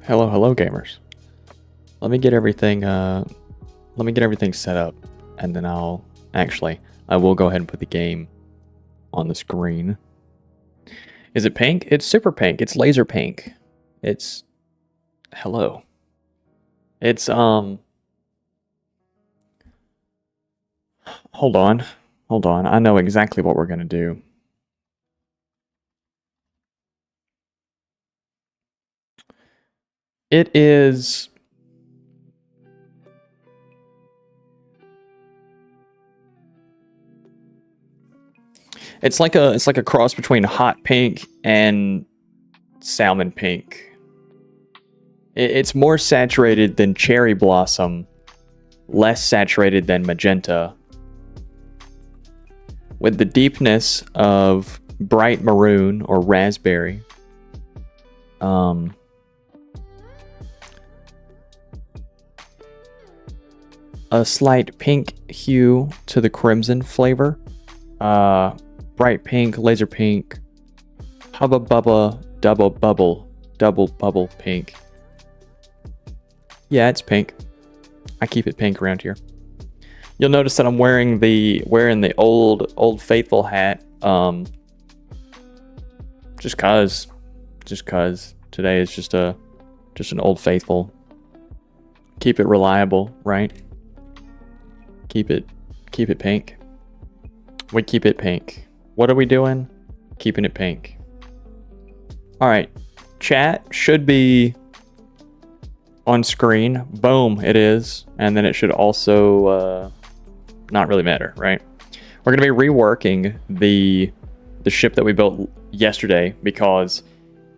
Hello, gamers. Let me get everything. Set up, and then I will go ahead and put the game on the screen. Is it pink? It's super pink. It's laser pink. It's hello. It's hold on. I know exactly what we're gonna do. It is. It's like a cross between hot pink and salmon pink. It's more saturated than cherry blossom, less saturated than magenta, with the deepness of bright maroon or raspberry. A slight pink hue to the crimson flavor. Bright pink, laser pink, hubba bubba, double bubble pink. Yeah, it's pink. I keep it pink around here. You'll notice that I'm wearing the old faithful hat. Just cause today is just an old faithful. Keep it reliable, right? Keep it pink. We keep it pink. What are we doing? Keeping it pink. All right, chat should be on screen. Boom, it is. And then it should also not really matter, right? We're gonna be reworking the ship that we built yesterday because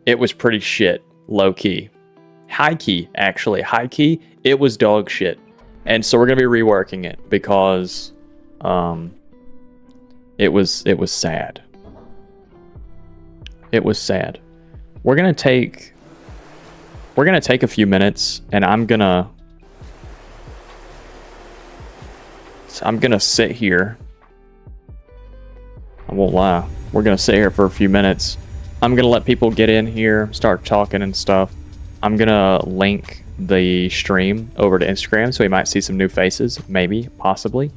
it was pretty shit, low key. High key, actually. High key, it was dog shit. And so we're gonna be reworking it because it was sad. It was sad. We're gonna take a few minutes, and I'm gonna sit here. I won't lie. We're gonna sit here for a few minutes. I'm gonna let people get in here, start talking and stuff. I'm gonna link the stream over to Instagram, so we might see some new faces, maybe, possibly.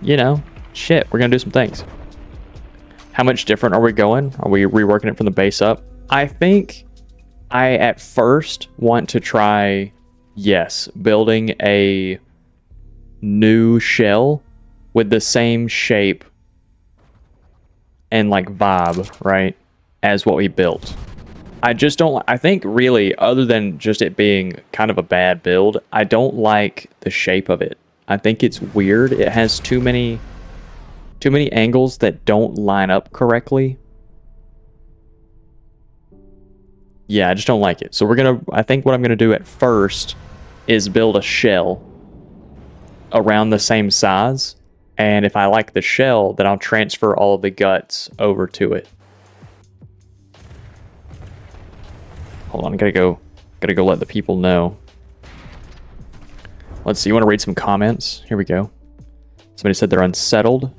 You know, shit, we're gonna do some things. How much different are we going? Are we reworking it from the base up? I think I at first want to try, yes, building a new shell with the same shape and like vibe, right, as what we built. I just don't, I think really, other than just it being kind of a bad build, I don't like the shape of it. I think it's weird. It has too many angles that don't line up correctly. Yeah, I just don't like it. So I think what I'm gonna do at first is build a shell around the same size. And if I like the shell, then I'll transfer all of the guts over to it. Hold on, gotta go let the people know. Let's see, you want to read some comments? Here we go. Somebody said they're unsettled.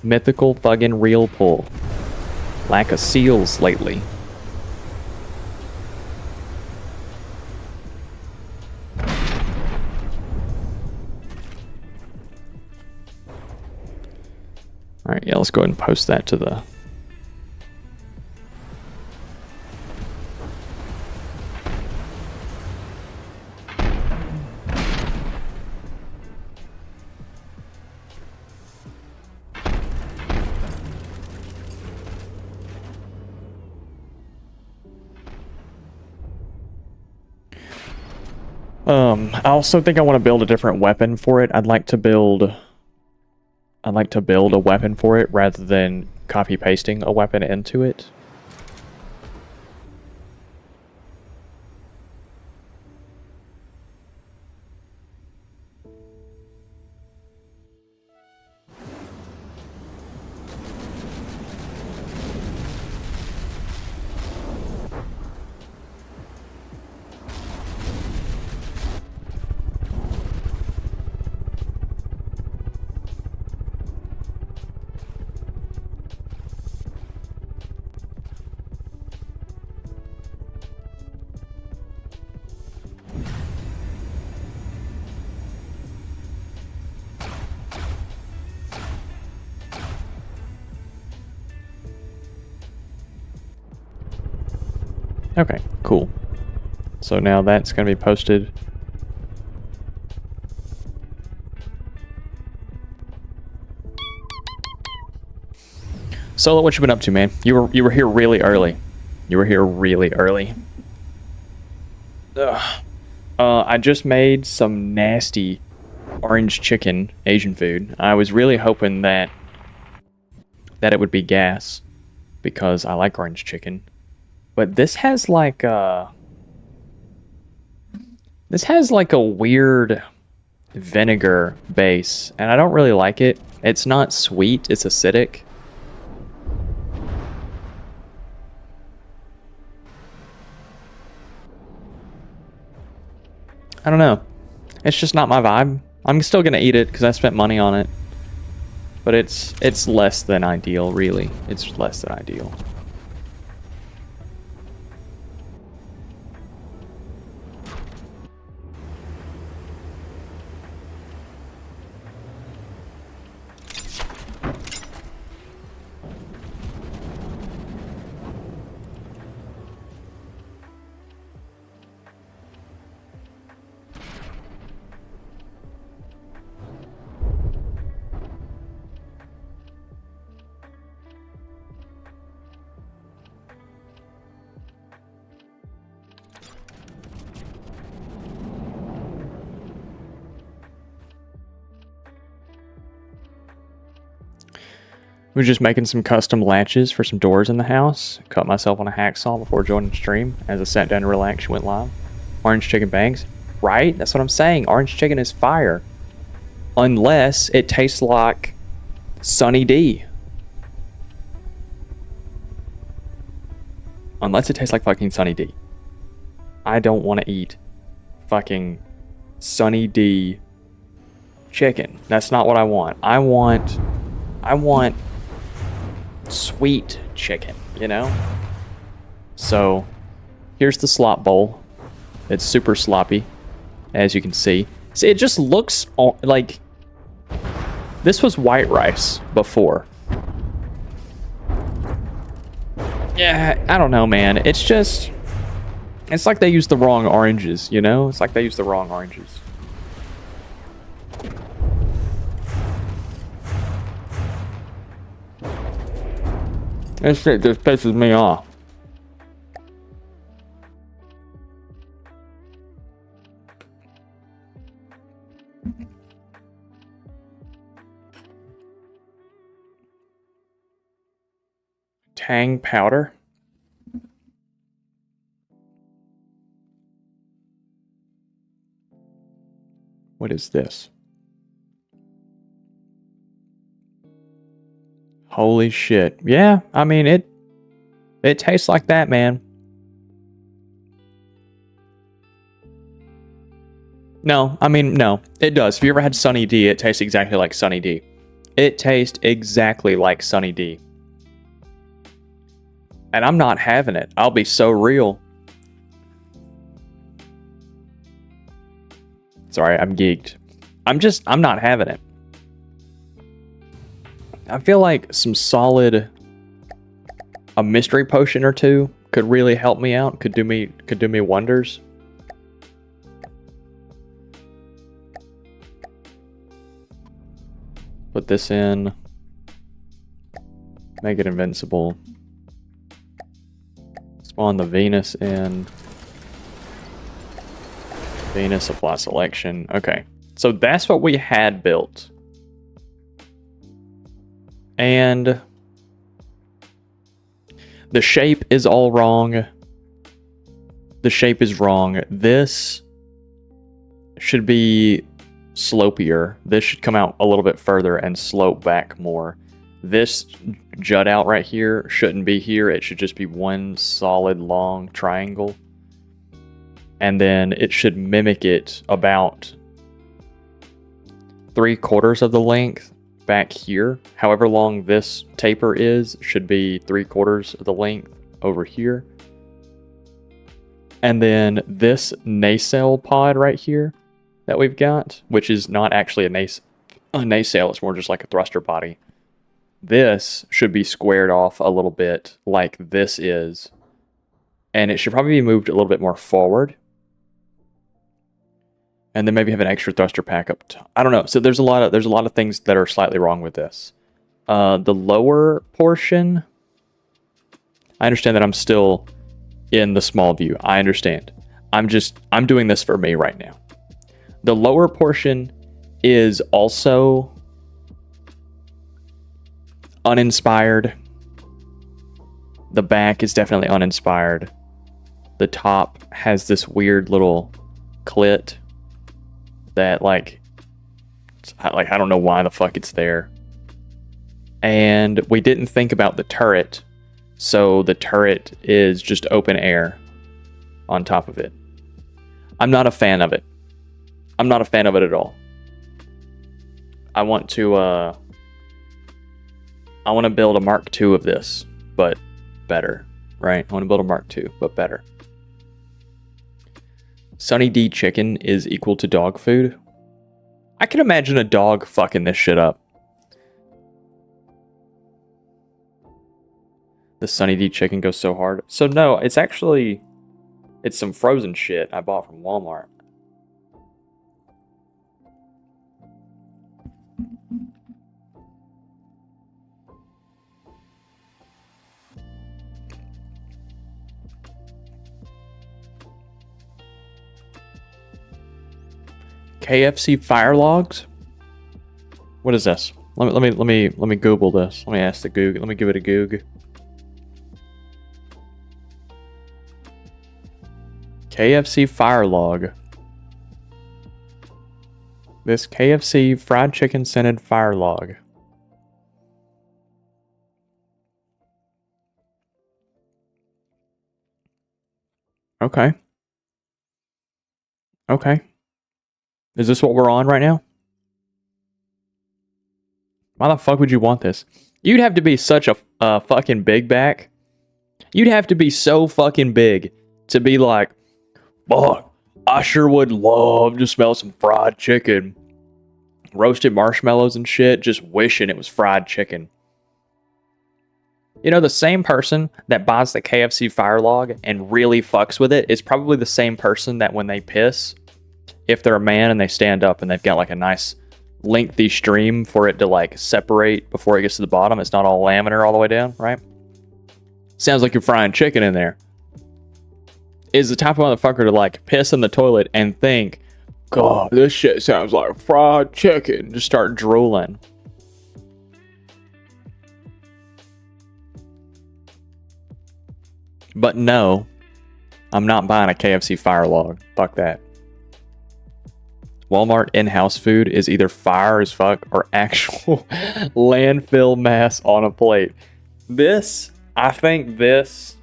Mythical fucking real pull. Lack of seals lately. Alright, yeah, let's go ahead and post that to the... I also think I want to build a different weapon for it. I'd like to build a weapon for it rather than copy pasting a weapon into it. Okay, cool. So now that's going to be posted. Solo, what you been up to, man? You were here really early. You were here really early. Ugh. I just made some nasty orange chicken Asian food. I was really hoping that it would be gas because I like orange chicken. But this has like a weird vinegar base, and I don't really like it. It's not sweet, it's acidic. I don't know. It's just not my vibe. I'm still gonna eat it because I spent money on it. But it's less than ideal, really. It's less than ideal. I was just making some custom latches for some doors in the house. Cut myself on a hacksaw before joining the stream. As I sat down to relax, she went live. Orange chicken bangs. Right? That's what I'm saying. Orange chicken is fire. Unless it tastes like Sunny D. Unless it tastes like fucking Sunny D. I don't want to eat fucking Sunny D chicken. That's not what I want. I want sweet chicken, you know? So, here's the slop bowl. It's super sloppy, as you can see. See, it just looks like this was white rice before. Yeah, I don't know, man. It's like they used the wrong oranges, you know? It's like they used the wrong oranges. This shit just pisses me off. Tang powder. What is this? Holy shit. Yeah, I mean, it tastes like that, man. No, I mean, no, it does. If you ever had Sunny D, it tastes exactly like Sunny D. It tastes exactly like Sunny D. And I'm not having it. I'll be so real. Sorry, I'm geeked. I'm not having it. I feel like some solid, a mystery potion or two could really help me out. Could do me wonders. Put this in. Make it invincible. Spawn the Venus in. Venus, apply selection. Okay, so that's what we had built. And the shape is all wrong. The shape is wrong. This should be slopier. This should come out a little bit further and slope back more. This jut out right here shouldn't be here. It should just be one solid long triangle. And then it should mimic it about 3/4 of the length back here. However long this taper is, should be 3/4 of the length over here. And then this nacelle pod right here that we've got, which is not actually a nacelle, it's more just like a thruster body. This should be squared off a little bit like this is. And it should probably be moved a little bit more forward. And then maybe have an extra thruster pack up top. I don't know. So there's a lot of things that are slightly wrong with this. The lower portion, I understand that I'm still in the small view. I understand. I'm doing this for me right now. The lower portion is also uninspired. The back is definitely uninspired. The top has this weird little clit that like I don't know why the fuck it's there. And we didn't think about the turret, so the turret is just open air on top of it. I'm not a fan of it. I'm not a fan of it at all. I want to build a Mark II of this, but better, right? I want to build a Mark II, but better. Sunny D chicken is equal to dog food. I can imagine a dog fucking this shit up. The Sunny D chicken goes so hard. So no, it's some frozen shit I bought from Walmart. KFC fire logs? What is this? Let me Google this. Let me ask the Goog. Let me give it a Goog. KFC fire log. This KFC fried chicken scented fire log. Okay. Okay. Is this what we're on right now? Why the fuck would you want this? You'd have to be such a fucking big back. You'd have to be so fucking big to be like, fuck, I sure would love to smell some fried chicken. Roasted marshmallows and shit, just wishing it was fried chicken. You know, the same person that buys the KFC fire log and really fucks with it is probably the same person that when they piss, if they're a man and they stand up and they've got like a nice lengthy stream for it to like separate before it gets to the bottom, it's not all laminar all the way down, right? Sounds like you're frying chicken in there. Is the type of motherfucker to like piss in the toilet and think, God, this shit sounds like fried chicken. Just start drooling. But no, I'm not buying a KFC fire log. Fuck that. Walmart in-house food is either fire as fuck or actual landfill mass on a plate. This, I think this...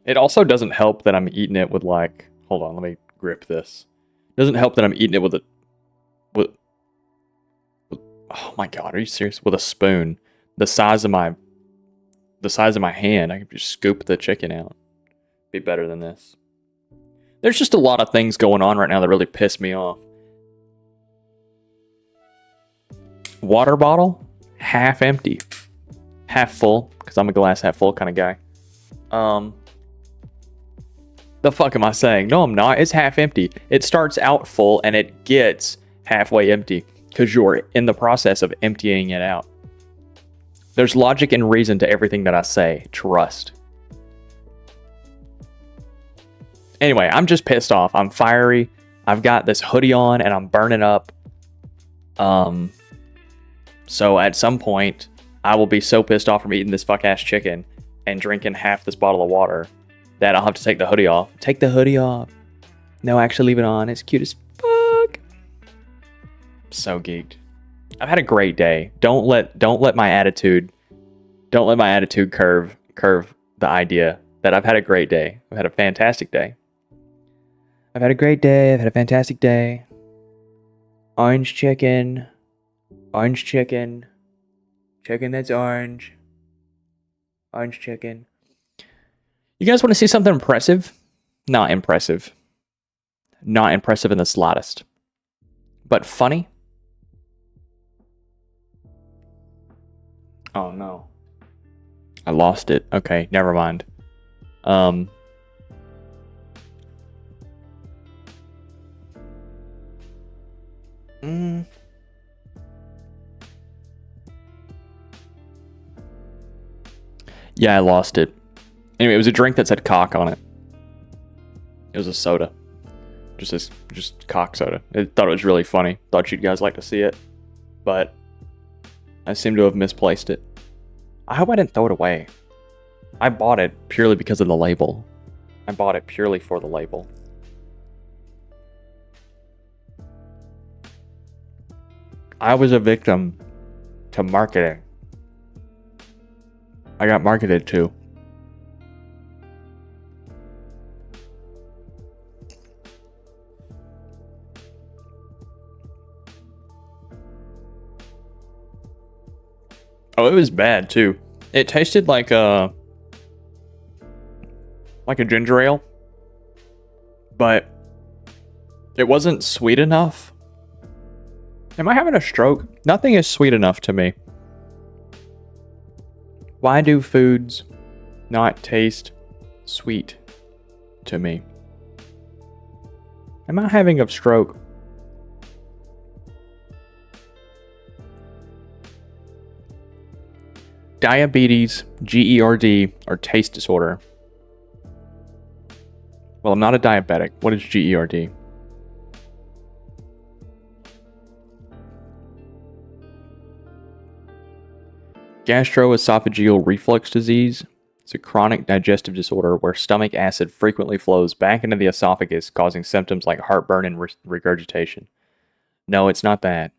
It also doesn't help that I'm eating it with like... Hold on, let me grip this. It doesn't help that I'm eating it with a... Oh my god, are you serious? With a spoon. The size of my hand. I can just scoop the chicken out. Be better than this. There's just a lot of things going on right now that really piss me off. Water bottle, half empty. Half full, because I'm a glass half full kind of guy. The fuck am I saying? No, I'm not. It's half empty. It starts out full and it gets halfway empty because you're in the process of emptying it out. There's logic and reason to everything that I say. Trust. Anyway, I'm just pissed off. I'm fiery. I've got this hoodie on and I'm burning up. So at some point, I will be so pissed off from eating this fuck-ass chicken and drinking half this bottle of water that I'll have to take the hoodie off. Take the hoodie off. No, actually leave it on. It's cute as fuck. So geeked. I've had a great day. Don't let my attitude curve the idea that I've had a great day. I've had a fantastic day. I've had a great day. I've had a fantastic day. Orange chicken. Orange chicken. Chicken that's orange. Orange chicken. You guys want to see something impressive? Not impressive. Not impressive in the slightest. But funny? Oh no. I lost it. Okay, never mind. Yeah, I lost it. Anyway, it was a drink that said cock on it. It was a soda. Just cock soda. I thought it was really funny. Thought you'd guys like to see it. But I seem to have misplaced it. I hope I didn't throw it away. I bought it purely because of the label. I bought it purely for the label. I was a victim to marketing. I got marketed to. Oh, it was bad too. It tasted like a ginger ale, but it wasn't sweet enough. Am I having a stroke? Nothing is sweet enough to me. Why do foods not taste sweet to me? Am I having a stroke? Diabetes, GERD, or taste disorder. Well, I'm not a diabetic. What is GERD? Gastroesophageal reflux disease. It's a chronic digestive disorder where stomach acid frequently flows back into the esophagus, causing symptoms like heartburn and regurgitation. No, it's not that.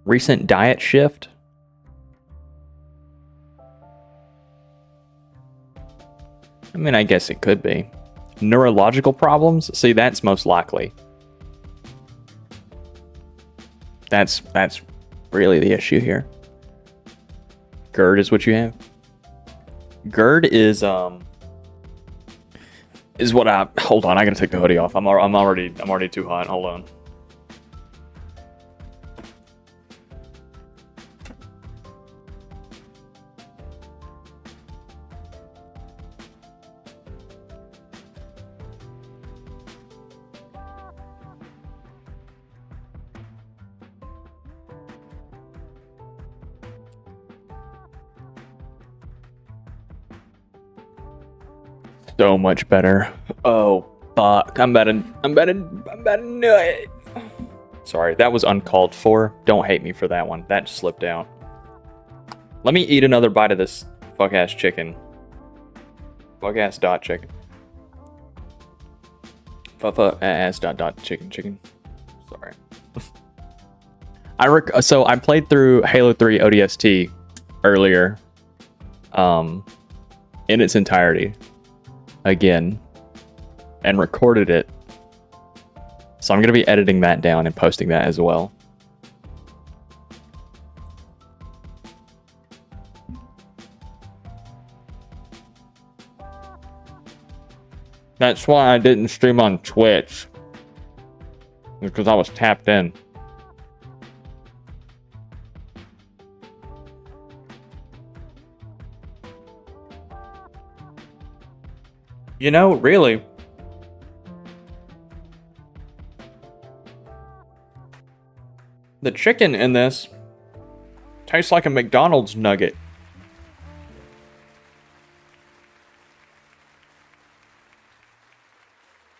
Recent diet shift. I mean, I guess it could be. Neurological problems? See, that's most likely. That's really the issue here. GERD is what you have? GERD is what I... Hold on, I gotta take the hoodie off. I'm already too hot. Hold on. So much better. Oh fuck! I'm about to nut. Sorry, that was uncalled for. Don't hate me for that one. That slipped out. Let me eat another bite of this fuck ass chicken. Fuck ass dot chicken. Fuck ass dot chicken. Sorry. So I played through Halo 3 ODST earlier, in its entirety. Again, and recorded it. So I'm going to be editing that down and posting that as well. That's why I didn't stream on Twitch. Because I was tapped in. You know, really, the chicken in this tastes like a McDonald's nugget.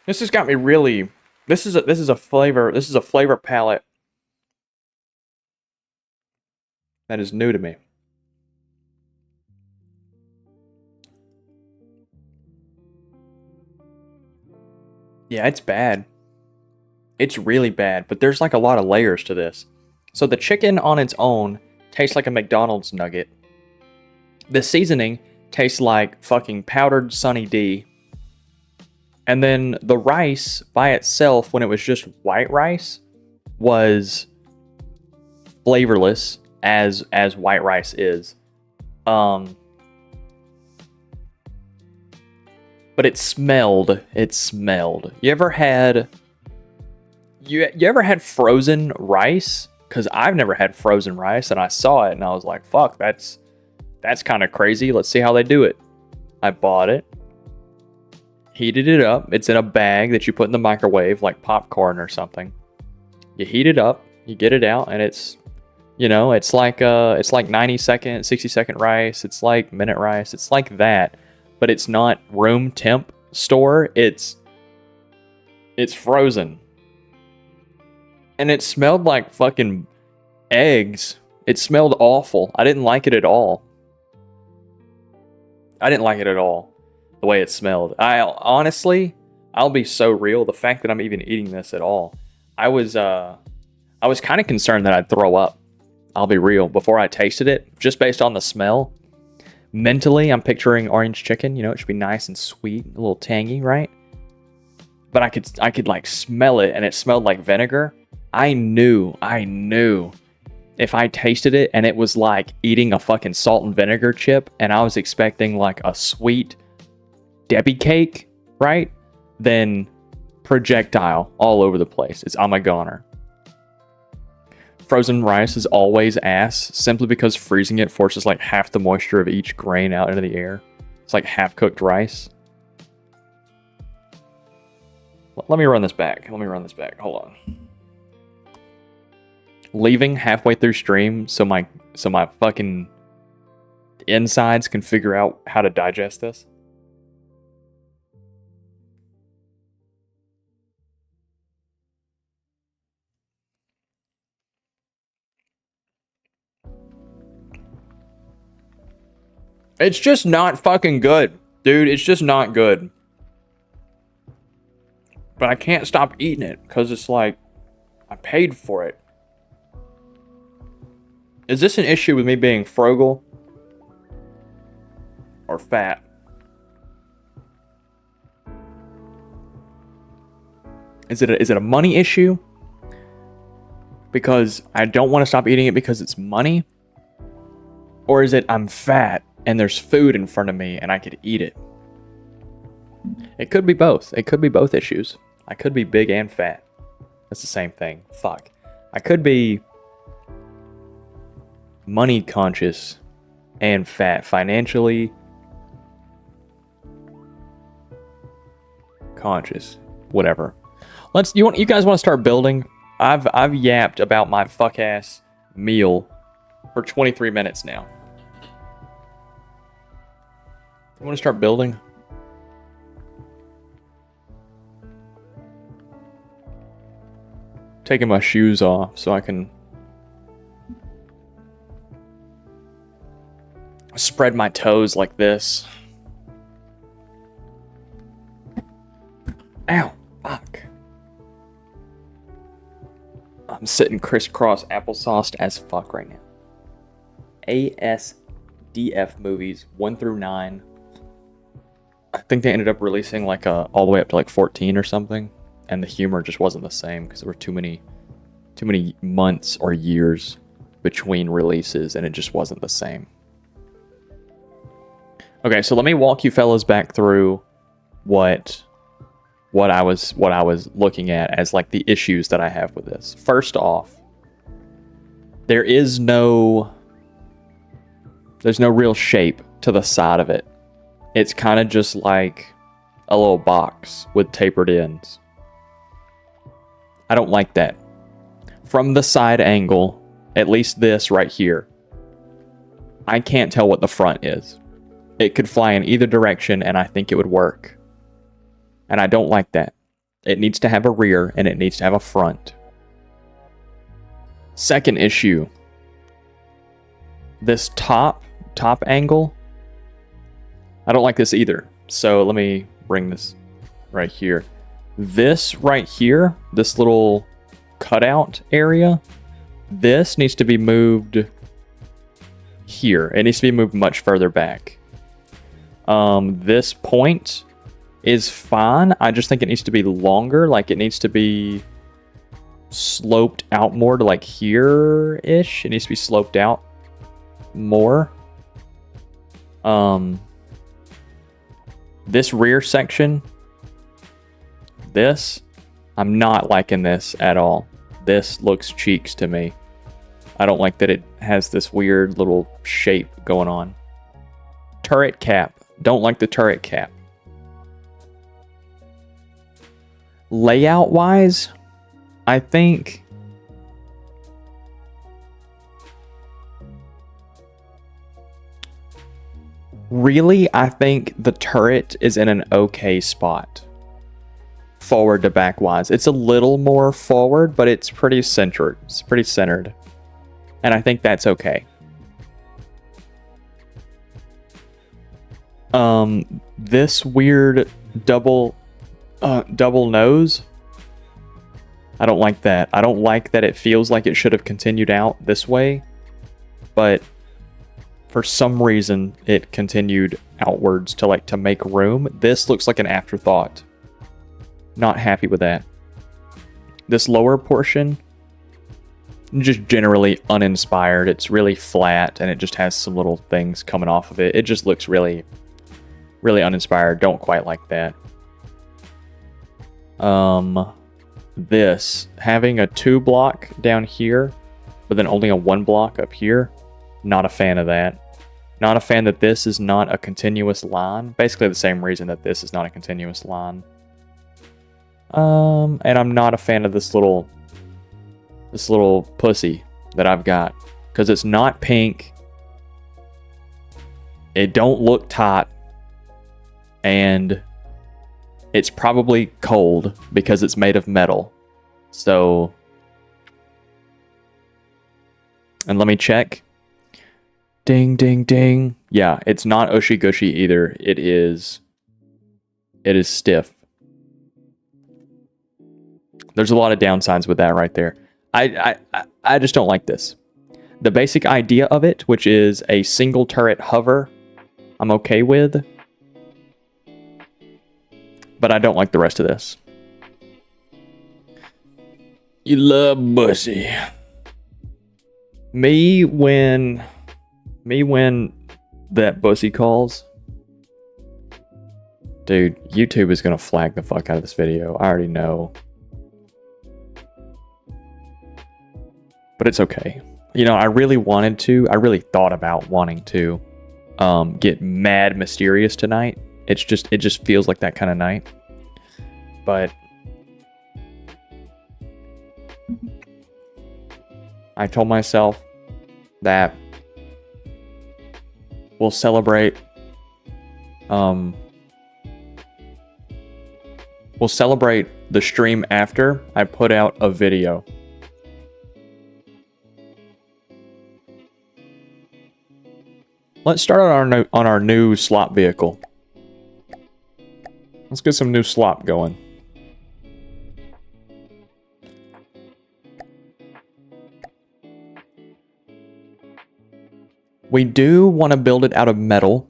This has got me really. This is a flavor palette that is new to me. Yeah, it's bad. It's really bad, but there's like a lot of layers to this. So the chicken on its own tastes like a McDonald's nugget. The seasoning tastes like fucking powdered Sunny D. And then the rice by itself, when it was just white rice, was flavorless as white rice is. But it smelled. You ever had frozen rice? because I've never had frozen rice, and I saw it and I was like, fuck, that's kind of crazy. Let's see how they do it. I bought it, heated it up. It's in a bag that you put in the microwave like popcorn or something. You heat it up, you get it out, and it's, you know, it's like 90-second, 60-second rice. It's like minute rice. It's like that, but it's not room temp store. It's frozen. And it smelled like fucking eggs. It smelled awful. I didn't like it at all. The way it smelled. Honestly, I'll be so real. The fact that I'm even eating this at all, I was kind of concerned that I'd throw up. I'll be real. Before I tasted it, just based on the smell, mentally, I'm picturing orange chicken. You know, it should be nice and sweet, a little tangy, right? But I could like smell it, and it smelled like vinegar. I knew if I tasted it and it was like eating a fucking salt and vinegar chip, and I was expecting like a sweet Debbie cake, right? Then projectile all over the place. I'm a goner. Frozen rice is always ass, simply because freezing it forces like half the moisture of each grain out into the air. It's like half-cooked rice. Let me run this back. Hold on. Leaving halfway through stream so my fucking insides can figure out how to digest this. It's just not fucking good, dude. It's just not good. But I can't stop eating it because it's like I paid for it. Is this an issue with me being frugal or fat? Is it a money issue? Because I don't want to stop eating it because it's money? Or is it I'm fat and there's food in front of me and I could eat it? It could be both. It could be both issues. I could be big and fat. That's the same thing. Fuck. I could be money conscious and fat. Financially conscious. Whatever. You guys want to start building? I've yapped about my fuck ass meal for 23 minutes now. You want to start building? Taking my shoes off so I can spread my toes like this. Ow, fuck. I'm sitting crisscross applesauced as fuck right now. ASDF movies 1 through 9. I think they ended up releasing like all the way up to like 14 or something, and the humor just wasn't the same because there were too many months or years between releases, and it just wasn't the same. Okay, so let me walk you fellas back through what I was looking at as like the issues that I have with this. First off, there's no real shape to the side of it. It's kind of just like a little box with tapered ends. I don't like that. From the side angle, at least this right here, I can't tell what the front is. It could fly in either direction and I think it would work. And I don't like that. It needs to have a rear and it needs to have a front. Second issue. This top angle, I don't like this either. So let me bring this right here. This right here, this little cutout area, this needs to be moved here. It needs to be moved much further back. This point is fine. I just think it needs to be longer. Like it needs to be sloped out more to like here-ish. It needs to be sloped out more. This rear section, I'm not liking this at all. This looks cheeks to me. I don't like that it has this weird little shape going on. Turret cap. Don't like the turret cap. Layout wise, I think really, I think the turret is in an okay spot. Forward to back wise. It's a little more forward, but it's pretty centered. It's pretty centered. And I think that's okay. This weird double nose. I don't like that. I don't like that it feels like it should have continued out this way, but for some reason it continued outwards to make room. This looks like an afterthought. Not happy with that. This lower portion, just generally uninspired. It's really flat and it just has some little things coming off of it. It just looks really, really uninspired. Don't quite like that. This, having a 2 block down here, but then only a 1 block up here, not a fan of that. Not a fan that this is not a continuous line. Basically the same reason that this is not a continuous line. And I'm not a fan of this little pussy that I've got, because it's not pink. It don't look taut, and it's probably cold because it's made of metal. So, and let me check. Ding, ding, ding. Yeah, it's not ushy gushy either. It is stiff. There's a lot of downsides with that right there. I just don't like this. The basic idea of it, which is a single turret hover, I'm okay with. But I don't like the rest of this. You love bussy. Me when that bussy calls. Dude, YouTube is gonna flag the fuck out of this video. I already know. But it's okay. You know, I really thought about wanting to get mad mysterious tonight. It just feels like that kind of night. But I told myself that we'll celebrate the stream after I put out a video. Let's start on our new slop vehicle. Let's get some new slop going. We do want to build it out of metal.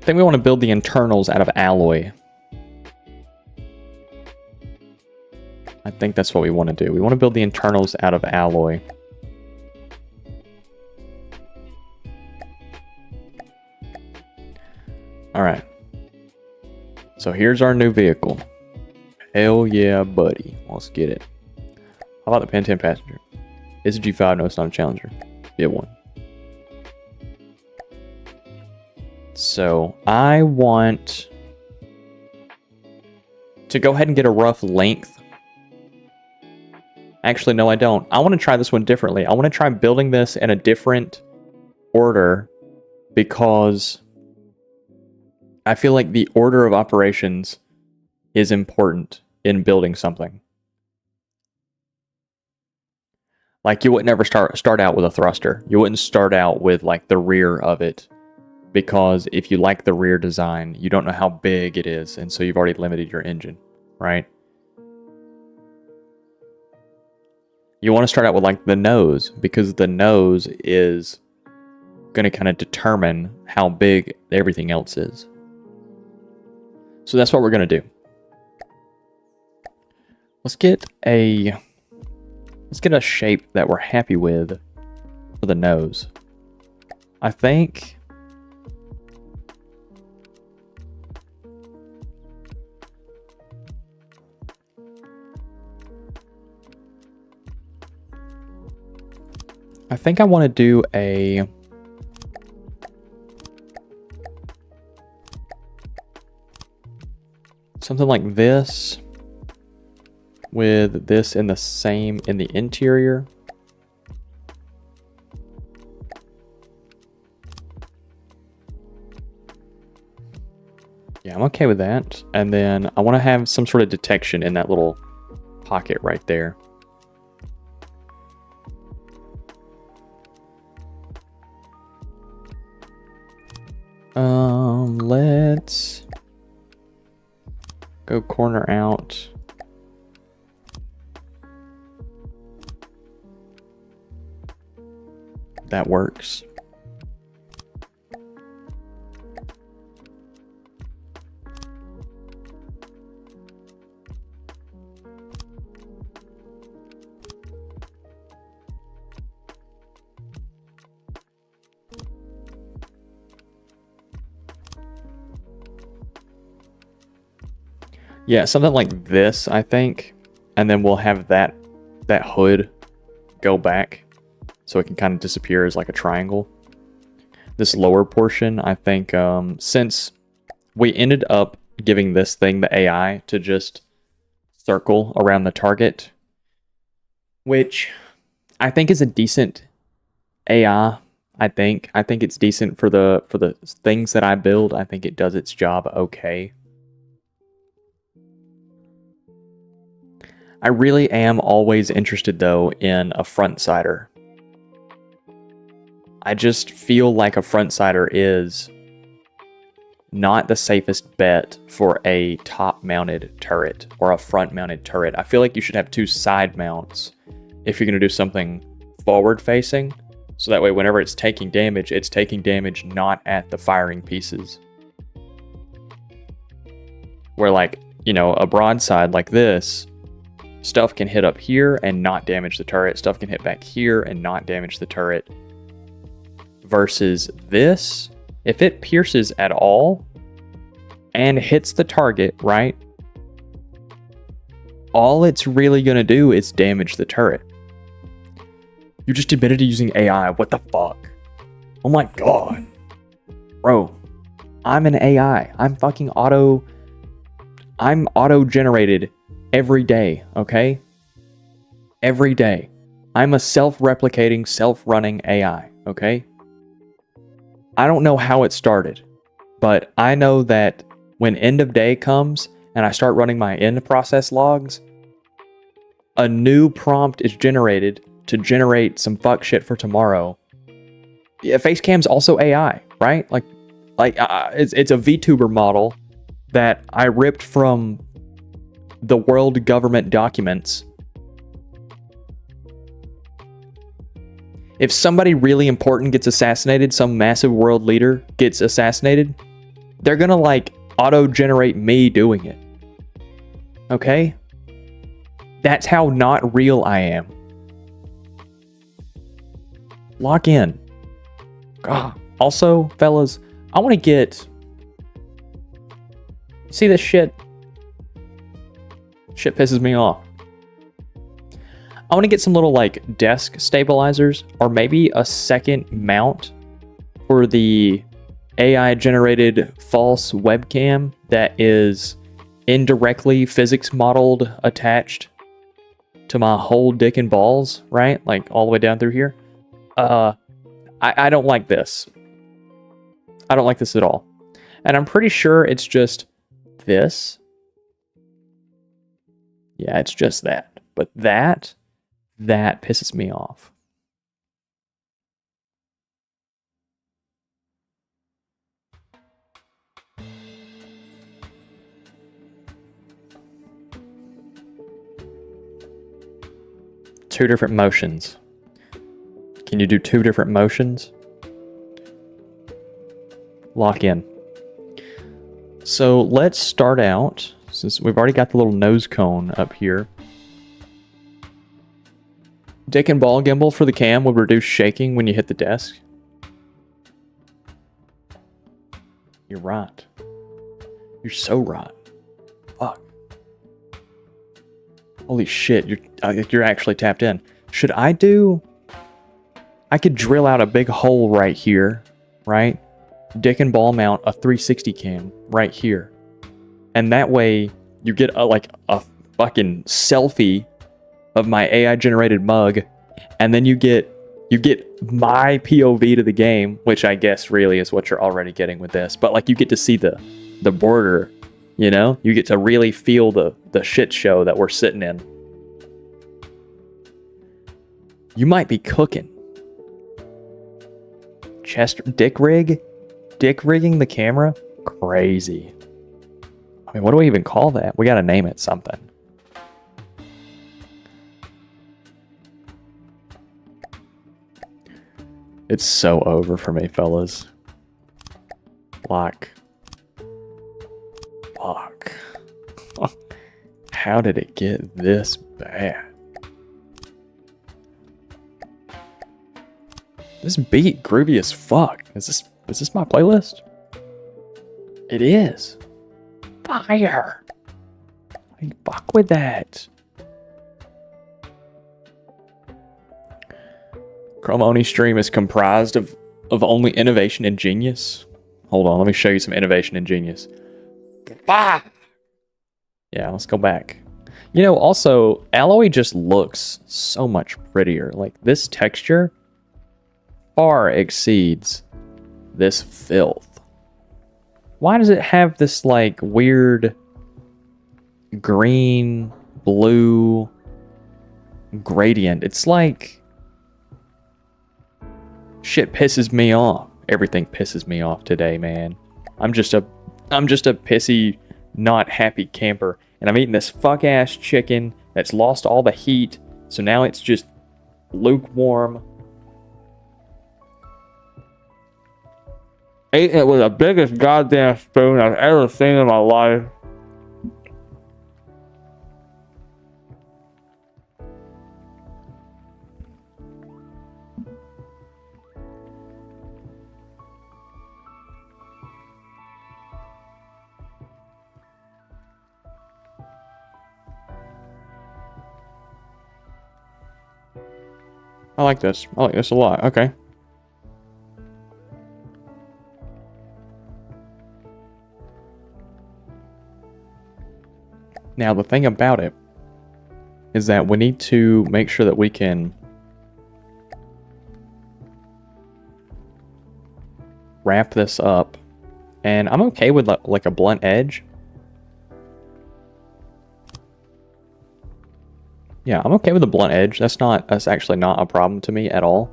I think we want to build the internals out of alloy. I think that's what we want to do. We want to build the internals out of alloy. Alright. So here's our new vehicle. Hell yeah, buddy. Let's get it. How about the Pan 10 passenger? It's a G5. No, it's not a Challenger. Get one. So I want to go ahead and get a rough length. Actually, no, I don't. I want to try this one differently. I want to try building this in a different order because I feel like the order of operations is important in building something. Like, you wouldn't ever start out with a thruster. You wouldn't start out with, like, the rear of it. Because if you like the rear design, you don't know how big it is. And so you've already limited your engine, right? You want to start out with, like, the nose. Because the nose is going to kind of determine how big everything else is. So that's what we're going to do. Let's get a shape that we're happy with. for the nose. I think I want to do a something like this with this in the same in the interior. Yeah, I'm okay with that. And then I want to have some sort of detection in that little pocket right there. Let's go corner out. That works. Yeah, something like this, I think. And then we'll have that hood go back so it can kind of disappear as like a triangle. This lower portion, I think, since we ended up giving this thing, the AI, to just circle around the target, which I think is a decent AI. I think it's decent for the things that I build. I think it does its job okay. I really am always interested, though, in a front-sider. I just feel like a front-sider is not the safest bet for a top-mounted turret or a front-mounted turret. I feel like you should have two side mounts if you're going to do something forward-facing, so that way whenever it's taking damage not at the firing pieces. Where, like, you know, a broadside like this, stuff can hit up here and not damage the turret. Stuff can hit back here and not damage the turret. Versus this, if it pierces at all and hits the target, right? All it's really going to do is damage the turret. You just admitted to using AI. What the fuck? Oh my god. Bro, I'm an AI. I'm auto-generated every day, okay? Every day. I'm a self-replicating, self-running AI, okay? I don't know how it started, but I know that when end of day comes and I start running my end process logs, a new prompt is generated to generate some fuck shit for tomorrow. Yeah, Facecam's also AI, right? It's a VTuber model that I ripped from the world government documents. If somebody really important gets assassinated, some massive world leader gets assassinated, they're gonna like auto-generate me doing it. Okay? That's how not real I am. Lock in. God. Also, fellas, I want to get... See this shit? Shit pisses me off. I want to get some little like desk stabilizers or maybe a second mount for the AI generated false webcam that is indirectly physics modeled attached to my whole dick and balls, right? Like all the way down through here. I don't like this. I don't like this at all. And I'm pretty sure it's just this. Yeah, it's just that. But that pisses me off. Two different motions. Can you do two different motions? Lock in. So let's start out, since we've already got the little nose cone up here. Dick and ball gimbal for the cam will reduce shaking when you hit the desk. You're right. You're so right. Fuck. Holy shit, you're actually tapped in. Should I do... I could drill out a big hole right here, right? Dick and ball mount a 360 cam right here. And that way you get a fucking selfie of my AI generated mug, and then you get my POV to the game, which I guess really is what you're already getting with this. But like you get to see the border, you know? You get to really feel the shit show that we're sitting in. You might be cooking. Dick rigging the camera? Crazy. I mean, what do we even call that? We gotta name it something. It's so over for me, fellas. Like, fuck. How did it get this bad? This beat groovy as fuck. Is this my playlist? It is. Fire. I fuck with that. Chromoni stream is comprised of only innovation and genius. Hold on, let me show you some innovation and genius. Yeah, let's go back. You know, also, Alloy just looks so much prettier. Like, this texture far exceeds this filth. Why does it have this, like, weird green, blue gradient? It's like... shit pisses me off. Everything pisses me off today, man. I'm just a pissy, not happy camper. And I'm eating this fuck-ass chicken that's lost all the heat. So now it's just lukewarm. Ate it with the biggest goddamn spoon I've ever seen in my life. I like this. I like this a lot. Okay. Now, the thing about it is that we need to make sure that we can wrap this up. And I'm okay with like a blunt edge. Yeah, I'm okay with a blunt edge. That's actually not a problem to me at all.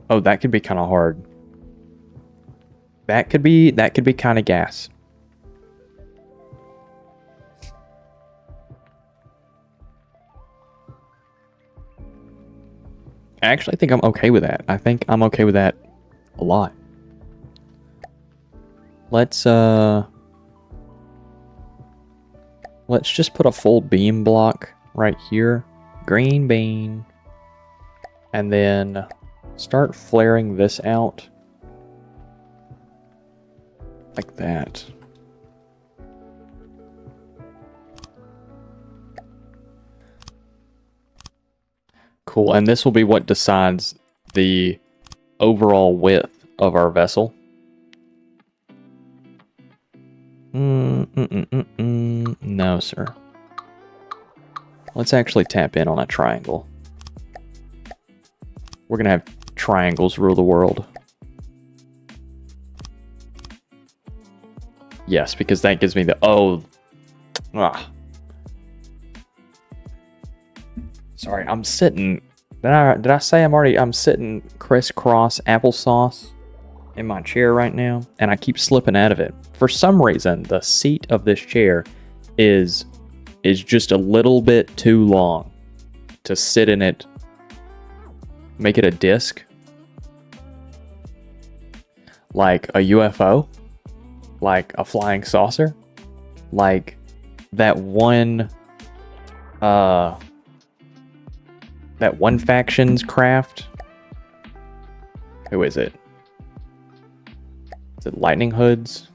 Oh, that could be kind of hard. That could be kind of gas. I actually think I'm okay with that. I think I'm okay with that a lot. Let's just put a full beam block right here. Green bean. And then start flaring this out. Like that. Cool, and this will be what decides the overall width of our vessel. No, sir. Let's actually tap in on a triangle. We're gonna have triangles rule the world. Yes, because that gives me the... Sorry, I'm sitting... Did I say I'm sitting crisscross applesauce in my chair right now? And I keep slipping out of it. For some reason, the seat of this chair is just a little bit too long to sit in it. Make it a disc. Like a UFO. Like a flying saucer. Like that one faction's craft. Who is it? Is it Lightning Hoods?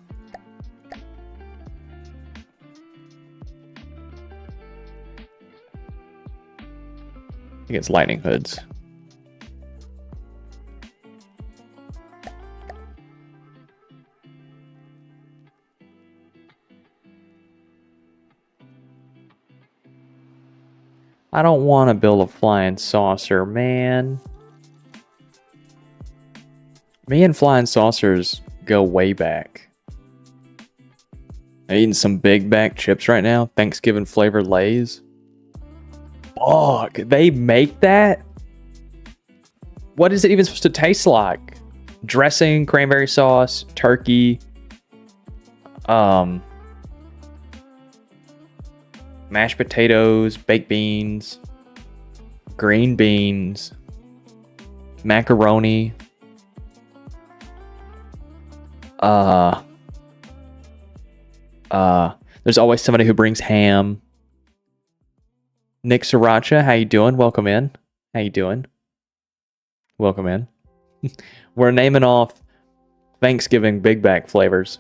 I think it's Lightning Hoods. I don't want to build a flying saucer, man. Me and flying saucers go way back. I'm eating some Big Mac chips right now. Thanksgiving flavored Lay's. Fuck, they make that? What is it even supposed to taste like? Dressing, cranberry sauce, turkey, mashed potatoes, baked beans, green beans, macaroni. There's always somebody who brings ham. Nick Sriracha, how you doing? Welcome in. How you doing? Welcome in. We're naming off Thanksgiving Big Mac flavors.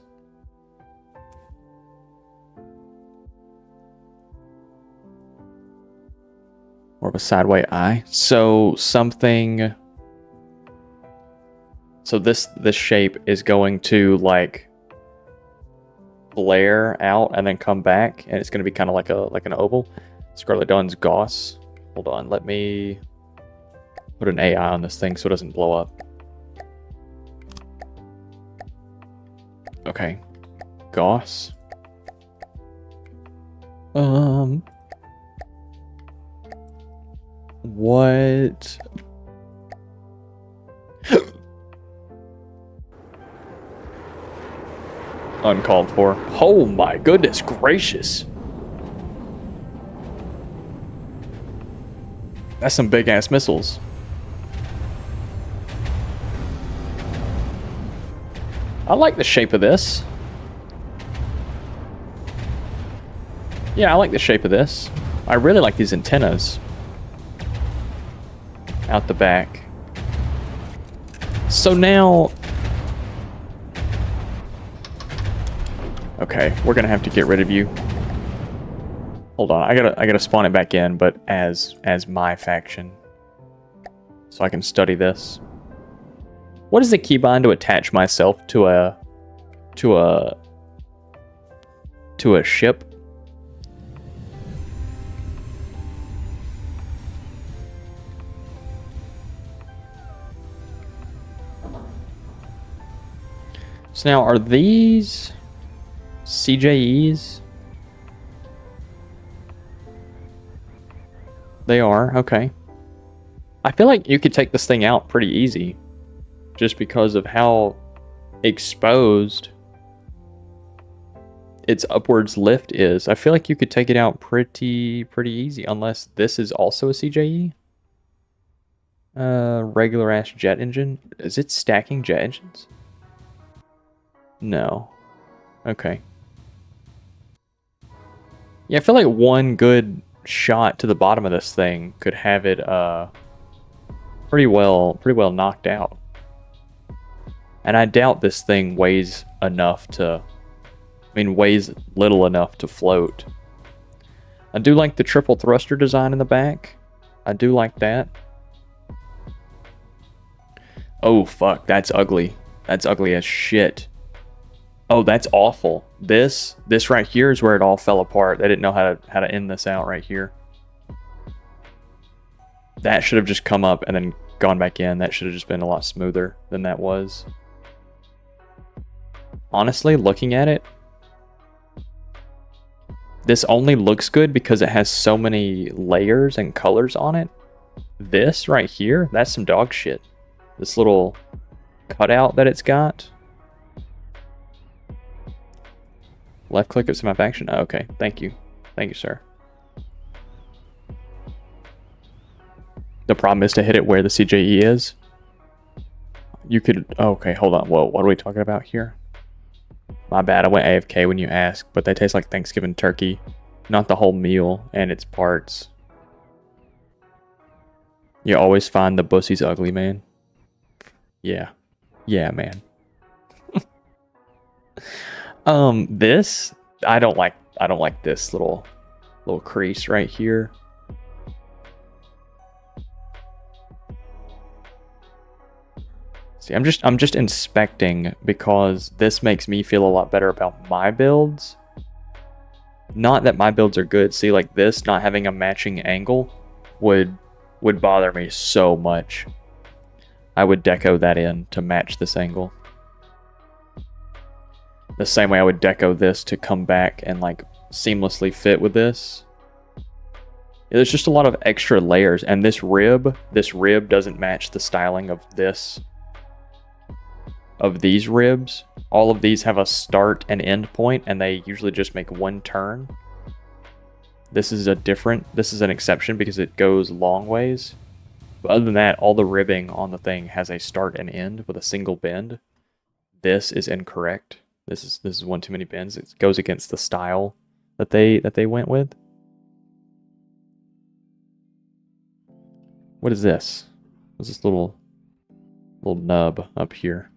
More of a sideway eye. So something. So this shape is going to like flare out and then come back, and it's going to be kind of like an oval. Scarlet Dawn's Goss. Hold on, let me put an AI on this thing so it doesn't blow up. Okay, Goss. What? Uncalled for. Oh my goodness gracious. That's some big ass missiles. I like the shape of this. Yeah, I like the shape of this. I really like these antennas out the back. So now, okay, we're gonna have to get rid of you. Hold on, I gotta spawn it back in, but as my faction, so I can study this. What is the keybind to attach myself to a ship? So now, are these CJEs? They are, okay. I feel like you could take this thing out pretty easy, just because of how exposed its upwards lift is. I feel like you could take it out pretty easy, unless this is also a CJE. Regular ass jet engine. Is it stacking jet engines? No. Okay. Yeah, I feel like one good shot to the bottom of this thing could have it pretty well knocked out. And I doubt this thing weighs enough to, weighs little enough to float. I do like the triple thruster design in the back. I do like that. Oh fuck, that's ugly. That's ugly as shit. Oh, that's awful. This right here is where it all fell apart. They didn't know how to end this out right here. That should have just come up and then gone back in. That should have just been a lot smoother than that was. Honestly, looking at it, this only looks good because it has so many layers and colors on it. This right here, that's some dog shit. This little cutout that it's got. Left click of my action. Oh, okay, thank you. Thank you, sir. The problem is to hit it where the CJE is. You could... Oh, okay, hold on. Whoa, what are we talking about here? My bad, I went AFK when you asked, but they taste like Thanksgiving turkey. not the whole meal and its parts. You always find the pussy's ugly, man. Yeah. Yeah, man. This I don't like this little crease right here. See, I'm just inspecting because this makes me feel a lot better about my builds. Not that my builds are good. See, like this not having a matching angle would bother me so much. I would deco that in to match this angle. The same way I would deco this to come back and like seamlessly fit with this. There's just a lot of extra layers, and this rib doesn't match the styling of these ribs. All of these have a start and end point, and they usually just make one turn. This is an exception because it goes long ways. But other than that, all the ribbing on the thing has a start and end with a single bend. This is incorrect. This is one too many bends. It goes against the style that they went with. What is this? What's this little nub up here?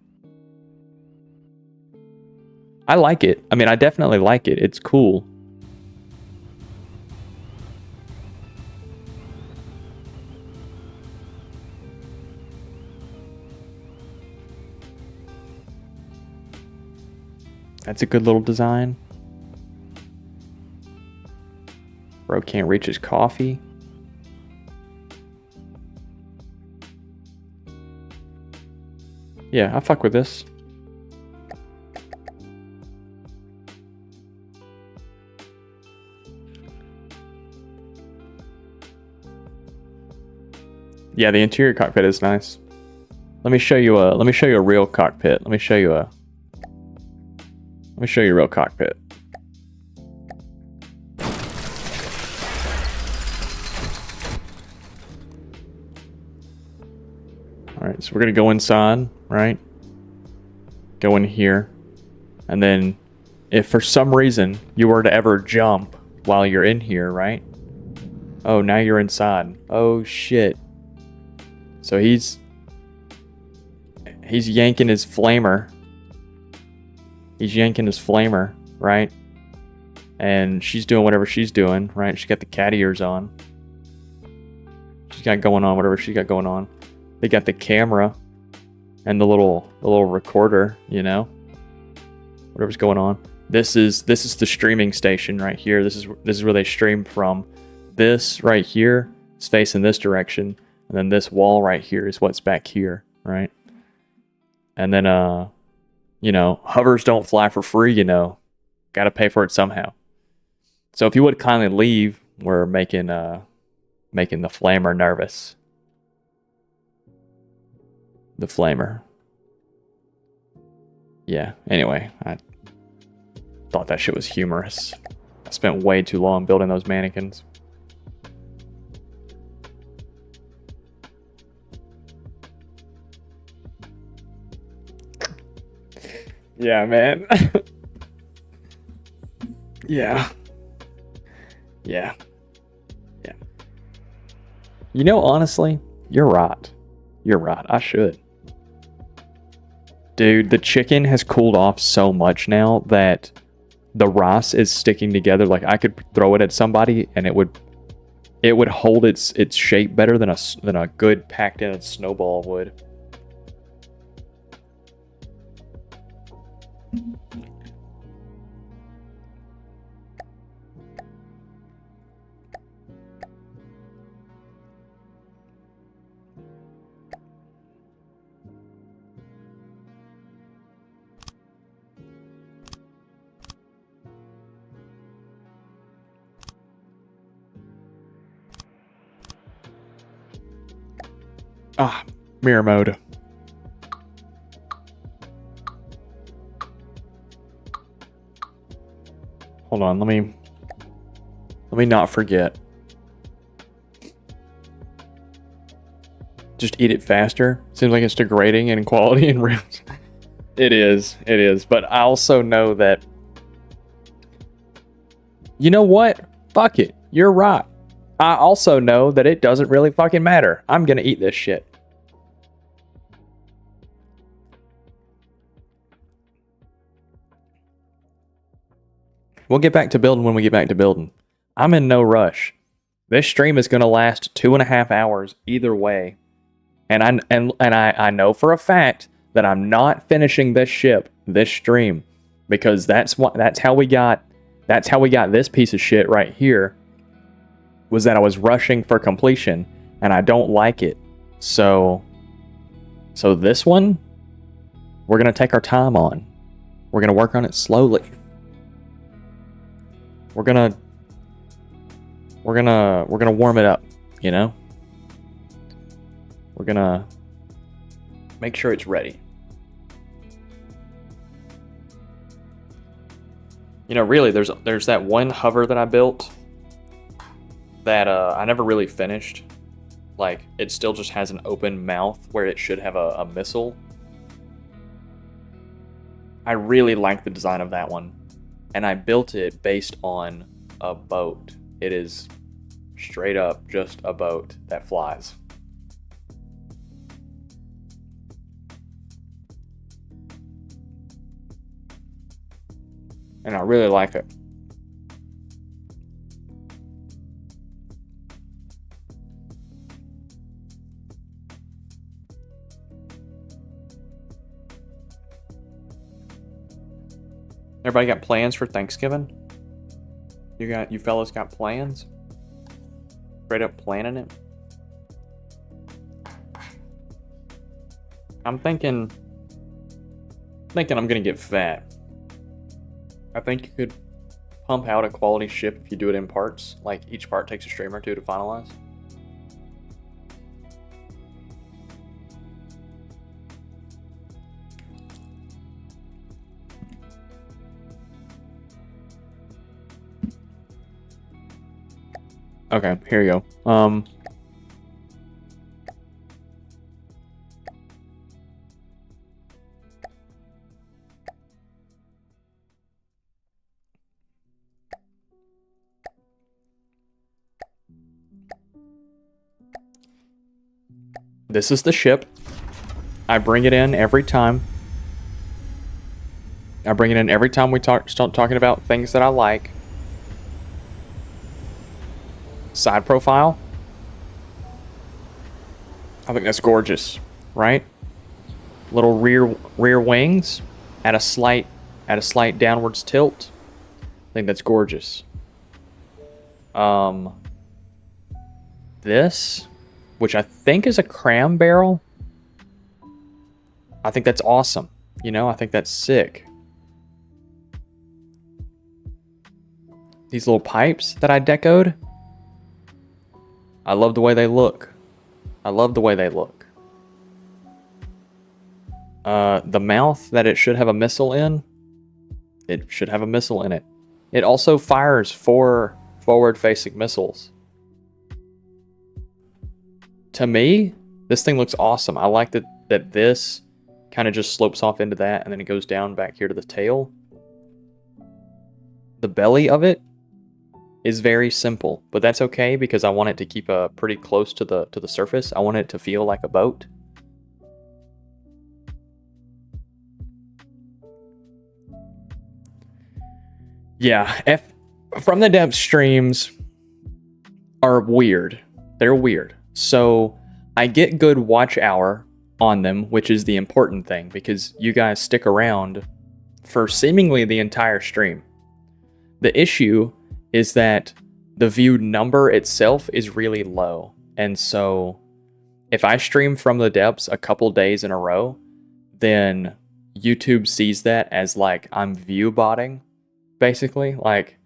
I like it. I mean, I definitely like it. It's cool. That's a good little design. Bro can't reach his coffee. Yeah, I fuck with this. Yeah, the interior cockpit is nice. Let me show you a real cockpit. Let me show you a real cockpit. All right, so we're gonna go inside, right? Go in here, and then if for some reason you were to ever jump while you're in here, right? Oh, now you're inside. Oh shit. So he's yanking his flamer. He's yanking his flamer, right? And she's doing whatever she's doing, right? She's got the cat ears on. She's got going on whatever she got going on. They got the camera and the little recorder, you know? Whatever's going on. This is the streaming station right here. This is where they stream from. This right here is facing this direction. And then this wall right here is what's back here, right? And then, you know, hovers don't fly for free, you know. Got to pay for it somehow. So if you would kindly leave, we're making the flamer nervous. The flamer. Yeah, anyway, I thought that shit was humorous. I spent way too long building those mannequins. Yeah, man. Yeah. Yeah. Yeah. You know, honestly, you're right. You're right. I should. Dude, the chicken has cooled off so much now that the rice is sticking together. Like, I could throw it at somebody and it would hold its shape better than a good packed in snowball would. Ah, mirror mode. Hold on, let me not forget. Just eat it faster. Seems like it's degrading in quality and real. It is. But I also know that. You know what? Fuck it. You're right. I also know that it doesn't really fucking matter. I'm gonna eat this shit. We'll get back to building when we get back to building. I'm in no rush. This stream is gonna last 2.5 hours either way. And I know for a fact that I'm not finishing this ship, this stream, because that's how we got this piece of shit right here. Was that I was rushing for completion, and I don't like it. So this one, we're gonna take our time on. We're gonna work on it slowly. We're gonna warm it up, you know? We're gonna make sure it's ready. You know, really, there's that one hover that I built that I never really finished. Like, it still just has an open mouth where it should have a missile. I really like the design of that one. And I built it based on a boat. It is straight up just a boat that flies. And I really like it. Everybody got plans for Thanksgiving? You fellas got plans? Straight up planning it? I'm thinking I'm gonna get fat. I think you could pump out a quality ship if you do it in parts. Like, each part takes a stream or two to finalize. Okay, here you go. This is the ship. I bring it in every time. I bring it in every time we start talking about things that I like. Side profile. I think that's gorgeous, right? Little rear wings at a slight downwards tilt. I think that's gorgeous. This, which I think is a cram barrel. I think that's awesome. You know, I think that's sick. These little pipes that I decoed. I love the way they look. I love the way they look. The mouth that it should have a missile in. It should have a missile in it. It also fires 4 forward-facing missiles. To me, this thing looks awesome. I like that this kind of just slopes off into that, and then it goes down back here to the tail. The belly of it is very simple, but that's okay because I want it to keep pretty close to the surface. I want it to feel like a boat. Yeah, From the Depths streams are weird. They're weird. So I get good watch hour on them, which is the important thing because you guys stick around for seemingly the entire stream. The issue is that the view number itself is really low. And so if I stream From the Depths a couple days in a row, then YouTube sees that as like I'm view botting, basically. Like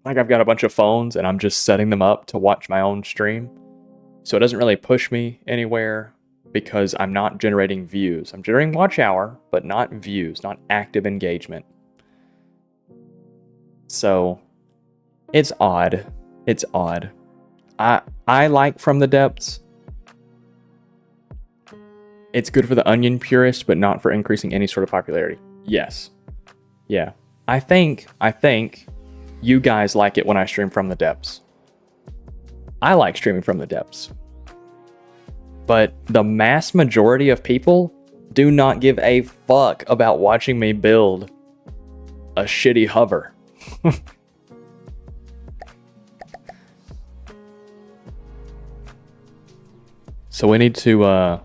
I've got a bunch of phones and I'm just setting them up to watch my own stream. So it doesn't really push me anywhere because I'm not generating views. I'm generating watch hour, but not views, not active engagement. So it's odd. It's odd. I like From the Depths. It's good for the onion purist, but not for increasing any sort of popularity. Yes. Yeah. I think you guys like it when I stream from the depths. I like streaming from the depths. But the mass majority of people do not give a fuck about watching me build a shitty hover. So we need to, no,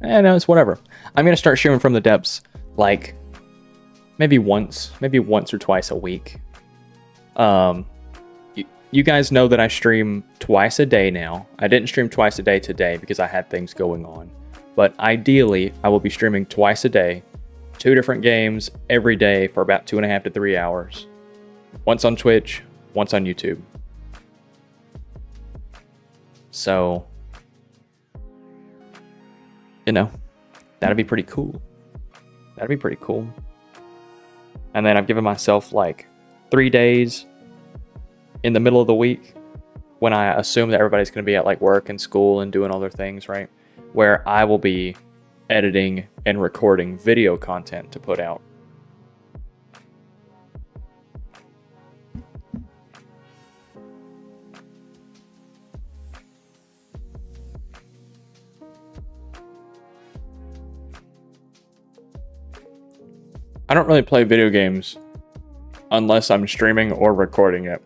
it's whatever. I'm going to start streaming from the depths, like, maybe once or twice a week. You guys know that I stream twice a day now. I didn't stream twice a day today because I had things going on. But ideally, I will be streaming twice a day, 2 different games every day for about 2.5 to 3 hours. Once on Twitch, once on YouTube. So, you know, that'd be pretty cool. That'd be pretty cool. And then I've given myself like 3 days in the middle of the week when I assume that everybody's going to be at like work and school and doing all their things, right? Where I will be editing and recording video content to put out. I don't really play video games unless I'm streaming or recording it.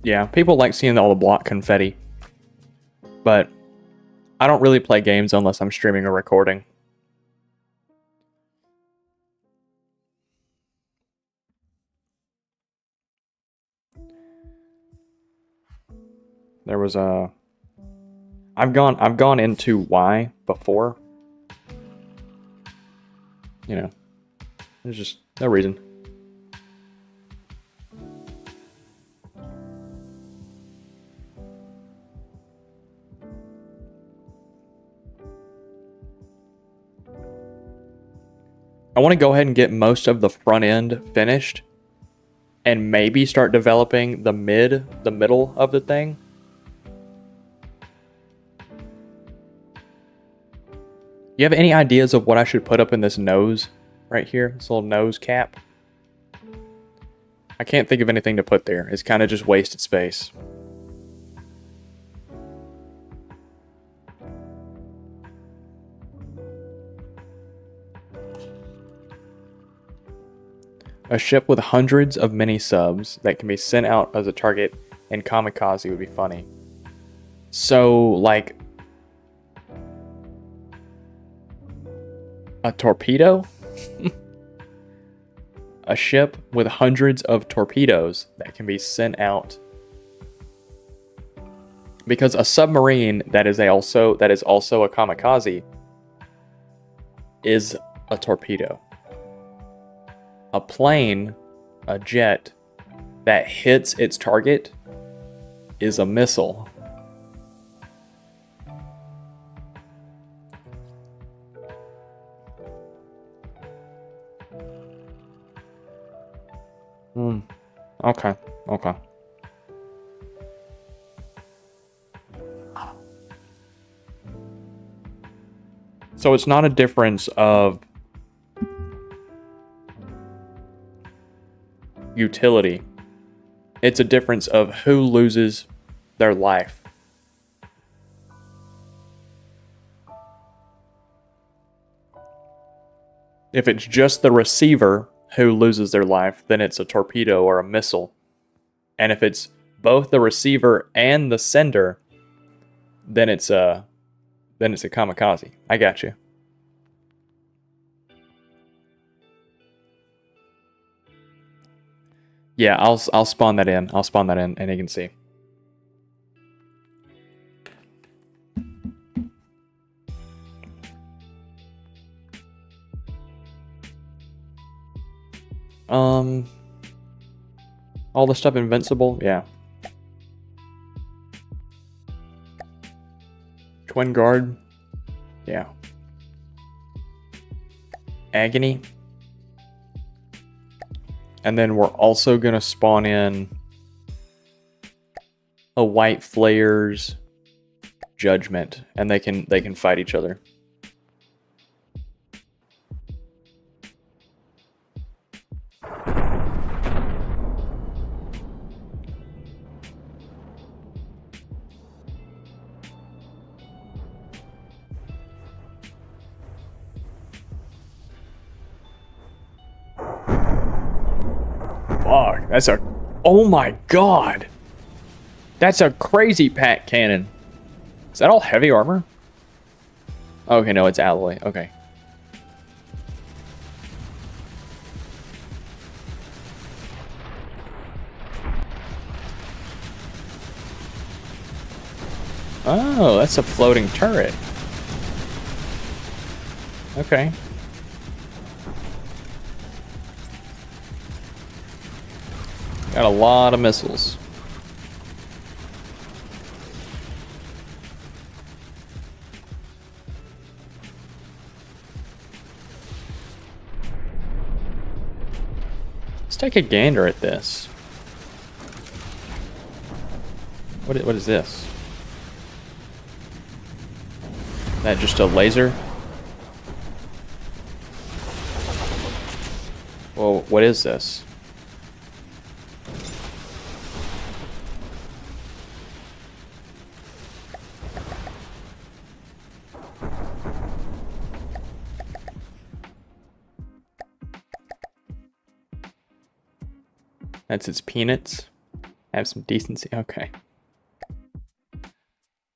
Yeah, people like seeing all the block confetti. But I don't really play games unless I'm streaming or recording. There was a... I've gone into why before. You know, there's just no reason. I want to go ahead and get most of the front end finished and maybe start developing the middle of the thing. You have any ideas of what I should put up in this nose right here? This little nose cap? I can't think of anything to put there. It's kind of just wasted space. A ship with hundreds of mini subs that can be sent out as a target in kamikaze would be funny. So, like, a torpedo? A ship with hundreds of torpedoes that can be sent out. Because a submarine that is also a kamikaze is a torpedo. A plane, a jet, that hits its target is a missile. Okay. So it's not a difference of utility. It's a difference of who loses their life. If it's just the receiver who loses their life, then it's a torpedo or a missile. And if it's both the receiver and the sender, then it's a kamikaze. I got you. Yeah, I'll spawn that in. I'll spawn that in, and you can see. All the stuff invincible, yeah. Twin guard, yeah. Agony. And then we're also gonna spawn in a white flares judgment, and they can fight each other. Fuck, that's a... Oh my god! That's a crazy pack cannon. Is that all heavy armor? Okay, no, it's alloy. Okay. Oh, that's a floating turret. Okay. Got a lot of missiles. Let's take a gander at this. What is this? Is that just a laser? Well, what is this? That's its peanuts. Have some decency. Okay.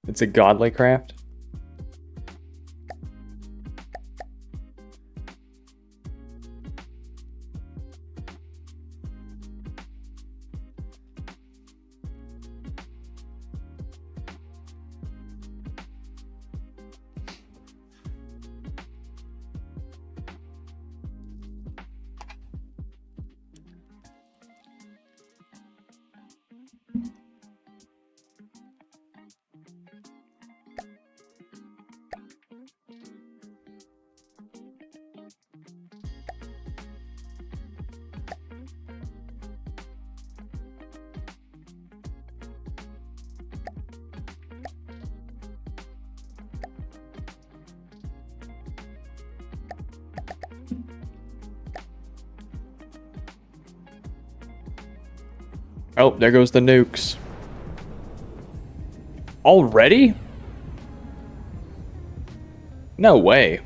It's a godly craft. Oh, there goes the nukes. Already? No way.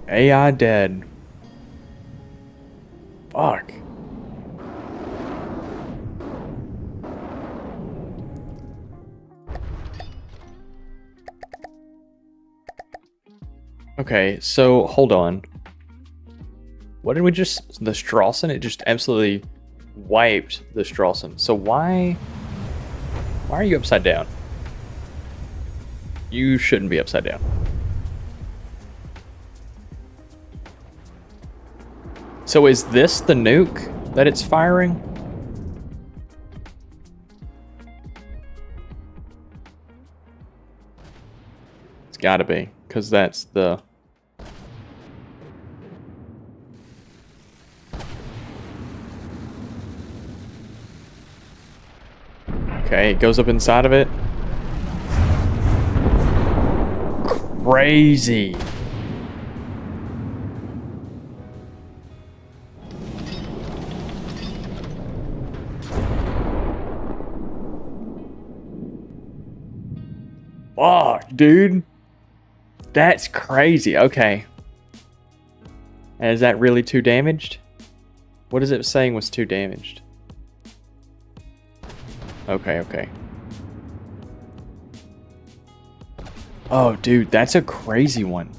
AI dead. Fuck. Okay, so hold on. What did we just... The Strawson? It just absolutely wiped the Strawson. So why are you upside down? You shouldn't be upside down. So is this the nuke that it's firing? It's gotta be, because that's the... Okay, it goes up inside of it. Crazy. Fuck, dude. That's crazy. Okay. And is that really too damaged? What is it saying was too damaged? Okay, okay. Oh, dude, that's a crazy one.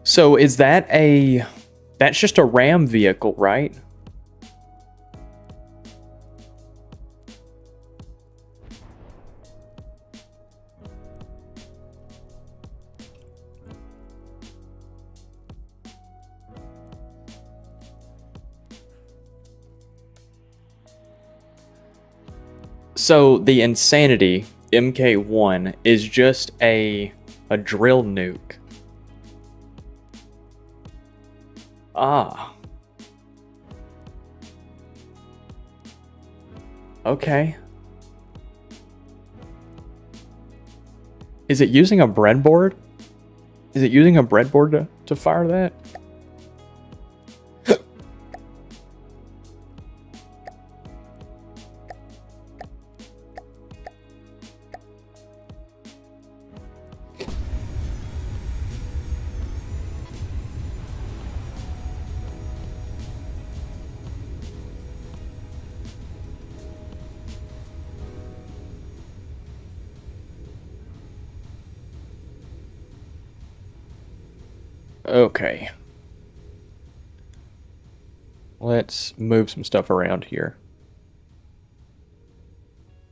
So is that a... That's just a ram vehicle, right? So the Insanity MK1 is just a drill nuke. Ah. Okay. Is it using a breadboard? Is it using a breadboard to fire that? Okay. Let's move some stuff around here.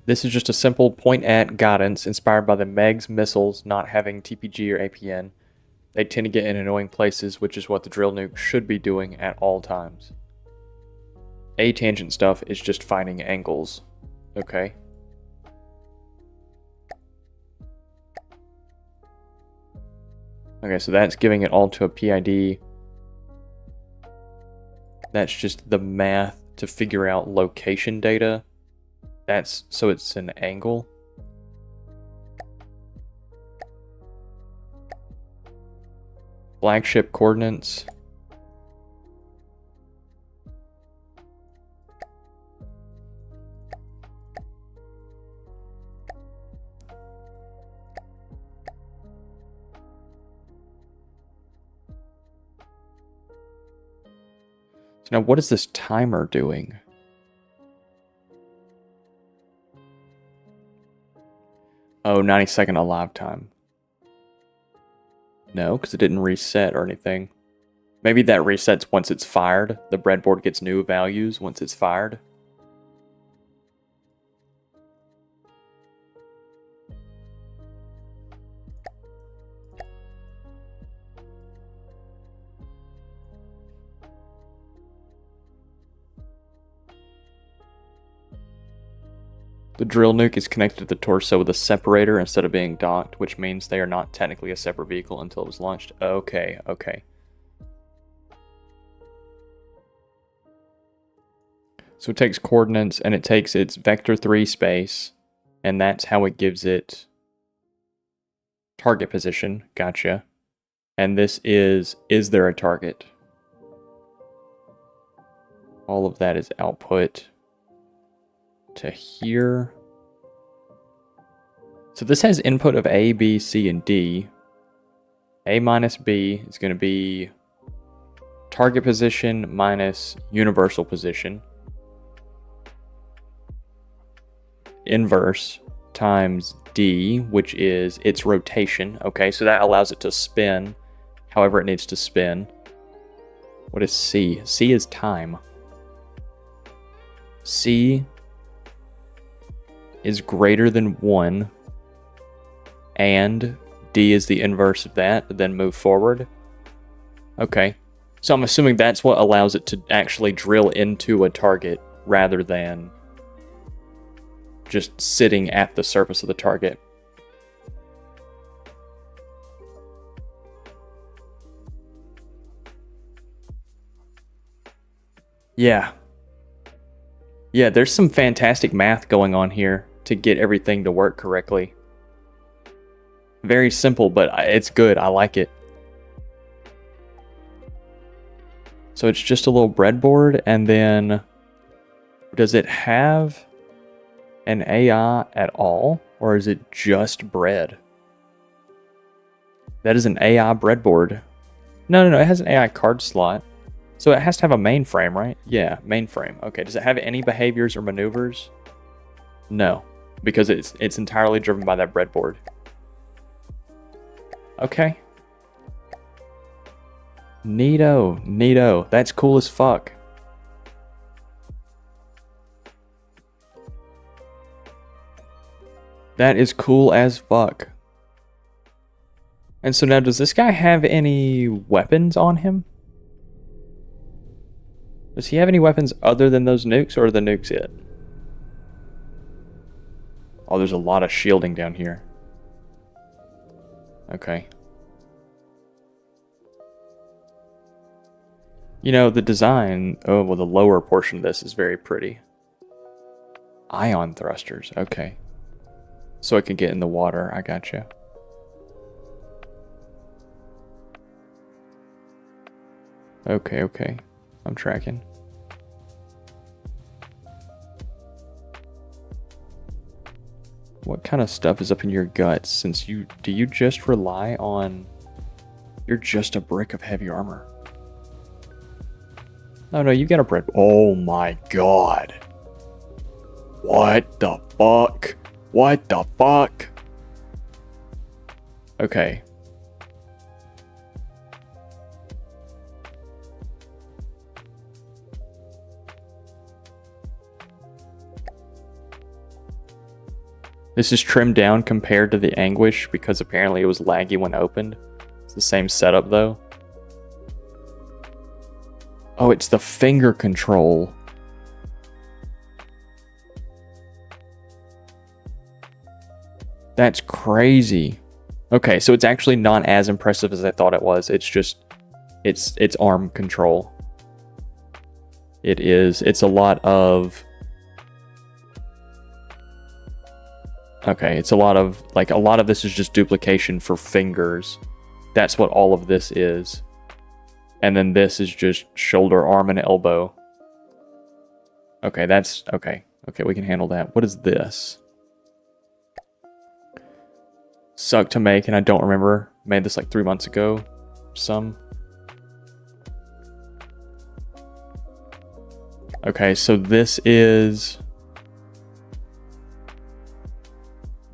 This is just a simple point-at guidance inspired by the Meg's missiles not having TPG or APN. They tend to get in annoying places, which is what the drill nuke should be doing at all times. A-tangent stuff is just finding angles. Okay. Okay, so that's giving it all to a PID. That's just the math to figure out location data. So it's an angle. Flagship coordinates. So now what is this timer doing? Oh, 90-second alive time. No, because it didn't reset or anything. Maybe that resets once it's fired. The breadboard gets new values once it's fired. The drill nuke is connected to the torso with a separator instead of being docked, which means they are not technically a separate vehicle until it was launched. Okay, okay. So it takes coordinates and it takes its vector 3 space, and that's how it gives it target position. Gotcha. And this is there a target? All of that is output to here. So this has input of A, B, C, and D. A minus B is going to be target position minus universal position. Inverse times D, which is its rotation. Okay, so that allows it to spin however it needs to spin. What is C? C is time. C is greater than 1, and D is the inverse of that, then move forward. Okay, so I'm assuming that's what allows it to actually drill into a target rather than just sitting at the surface of the target. Yeah. Yeah, there's some fantastic math going on here to get everything to work correctly. Very simple, but it's good. I like it. So it's just a little breadboard, and then does it have an AI at all, or is it just bread? That is an AI breadboard. No, it has an AI card slot. So it has to have a mainframe, right? Yeah, mainframe. Okay, does it have any behaviors or maneuvers? No, because it's entirely driven by that breadboard. Okay. Neato. That's cool as fuck. That is cool as fuck. And so now, does this guy have any weapons on him? Does he have any weapons other than those nukes, or are the nukes it? Oh, there's a lot of shielding down here. Okay. You know, the design, oh, well, the lower portion of this is very pretty. Ion thrusters, okay. So it can get in the water, I gotcha. Okay. I'm tracking. What kind of stuff is up in your guts, since do you just rely on... You're just a brick of heavy armor. No, you got a bread... Oh my god. What the fuck? What the fuck? Okay. This is trimmed down compared to the Anguish because apparently it was laggy when opened. It's the same setup though. Oh, it's the finger control. That's crazy. Okay, so it's actually not as impressive as I thought it was. It's just, it's arm control. It's a lot of... Okay, it's a lot of this is just duplication for fingers. That's what all of this is. And then this is just shoulder, arm, and elbow. Okay, that's... Okay, we can handle that. What is this? Sucked to make, and I don't remember. Made this like 3 months ago. Okay, so this is...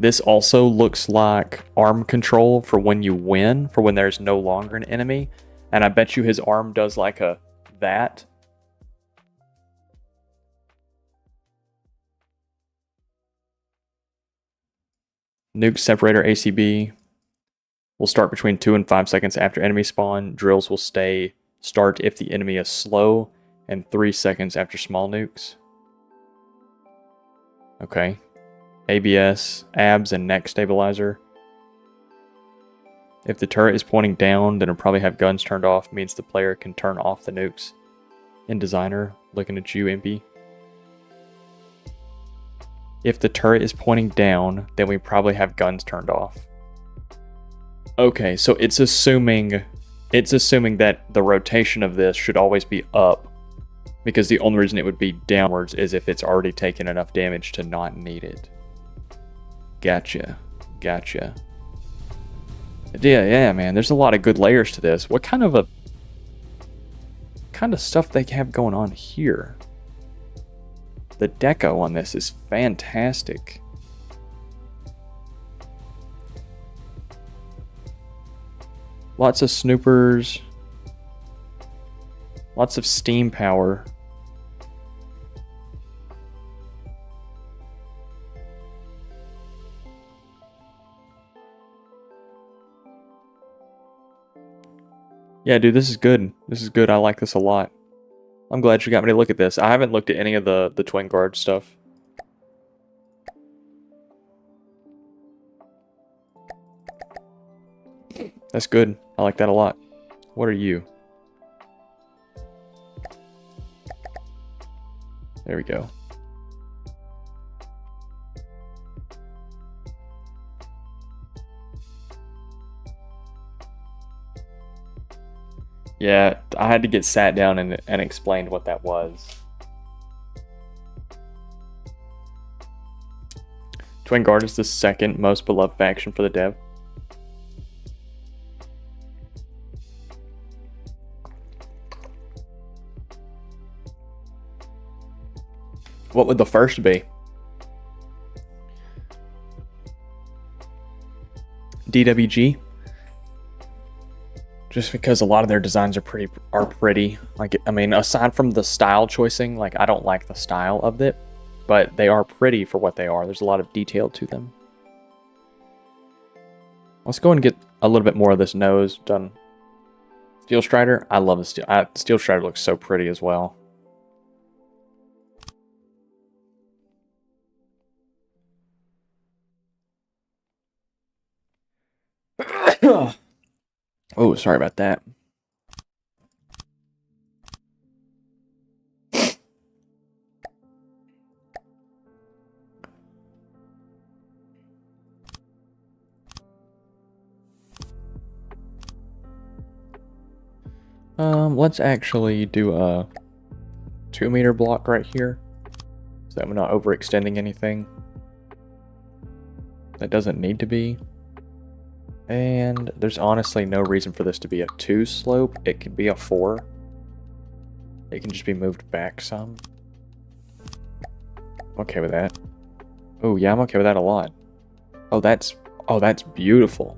This also looks like arm control for when you win, for when there's no longer an enemy. And I bet you his arm does like a that. Nuke separator ACB will start between 2 and 5 seconds after enemy spawn. Drills will start if the enemy is slow, and 3 seconds after small nukes. Okay. ABS, abs, and neck stabilizer. If the turret is pointing down, then it'll probably have guns turned off, means the player can turn off the nukes. In designer, looking at you, Impy. If the turret is pointing down, then we probably have guns turned off. Okay, so it's assuming that the rotation of this should always be up, because the only reason it would be downwards is if it's already taken enough damage to not need it. Gotcha. Yeah, man. There's a lot of good layers to this. What kind of stuff they have going on here? The deco on this is fantastic. Lots of snoopers. Lots of steam power. Yeah, dude, this is good. This is good. I like this a lot. I'm glad you got me to look at this. I haven't looked at any of the twin guard stuff. That's good. I like that a lot. What are you? There we go. Yeah, I had to get sat down and explained what that was. Twin Guard is the second most beloved faction for the dev. What would the first be? DWG? Just because a lot of their designs are pretty. Like, I mean, aside from the style choicing, like, I don't like the style of it, but they are pretty for what they are. There's a lot of detail to them. Let's go and get a little bit more of this nose done. Steel Strider, I love the Steel Strider looks so pretty as well. Oh, sorry about that. Let's actually do a 2-meter block right here, so that we're not overextending anything that doesn't need to be. And there's honestly no reason for this to be a 2 slope. It could be a 4. It can just be moved back some. I'm okay with that. Oh yeah, I'm okay with that a lot. Oh, that's beautiful.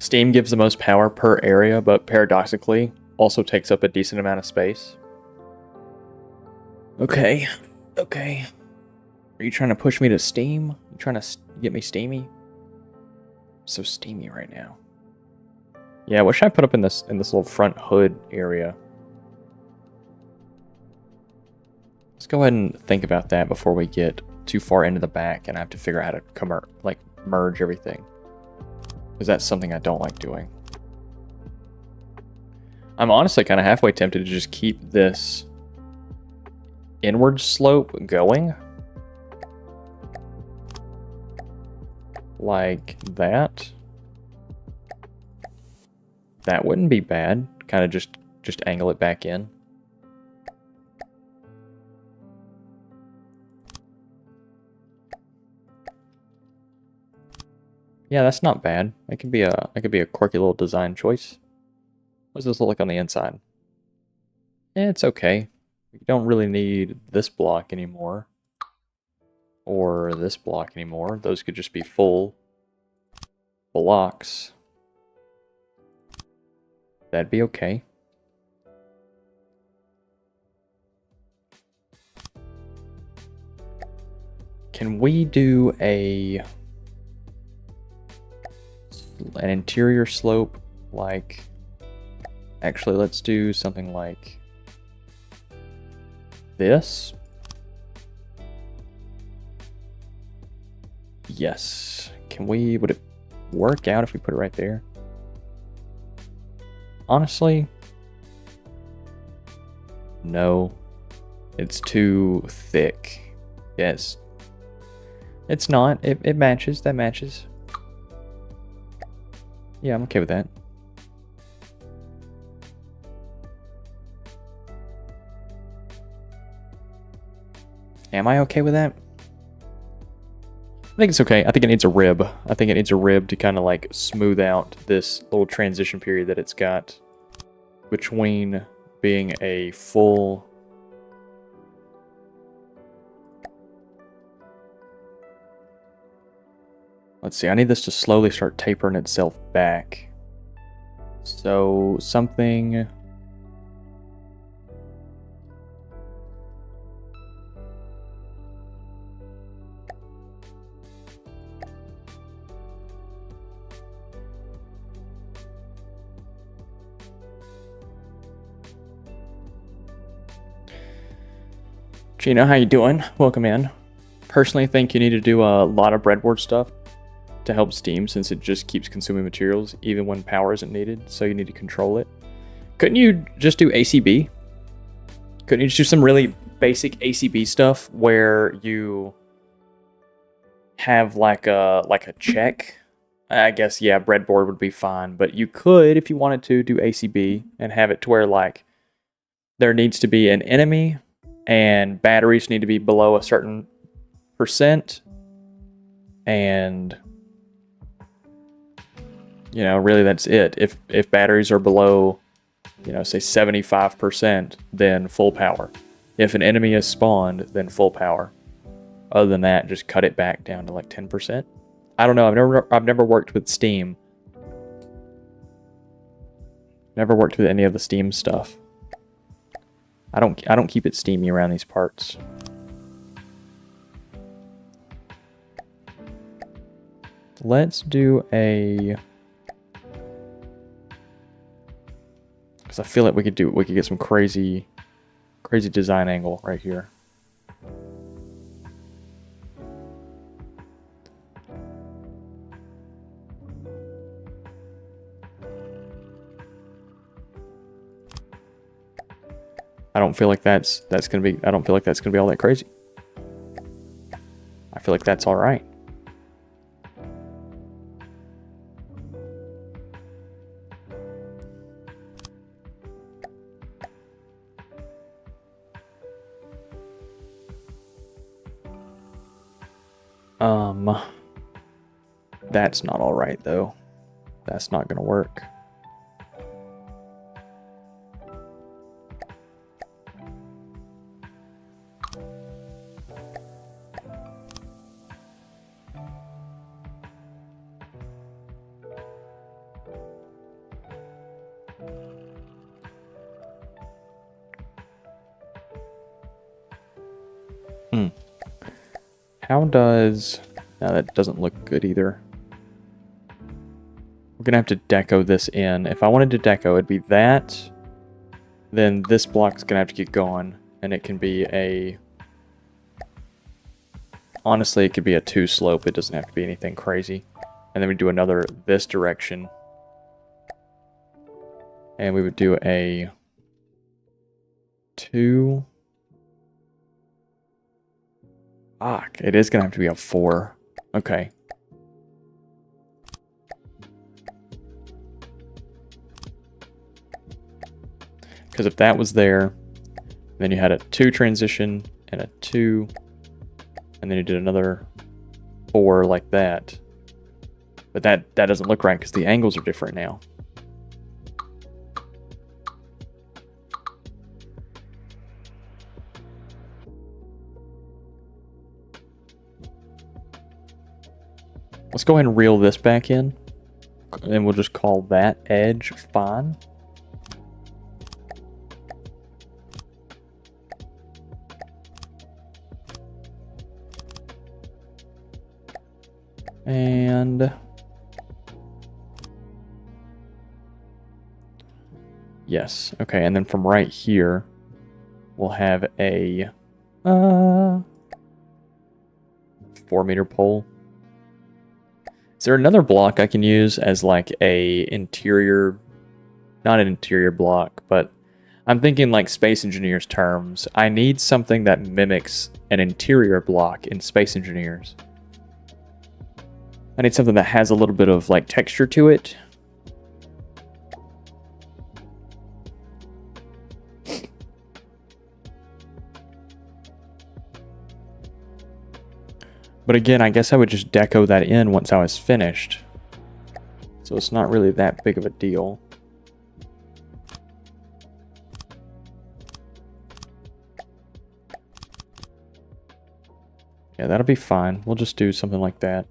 Steam gives the most power per area, but paradoxically also takes up a decent amount of space. Okay. Okay. Are you trying to push me to Steam? You trying to get me steamy? I'm so steamy right now. Yeah, what should I put up in this little front hood area? Let's go ahead and think about that before we get too far into the back and I have to figure out how to merge everything. Because that's something I don't like doing. I'm honestly kind of halfway tempted to just keep this inward slope going. Like that. That wouldn't be bad. Kind of just angle it back in. Yeah, that's not bad. That could be a quirky little design choice. What does this look like on the inside? It's okay. We don't really need this block anymore. Or this block anymore. Those could just be full blocks. That'd be okay. Can we do an interior slope like... Actually, let's do something like this. Yes. Would it work out if we put it right there? Honestly, no. It's too thick. Yes. It's not. It matches. That matches. Yeah, I'm okay with that. Am I okay with that? I think it's okay. I think it needs a rib. I think it needs a rib to kind of like smooth out this little transition period that it's got between being a full... Let's see, I need this to slowly start tapering itself back. So something... Gina, how you doing? Welcome in. Personally, think you need to do a lot of breadboard stuff to help Steam, since it just keeps consuming materials even when power isn't needed, so you need to control it. Couldn't you just do ACB? Couldn't you just do some really basic ACB stuff where you have like a check? I guess, yeah, breadboard would be fine, but you could, if you wanted to, do ACB and have it to where like there needs to be an enemy and batteries need to be below a certain percent, and you know, really that's it. If batteries are below, you know, say 75%, then full power. If an enemy is spawned, then full power. Other than that, just cut it back down to like 10%. I don't know. I've never worked with Steam. Never worked with any of the Steam stuff. I don't keep it steamy around these parts. Let's do a... Because I feel like we could get some crazy design angle right here. I don't feel like that's gonna be all that crazy. I feel like that's all right. That's not all right though. That's not gonna work. how does... No, that doesn't look good either. We're going to have to deco this in. If I wanted to deco, it'd be that. Then this block's going to have to get going. And it can be a... Honestly, it could be a 2 slope. It doesn't have to be anything crazy. And then we do another this direction. And we would do a 2. Fuck, it is going to have to be a 4. Okay. Because if that was there, then you had a 2 transition and a 2, and then you did another 4 like that. But that doesn't look right because the angles are different now. Let's go ahead and reel this back in, and we'll just call that edge fine. And yes, okay, and then from right here, we'll have a 4-meter pole. Is there another block I can use as like a interior, not an interior block, but I'm thinking like Space Engineers terms. I need something that mimics an interior block in Space Engineers. I need something that has a little bit of like texture to it. But again, I guess I would just deco that in once I was finished. So it's not really that big of a deal. Yeah, that'll be fine. We'll just do something like that.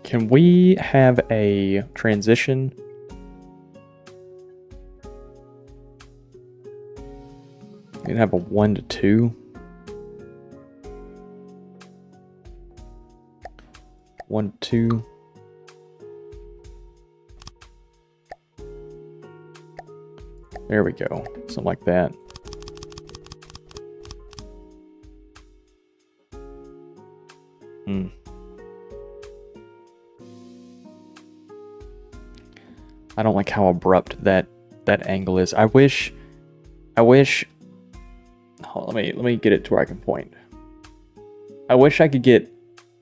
Can we have a transition? We can have a 1 to 2. 1 to 2. There we go. Something like that. I don't like how abrupt that angle is. I wish. Hold on, let me get it to where I can point. I wish I could get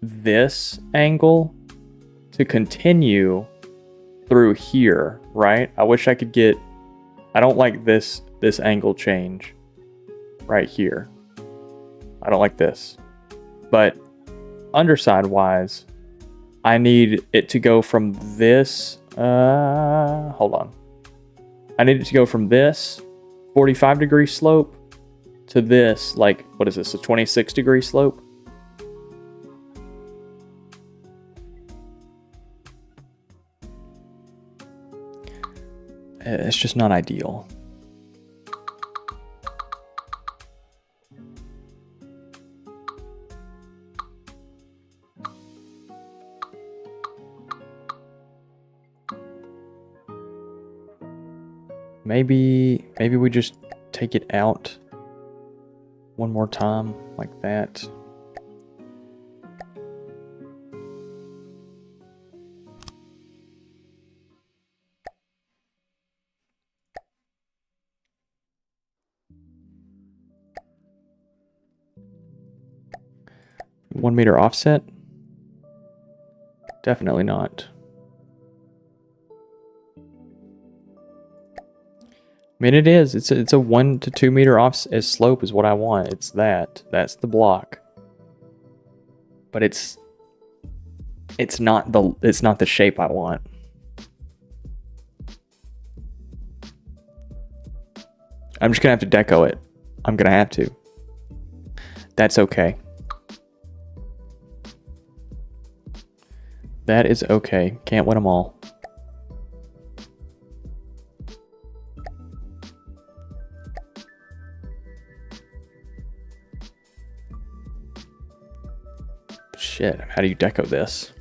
this angle to continue through here, right? I wish I could get. I don't like this angle change right here. I don't like this, but underside wise, I need it to go from this. Hold on. I need it to go from this 45-degree slope to this, like, what is this, a 26-degree slope? It's just not ideal. Maybe we just take it out one more time like that. One meter offset? Definitely not. I mean, it is. It's a 1 to 2 meter offset slope is what I want. It's that. That's the block. But it's it's not the shape I want. I'm just gonna have to deco it. I'm gonna have to. That's okay. That is okay. Can't win them all. Shit, how do you deco this?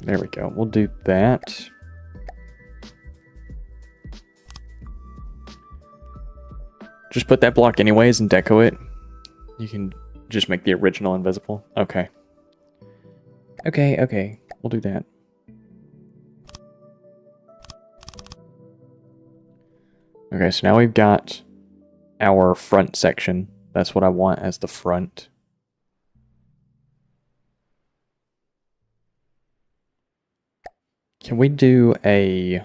There we go. We'll do that. Just put that block anyways and deco it. You can just make the original invisible. Okay. Okay. We'll do that. Okay, so now we've got our front section. That's what I want as the front. Can we do a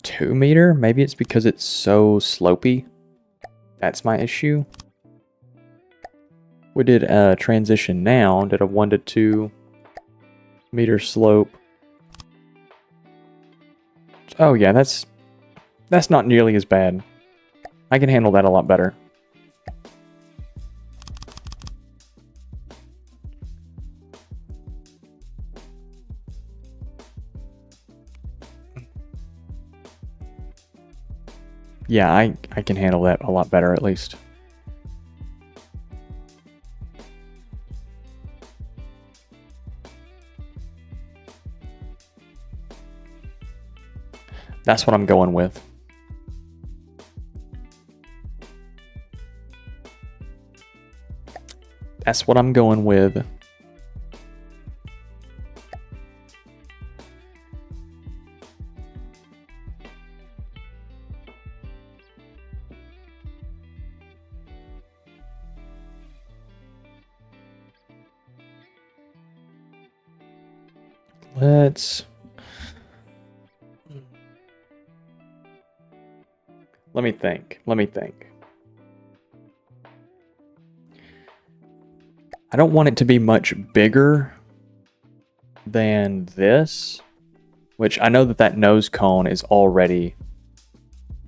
2 meter? Maybe it's because it's so slopey. That's my issue. We did a transition now. Did a 1 to 2 meter slope. Oh yeah, that's not nearly as bad. I can handle that a lot better. Yeah, I can handle that a lot better, at least. That's what I'm going with. That's what I'm going with. Let me think. I don't want it to be much bigger than this, which I know that nose cone is already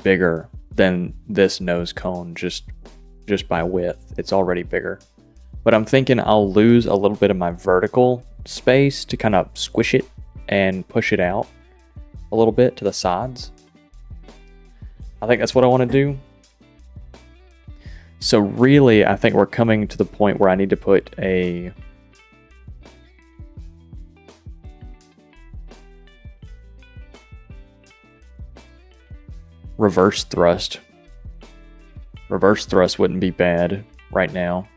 bigger than this nose cone just by width. It's already bigger. But I'm thinking I'll lose a little bit of my vertical space to kind of squish it and push it out a little bit to the sides. I think that's what I want to do. So really, I think we're coming to the point where I need to put a reverse thrust. Reverse thrust wouldn't be bad right now.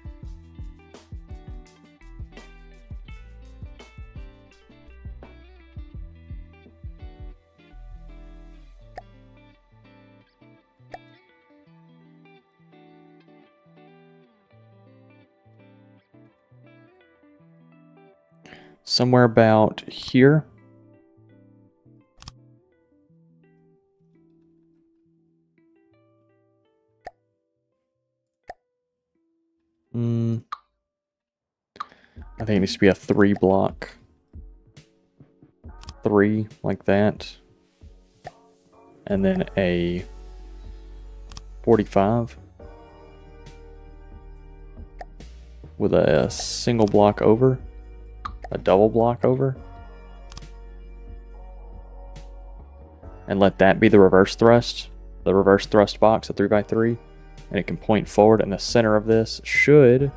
Somewhere about here. I think it needs to be a 3 block. 3 like that. And then a 45 with a single block over. A double block over, and let that be the reverse thrust box, a 3x3, and it can point forward, and the center of this should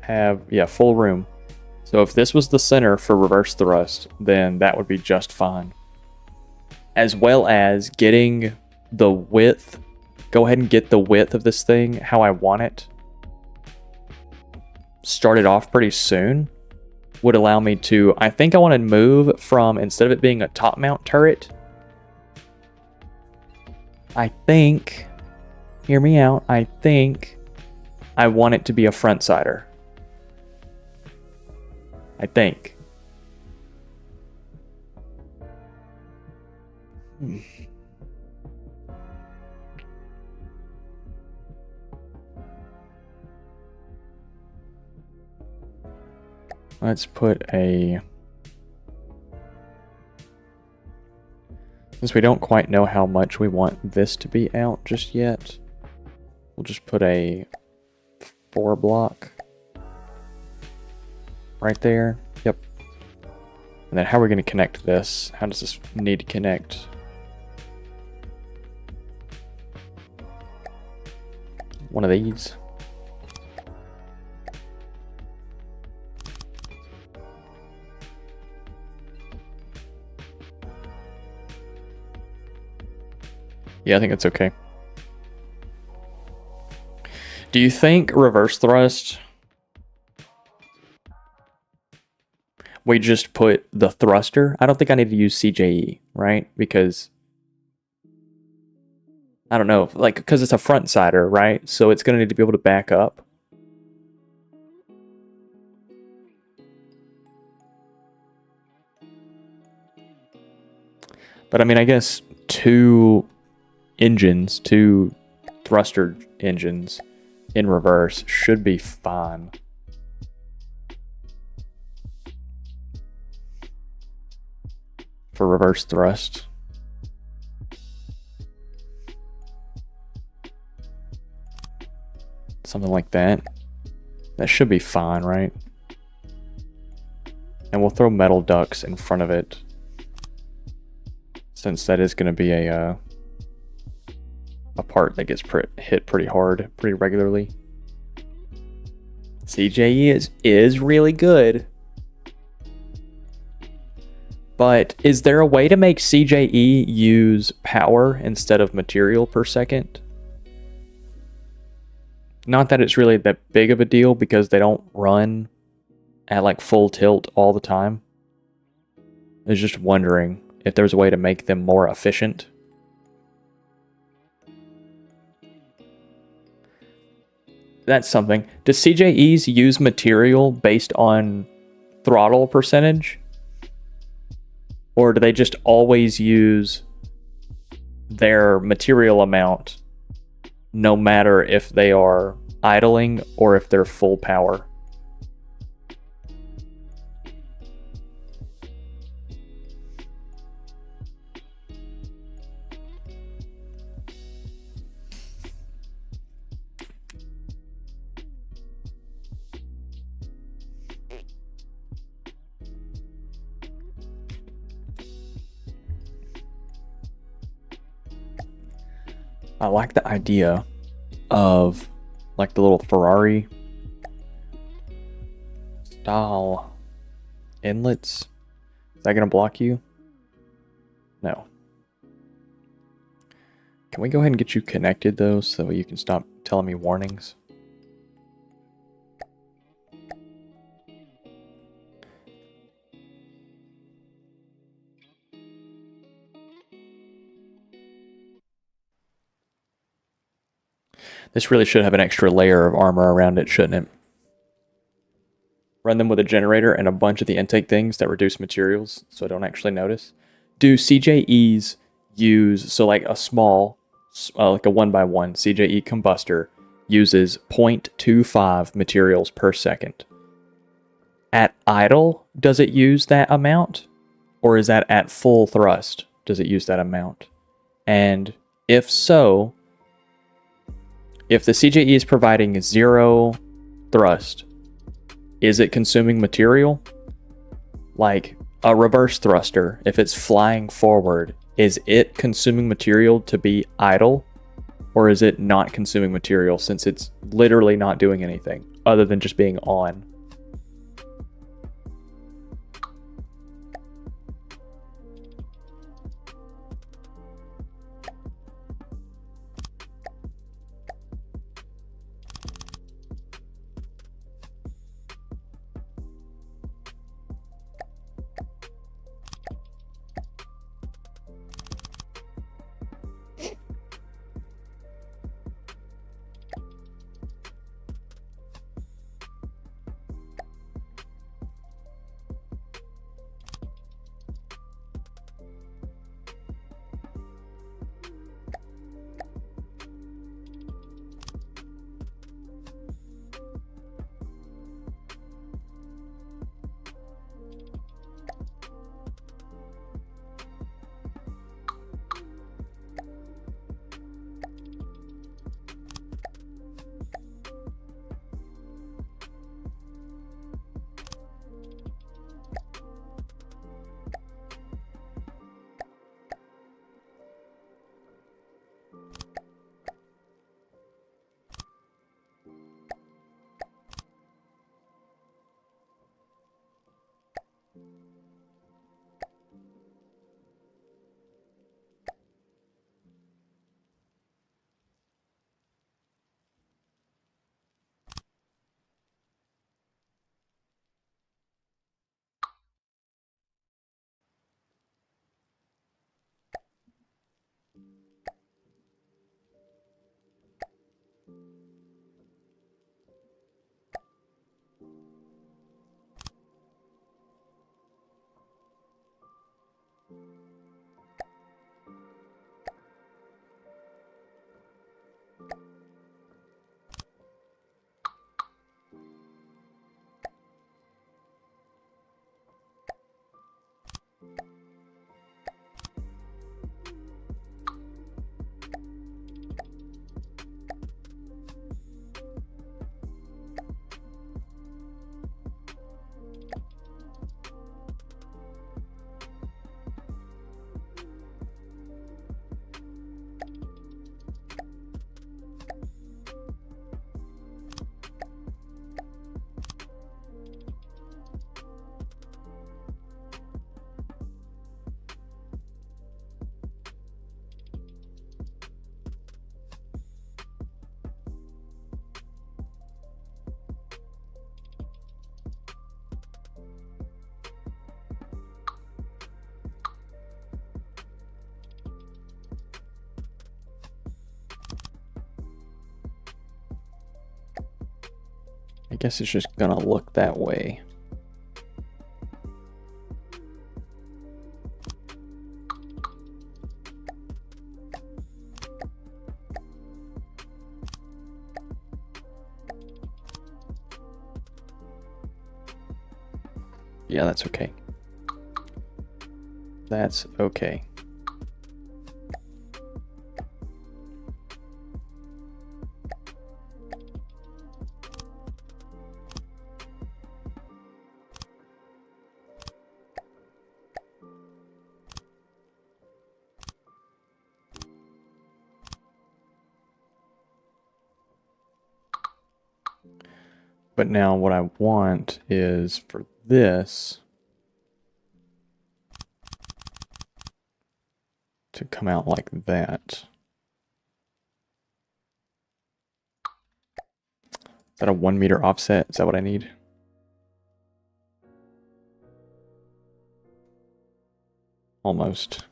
have, yeah, full room. So if this was the center for reverse thrust, then that would be just fine. As well as getting the width. Go ahead and get the width of this thing how I want it. Start it off pretty soon. Would allow me to, I think I want to move from, instead of it being a top mount turret, I think, hear me out, I think I want it to be a front sider. I think. Let's put a... Since we don't quite know how much we want this to be out just yet, we'll just put a 4 block right there. Yep. And then how are we going to connect this? How does this need to connect? One of these. Yeah, I think it's okay. Do you think reverse thrust, we just put the thruster? I don't think I need to use CJE, right? Because, I don't know, like, because it's a front sider, right? So it's going to need to be able to back up. But I mean, I guess two thruster engines in reverse should be fine. For reverse thrust. Something like that. That should be fine, right? And we'll throw metal ducts in front of it, since that is going to be a part that gets hit pretty hard, pretty regularly. CJE is really good. But is there a way to make CJE use power instead of material per second? Not that it's really that big of a deal because they don't run at like full tilt all the time. I was just wondering if there's a way to make them more efficient. That's something. Does CJEs use material based on throttle percentage? Or do they just always use their material amount no matter if they are idling or if they're full power? I like the idea of like the little Ferrari style inlets. Is that going to block you? No. Can we go ahead and get you connected though so you can stop telling me warnings? This really should have an extra layer of armor around it, shouldn't it? Run them with a generator and a bunch of the intake things that reduce materials so I don't actually notice. Do CJEs use, so like a small, like a 1x1 CJE combustor uses 0.25 materials per second. At idle, does it use that amount? Or is that at full thrust, does it use that amount? And if so, if the CJE is providing 0 thrust, is it consuming material? Like a reverse thruster, if it's flying forward, is it consuming material to be idle? Or is it not consuming material since it's literally not doing anything other than just being on? I guess it's just gonna look that way. Yeah, that's okay. That's okay. But now what I want is for this to come out like that. Is that a 1 meter offset? Is that what I need? Almost.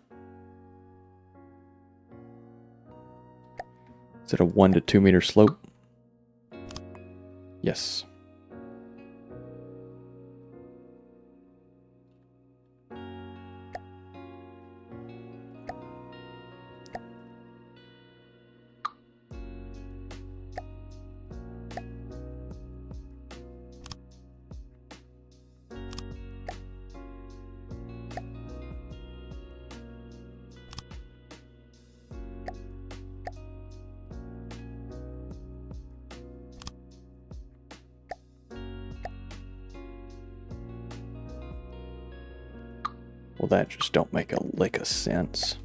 Is it a 1 to 2 meter slope? Yes. Well, that just don't make a lick of sense.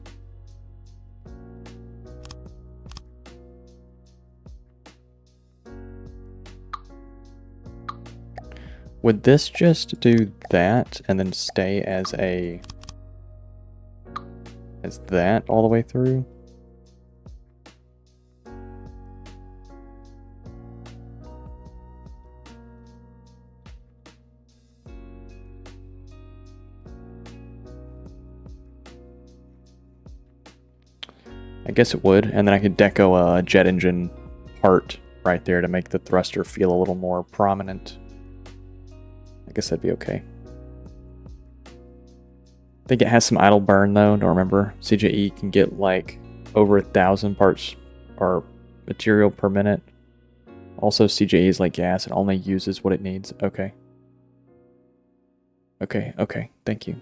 Would this just do that and then stay as that all the way through? I guess it would, and then I could deco a jet engine part right there to make the thruster feel a little more prominent. I guess that'd be okay. I think it has some idle burn though. Don't remember. CJE can get like over 1,000 parts or material per minute. Also, CJE is like gas. It only uses what it needs. Okay. Okay. Thank you.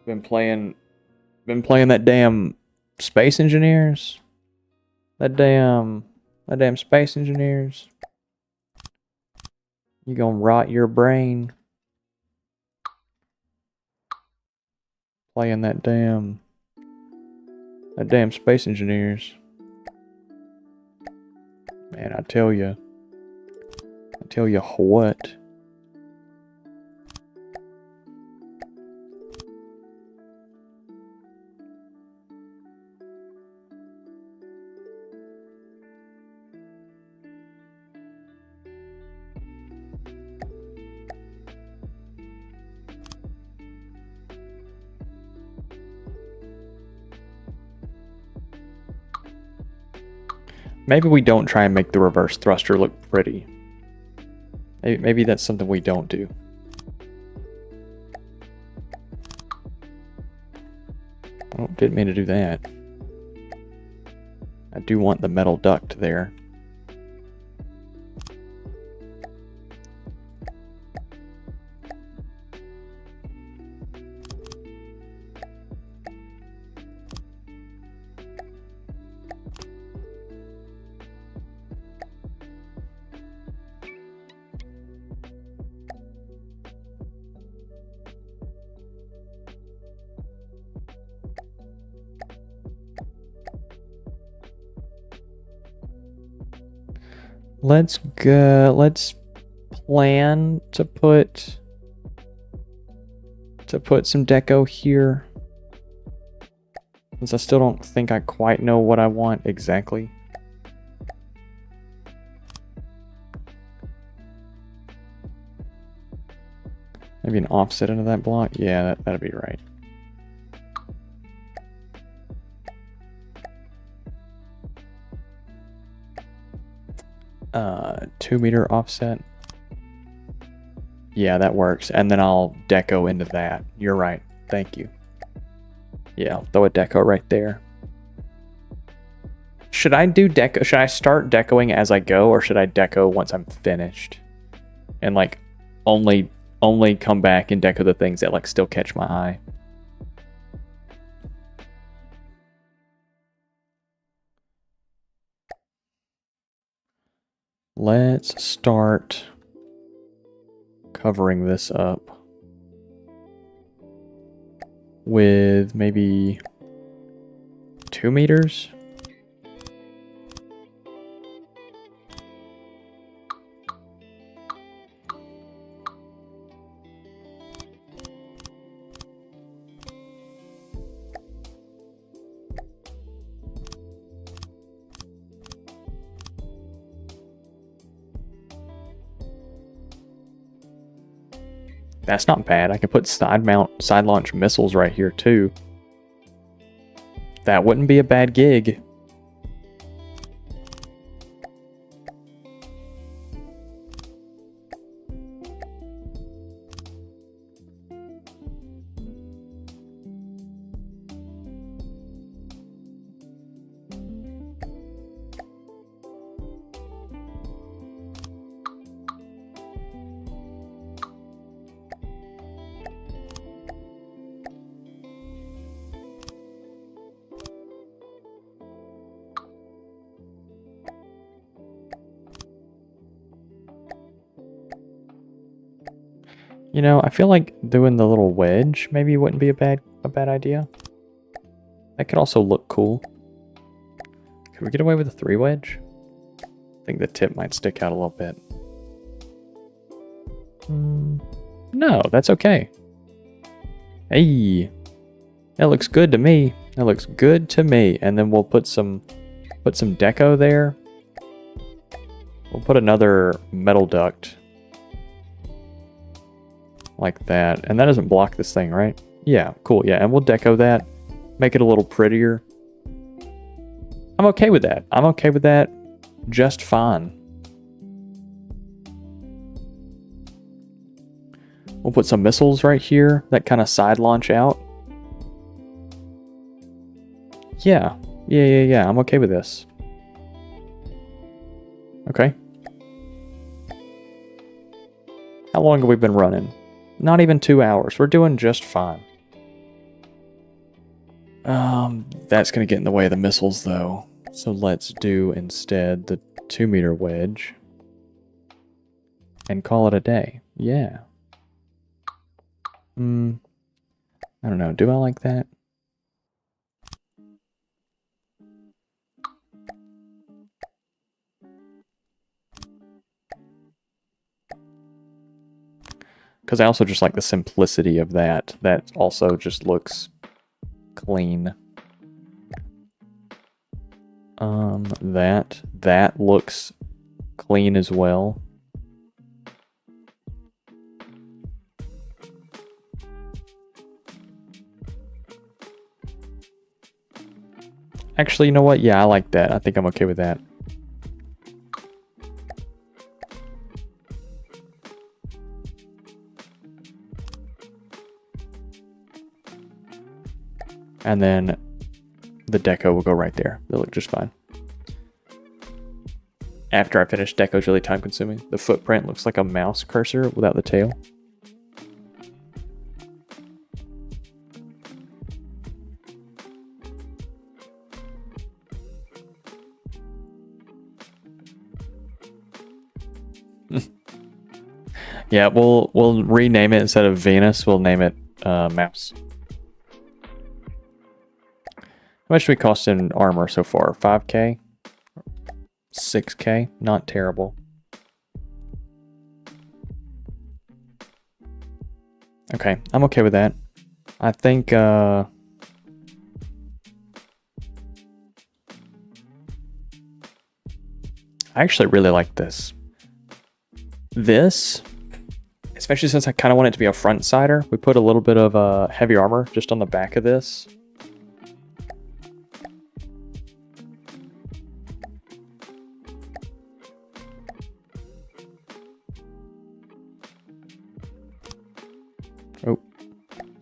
Been playing that damn Space Engineers. That damn Space Engineers. You gonna rot your brain. Playing that damn Space Engineers. Man, I tell you what. Maybe we don't try and make the reverse thruster look pretty. Maybe that's something we don't do. Oh, didn't mean to do that. I do want the metal duct there. Let's go. Let's plan to put some deco here. Since I still don't think I quite know what I want exactly. Maybe an offset into that block? Yeah, that'd be right. 2 meter offset. Yeah, that works. And then I'll deco into that. You're right. Thank you. Yeah, I'll throw a deco right there. Should I do deco? Should I start decoing as I go, or should I deco once I'm finished? And like only come back and deco the things that like still catch my eye. Let's start covering this up with maybe 2 meters. That's not bad. I can put side launch missiles right here too. That wouldn't be a bad gig. You know, I feel like doing the little wedge maybe wouldn't be a bad idea. That could also look cool. Could we get away with a 3 wedge? I think the tip might stick out a little bit. No, that's okay. Hey, that looks good to me. That looks good to me. And then we'll put some deco there. We'll put another metal duct. Like that. And that doesn't block this thing, right? Yeah, cool. Yeah, and we'll deco that. Make it a little prettier. I'm okay with that. I'm okay with that just fine. We'll put some missiles right here that kind of side launch out. Yeah. I'm okay with this. Okay. How long have we been running? Not even 2 hours. We're doing just fine. That's going to get in the way of the missiles, though. So let's do instead the 2 meter wedge. And call it a day. Yeah. I don't know. Do I like that? Because I also just like the simplicity of that. That also just looks clean. That looks clean as well. Actually, you know what? Yeah, I like that. I think I'm okay with that. And then the deco will go right there. They'll look just fine. After I finish, deco's really time consuming. The footprint looks like a mouse cursor without the tail. Yeah, we'll rename it. Instead of Venus, we'll name it Mouse. How much do we cost in armor so far? 5k? 6k? Not terrible. Okay, I'm okay with that. I think I actually really like this. This, especially since I kind of want it to be a front sider, we put a little bit of heavy armor just on the back of this.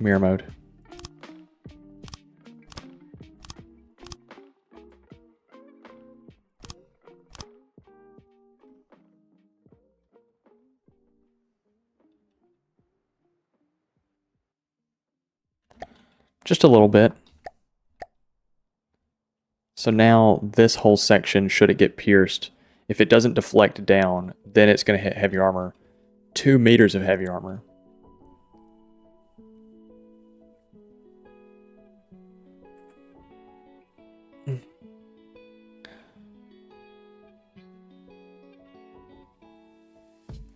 mirror mode. Just a little bit. So now this whole section, should it get pierced, if it doesn't deflect down, then it's going to hit heavy armor. 2 meters of heavy armor.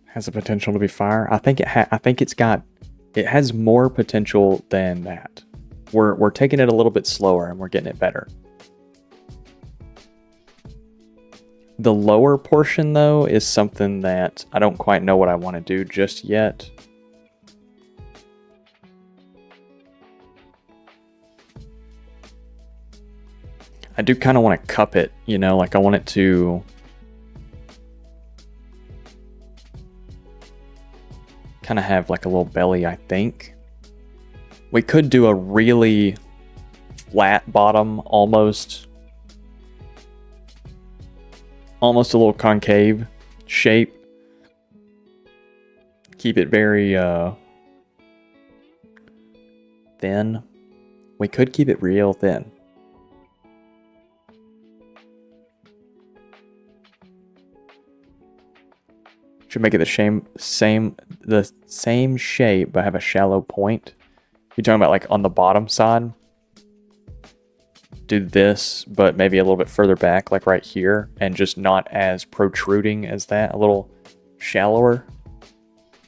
Has the potential to be fire. I think it has more potential than that. We're taking it a little bit slower and we're getting it better. The lower portion though is something that I don't quite know what I want to do just yet. I do kind of want to cup it, you know, like I want it to kind of have like a little belly, I think. We could do a really flat bottom, almost a little concave shape. Keep it very thin. We could keep it real thin. Should make it the same shape, but have a shallow point. You're talking about like on the bottom side. Do this, but maybe a little bit further back, like right here, and just not as protruding as that. A little shallower.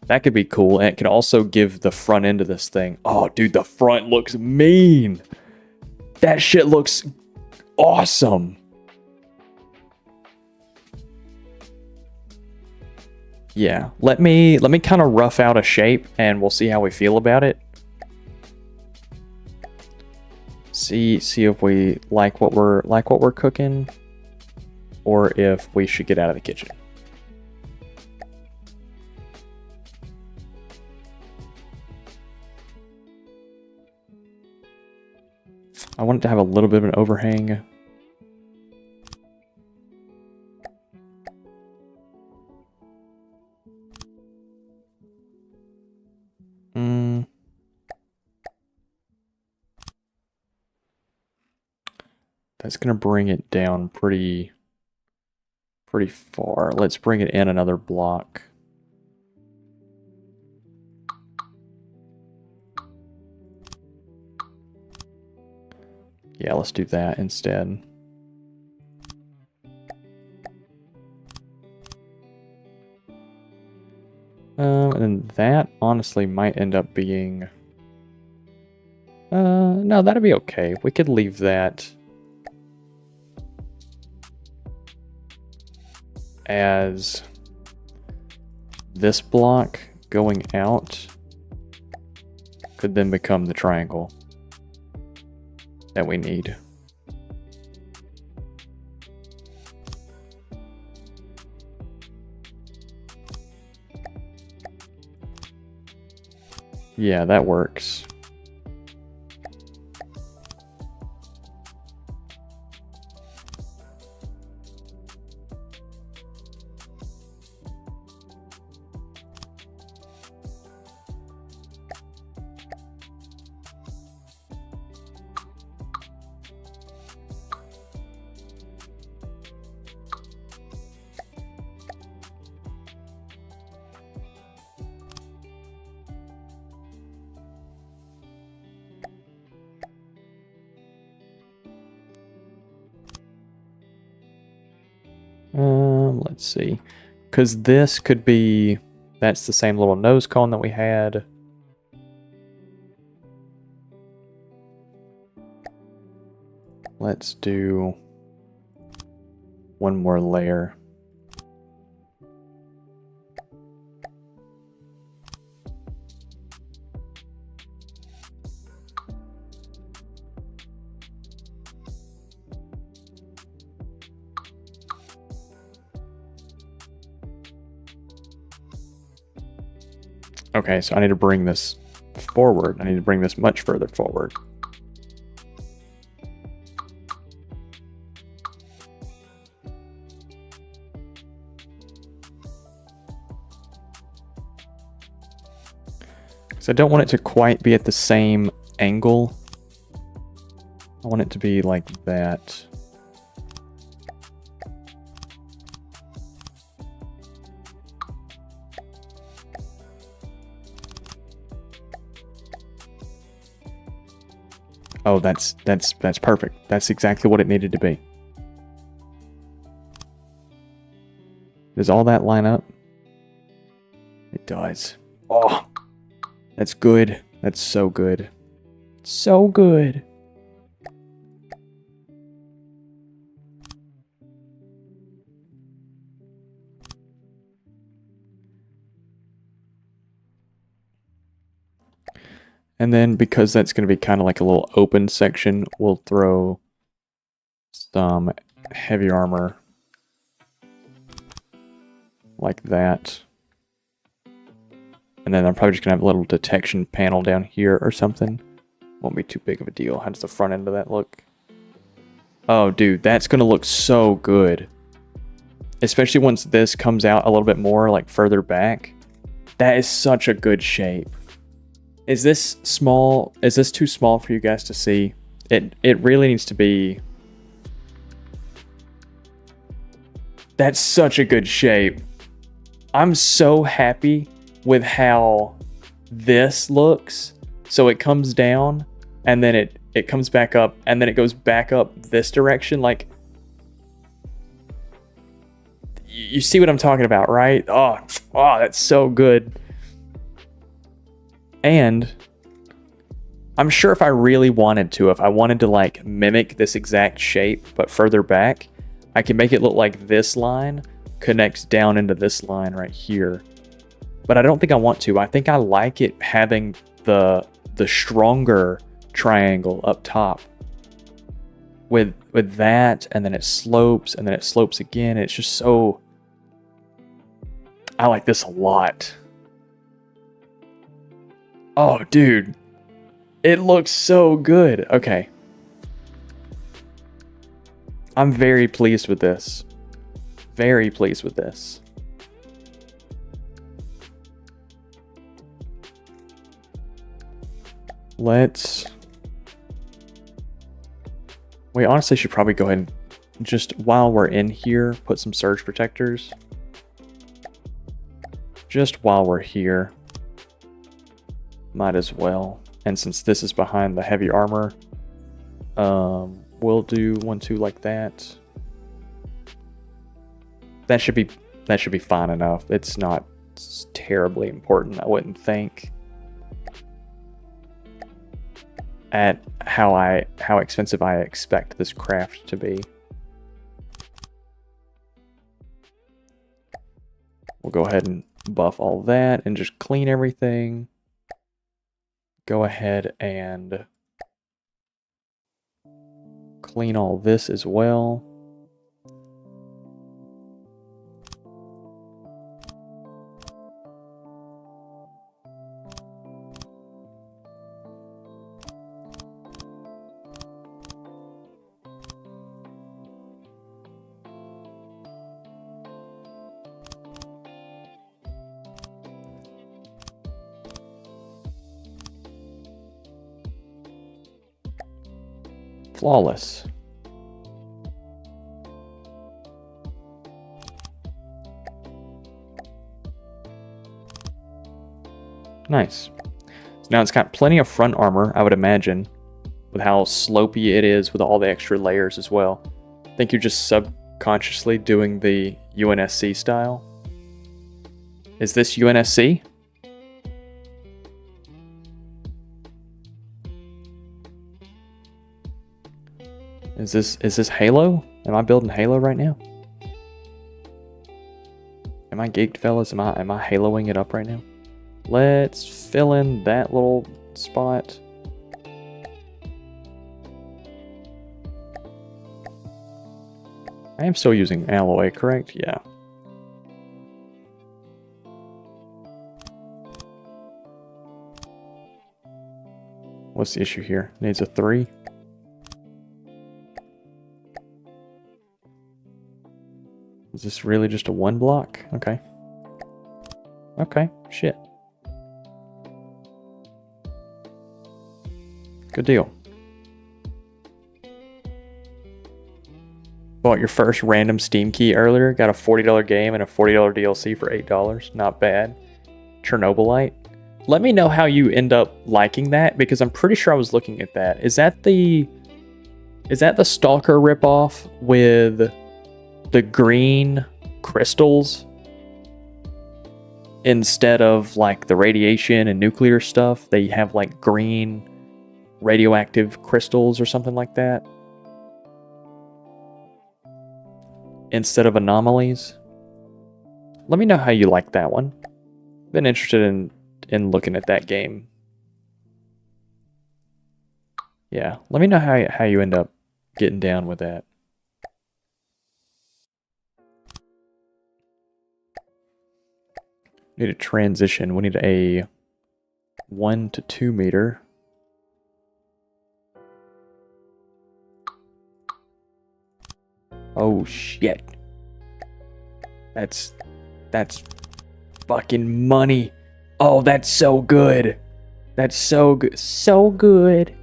That could be cool, and it could also give the front end of this thing. Oh, dude, the front looks mean. That shit looks awesome. Yeah, let me kind of rough out a shape and we'll see how we feel about it. See if we like what we're cooking, or if we should get out of the kitchen. I want it to have a little bit of an overhang. That's gonna bring it down pretty far. Let's bring it in another block. Yeah, let's do that instead. And then that honestly might end up being... no, that'd be okay. We could leave that as this block going out could then become the triangle that we need. Yeah, that works. Let's see, because this could be, that's the same little nose cone that we had. Let's do one more layer. Okay, so I need to bring this forward. I need to bring this much further forward. So I don't want it to quite be at the same angle. I want it to be like that. Oh, that's perfect. That's exactly what it needed to be. Does all that line up? It does. Oh, that's good. That's so good. So good. And then because that's going to be kind of like a little open section, we'll throw some heavy armor like that. And then I'm probably just going to have a little detection panel down here or something. Won't be too big of a deal. How does the front end of that look? Oh, dude, that's going to look so good. Especially once this comes out a little bit more, like further back. That is such a good shape. Is this small? Is this too small for you guys to see? It really needs to be. That's such a good shape. I'm so happy with how this looks. So it comes down and then it comes back up and then it goes back up this direction. Like, you see what I'm talking about, right? Oh, that's so good. And I'm sure if I really wanted to, if I wanted to like mimic this exact shape, but further back, I can make it look like this line connects down into this line right here. But I don't think I want to. I think I like it having the stronger triangle up top with that, and then it slopes, and then it slopes again. It's just so, I like this a lot. Oh, dude. It looks so good. Okay. I'm very pleased with this. Very pleased with this. We honestly should probably go ahead and just, while we're in here, put some surge protectors. Just while we're here. Might as well. And since this is behind the heavy armor, we'll do 1, 2 like that. That should be fine enough. It's not terribly important, I wouldn't think. At how expensive I expect this craft to be. We'll go ahead and buff all that and just clean everything. Go ahead and clean all this as well. Flawless. Nice. So now it's got plenty of front armor, I would imagine, with how slopey it is with all the extra layers as well. I think you're just subconsciously doing the UNSC style. Is this UNSC? Is this Halo? Am I building Halo right now? Am I geeked, fellas? Am I Haloing it up right now? Let's fill in that little spot. I am still using alloy, correct? Yeah. What's the issue here? Needs a 3. Is this really just a 1 block? Okay. Okay, shit. Good deal. Bought your first random Steam key earlier. Got a $40 game and a $40 DLC for $8. Not bad. Chernobylite. Let me know how you end up liking that, because I'm pretty sure I was looking at that. Is that the Stalker ripoff with the green crystals instead of like the radiation and nuclear stuff? They have like green radioactive crystals or something like that instead of anomalies. Let me know how you like that one. Been interested in looking at that game. Yeah, let me know how you end up getting down with that. Need a transition. We need a 1 to 2 meter. Oh shit. That's fucking money. Oh, that's so good. That's so good. So good.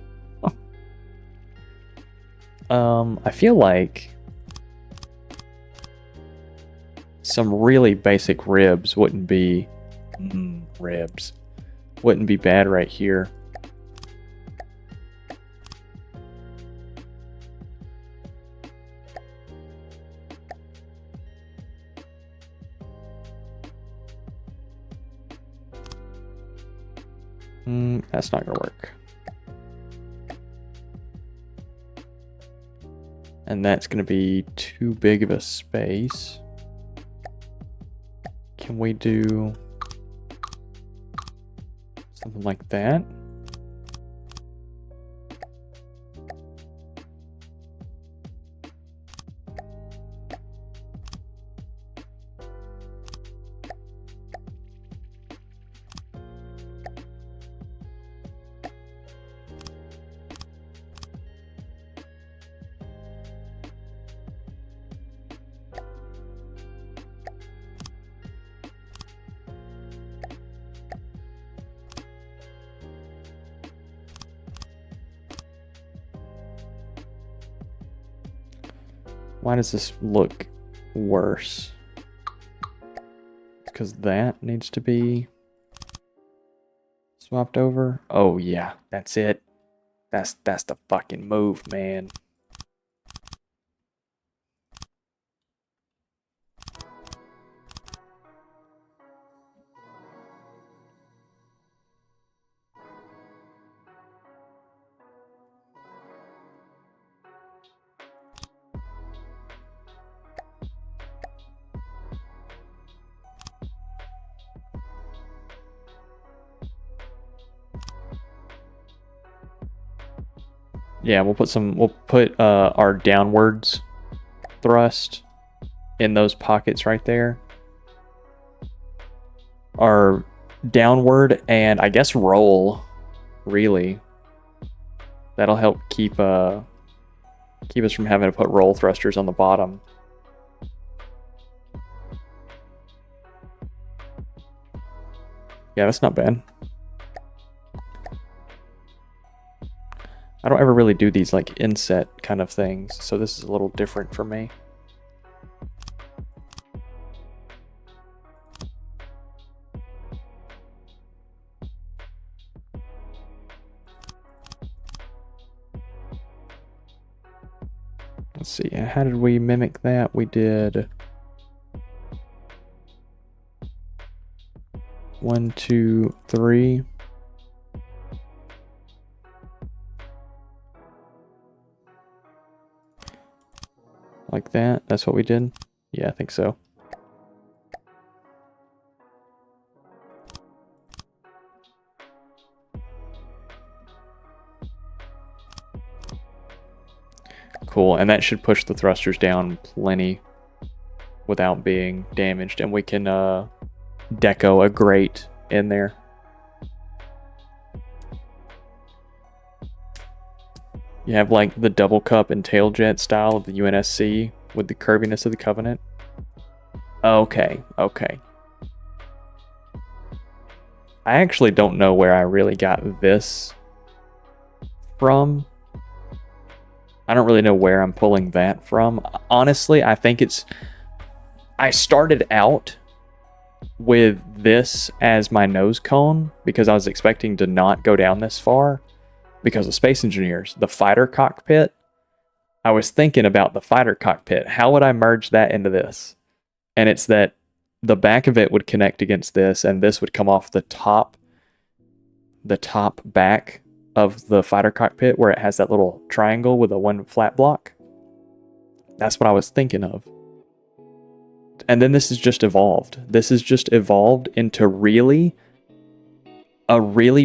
I feel like some really basic ribs wouldn't be ribs. Wouldn't be bad right here. That's not gonna work. And that's gonna be too big of a space. Can we do something like that? Why does this look worse? Because that needs to be swapped over. Oh yeah, that's it. That's the fucking move, man. Yeah, we'll put our downwards thrust in those pockets right there. Our downward and I guess roll, really. That'll help keep us from having to put roll thrusters on the bottom. Yeah, that's not bad. I don't ever really do these like inset kind of things, so this is a little different for me. Let's see, how did we mimic that? We did 1, 2, 3. Like that? That's what we did? Yeah, I think so. Cool, and that should push the thrusters down plenty without being damaged, and we can deco a grate in there. You have like the double cup and tailjet style of the UNSC with the curviness of the Covenant. Okay, okay. I actually don't know where I really got this from. I don't really know where I'm pulling that from. Honestly, I think it's... I started out with this as my nose cone because I was expecting to not go down this far because of Space Engineers. The fighter cockpit, I was thinking about the fighter cockpit. How would I merge that into this? And it's that the back of it would connect against this, and this would come off the top back of the fighter cockpit where it has that little triangle with a one flat block. That's what I was thinking of. And then this has just evolved. This has just evolved into a really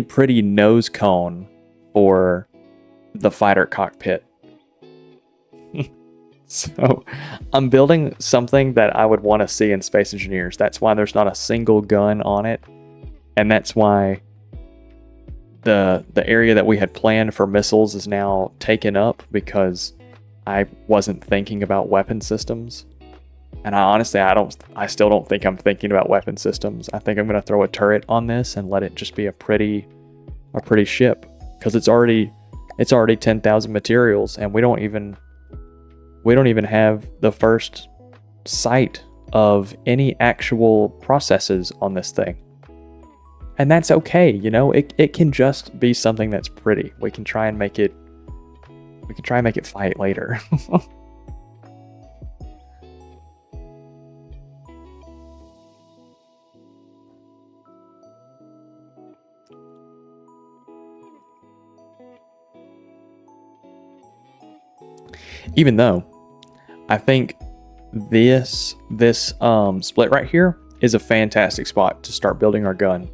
pretty nose cone for the fighter cockpit. So I'm building something that I would want to see in Space Engineers. That's why there's not a single gun on it. And that's why the area that we had planned for missiles is now taken up because I wasn't thinking about weapon systems. And I still don't think I'm thinking about weapon systems. I think I'm going to throw a turret on this and let it just be a pretty ship, because it's already 10,000 materials, and we don't even have the first sight of any actual processes on this thing. And that's okay, you know, it can just be something that's pretty. We can try and make it fight later. Even though I think this split right here is a fantastic spot to start building our gun.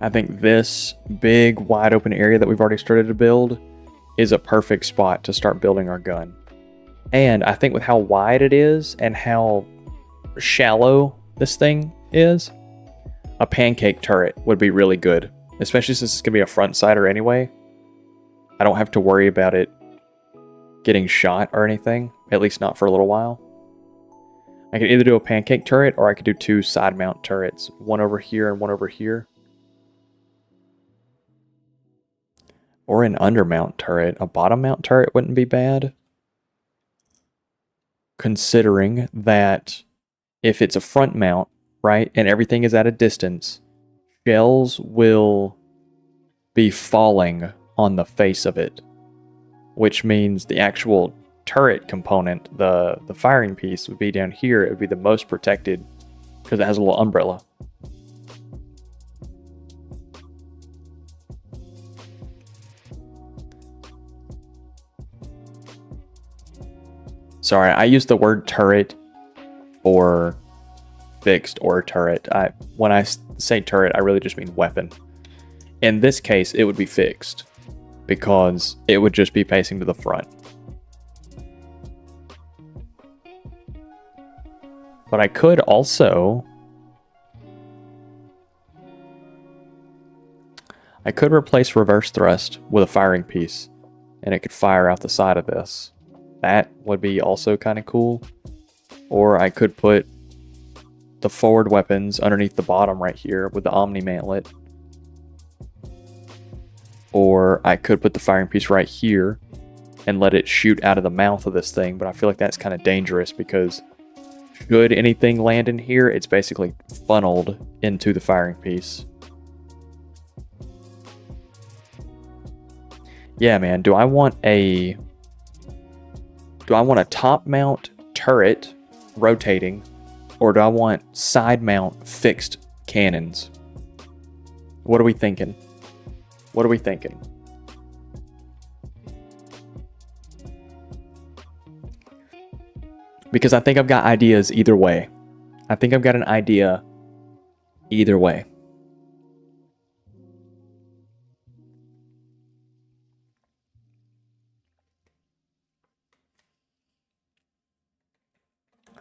I think this big wide open area that we've already started to build is a perfect spot to start building our gun. And I think with how wide it is and how shallow this thing is, a pancake turret would be really good, especially since it's going to be a front sider anyway. I don't have to worry about it getting shot or anything, at least not for a little while. I could either do a pancake turret or I could do two side mount turrets, one over here and one over here. Or an undermount turret. A bottom mount turret wouldn't be bad, considering that if it's a front mount, right, and everything is at a distance, shells will be falling on the face of it, which means the actual turret component, the firing piece, would be down here. It would be the most protected because it has a little umbrella. Sorry, I used the word turret for fixed or turret. When I say turret, I really just mean weapon. In this case, it would be fixed because it would just be facing to the front. But I could also... I could replace reverse thrust with a firing piece, and it could fire out the side of this. That would be also kind of cool. Or I could put the forward weapons underneath the bottom right here with the Omni Mantlet. Or I could put the firing piece right here and let it shoot out of the mouth of this thing, but I feel like that's kind of dangerous because should anything land in here, it's basically funneled into the firing piece. Yeah, man, do I want a top mount turret rotating, or do I want side mount fixed cannons? What are we thinking? What are we thinking? Because I think I've got ideas either way. I think I've got an idea either way.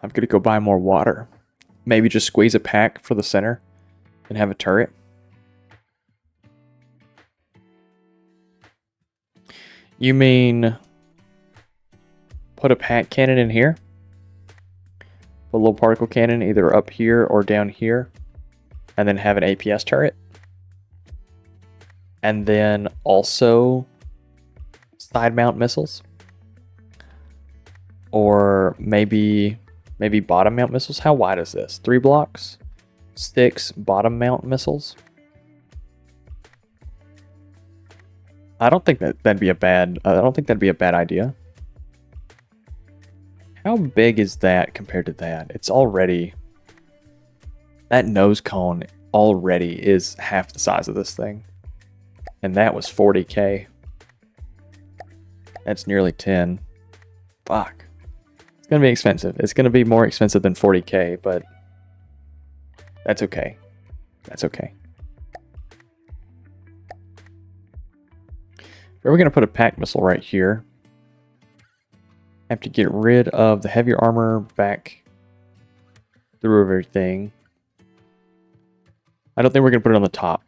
I'm going to go buy more water. Maybe just squeeze a pack for the center and have a turret. You mean put a pack cannon in here? A little particle cannon either up here or down here, and then have an APS turret? And then also side mount missiles? Or maybe bottom mount missiles? How wide is this? 3 blocks? 6 bottom mount missiles? I don't think that'd be a bad idea. How big is that compared to that? It's already, that nose cone already is half the size of this thing. And that was 40k. That's nearly 10. Fuck. It's gonna be expensive. It's gonna be more expensive than 40k, but that's okay. That's okay. We're gonna put a pack missile right here. Have to get rid of the heavier armor back through everything. I don't think we're gonna put it on the top,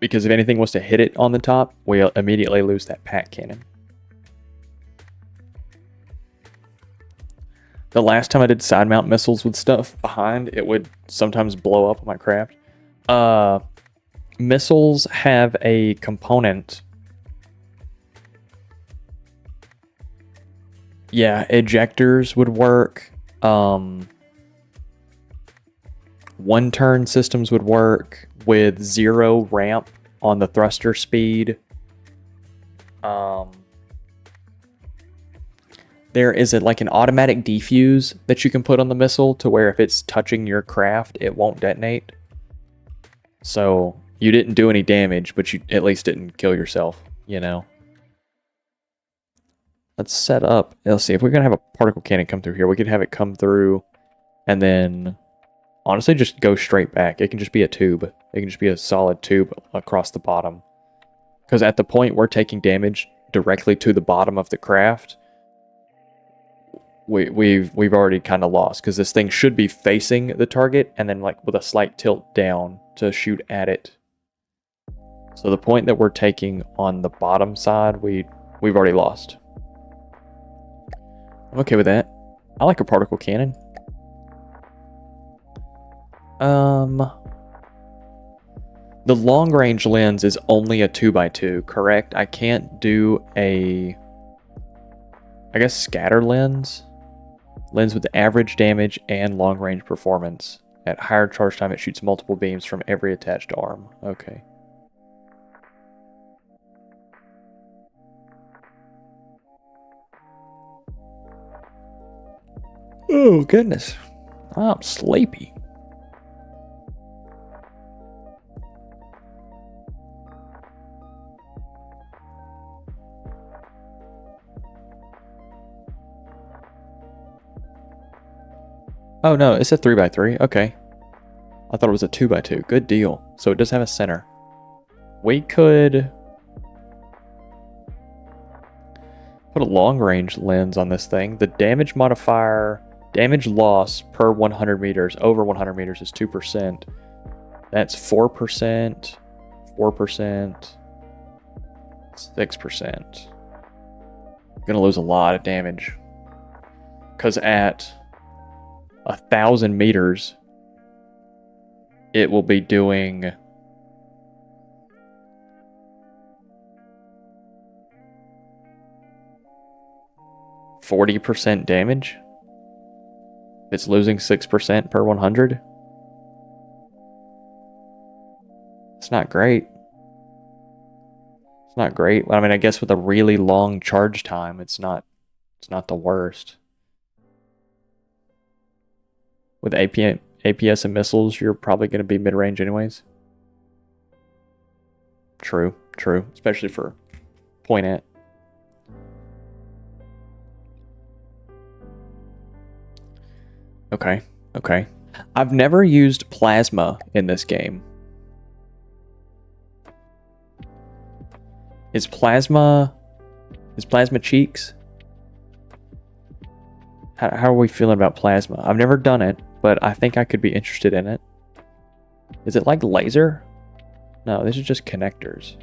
because if anything was to hit it on the top, we'll immediately lose that pack cannon. The last time I did side mount missiles with stuff behind, it would sometimes blow up on my craft. Missiles have a component. Yeah, ejectors would work. One-turn systems would work with 0 ramp on the thruster speed. There is like an automatic defuse that you can put on the missile to where if it's touching your craft, it won't detonate. So you didn't do any damage, but you at least didn't kill yourself, you know? Let's set up, let's see, if we're going to have a particle cannon come through here, we could have it come through and then honestly just go straight back. It can just be a tube. It can just be a solid tube across the bottom. Because at the point we're taking damage directly to the bottom of the craft, we've already kind of lost, because this thing should be facing the target and then like with a slight tilt down to shoot at it. So the point that we're taking on the bottom side, we've already lost. I'm okay with that. I like a particle cannon. The long range lens is only a 2x2, correct? I can't do a, I guess, scatter lens. Lens with average damage and long range performance. At higher charge time, it shoots multiple beams from every attached arm. Okay. Oh, goodness. I'm sleepy. Oh, no, it's a 3x3. Okay. I thought it was a 2x2. Good deal. So it does have a center. We could put a long range lens on this thing. The damage modifier... Damage loss per 100 meters, over 100 meters is 2%. That's 4%, 4%, 6%. Gonna lose a lot of damage. Because at 1,000 meters, it will be doing 40% damage. It's losing 6% per 100. It's not great. It's not great. I mean, I guess with a really long charge time, it's not the worst. With APS and missiles, you're probably going to be mid-range anyways. True, true. Especially for point at. Okay, okay. I've never used plasma in this game. Is plasma cheeks? How are we feeling about plasma? I've never done it, but I think I could be interested in it. Is it like laser? No, this is just connectors.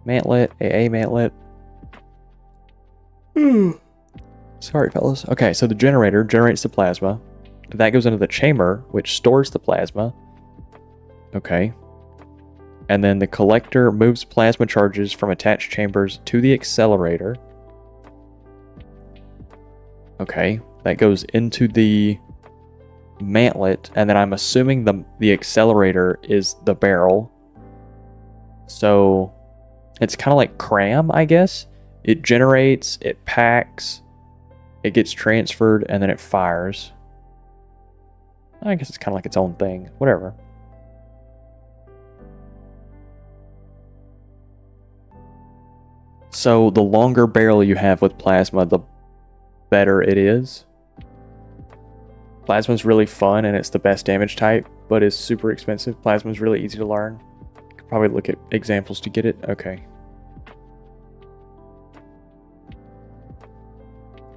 Mantlet, AA mantlet. Sorry, fellas. Okay, so the generator generates the plasma. That goes into the chamber, which stores the plasma. Okay. And then the collector moves plasma charges from attached chambers to the accelerator. Okay, that goes into the mantlet, and then I'm assuming the accelerator is the barrel. So it's kind of like cram, I guess. It generates, it packs, it gets transferred, and then it fires. I guess it's kind of like its own thing. Whatever. So the longer barrel you have with plasma, the better it is. Plasma's really fun and it's the best damage type, but it's super expensive. Plasma's really easy to learn. You could probably look at examples to get it. Okay.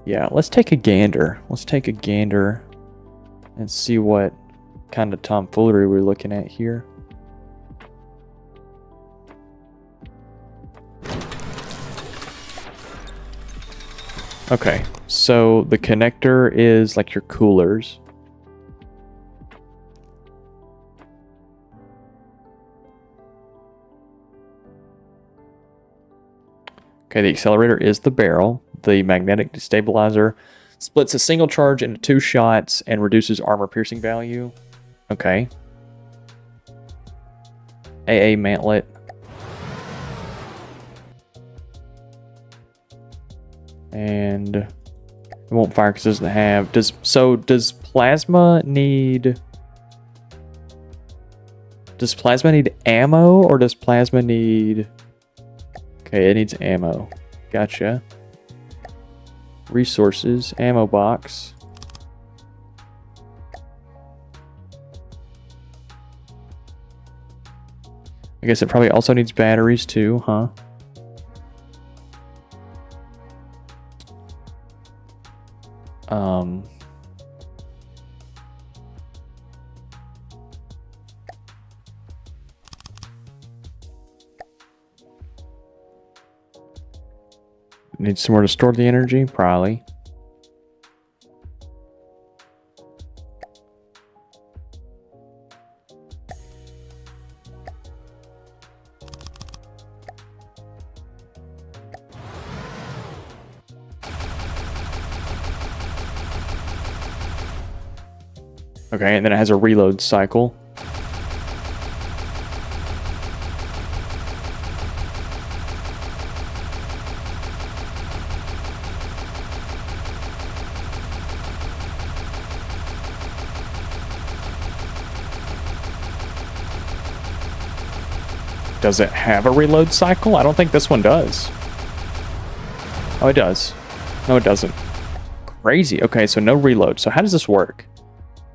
Yeah, let's take a gander. Let's take a gander and see what kind of tomfoolery we're looking at here. Okay, so the connector is like your coolers. Okay, the accelerator is the barrel. The magnetic destabilizer splits a single charge into 2 shots and reduces armor piercing value. Okay. AA mantlet. And it won't fire because it doesn't have... Does plasma need... Does plasma need ammo or does plasma need... Okay, it needs ammo. Gotcha. Resources, ammo box. I guess it probably also needs batteries too, huh? Need somewhere to store the energy? Probably. Okay, and then it has a reload cycle. Does it have a reload cycle? I don't think this one does. Oh, it does. No, it doesn't. Crazy. Okay, so no reload. So how does this work?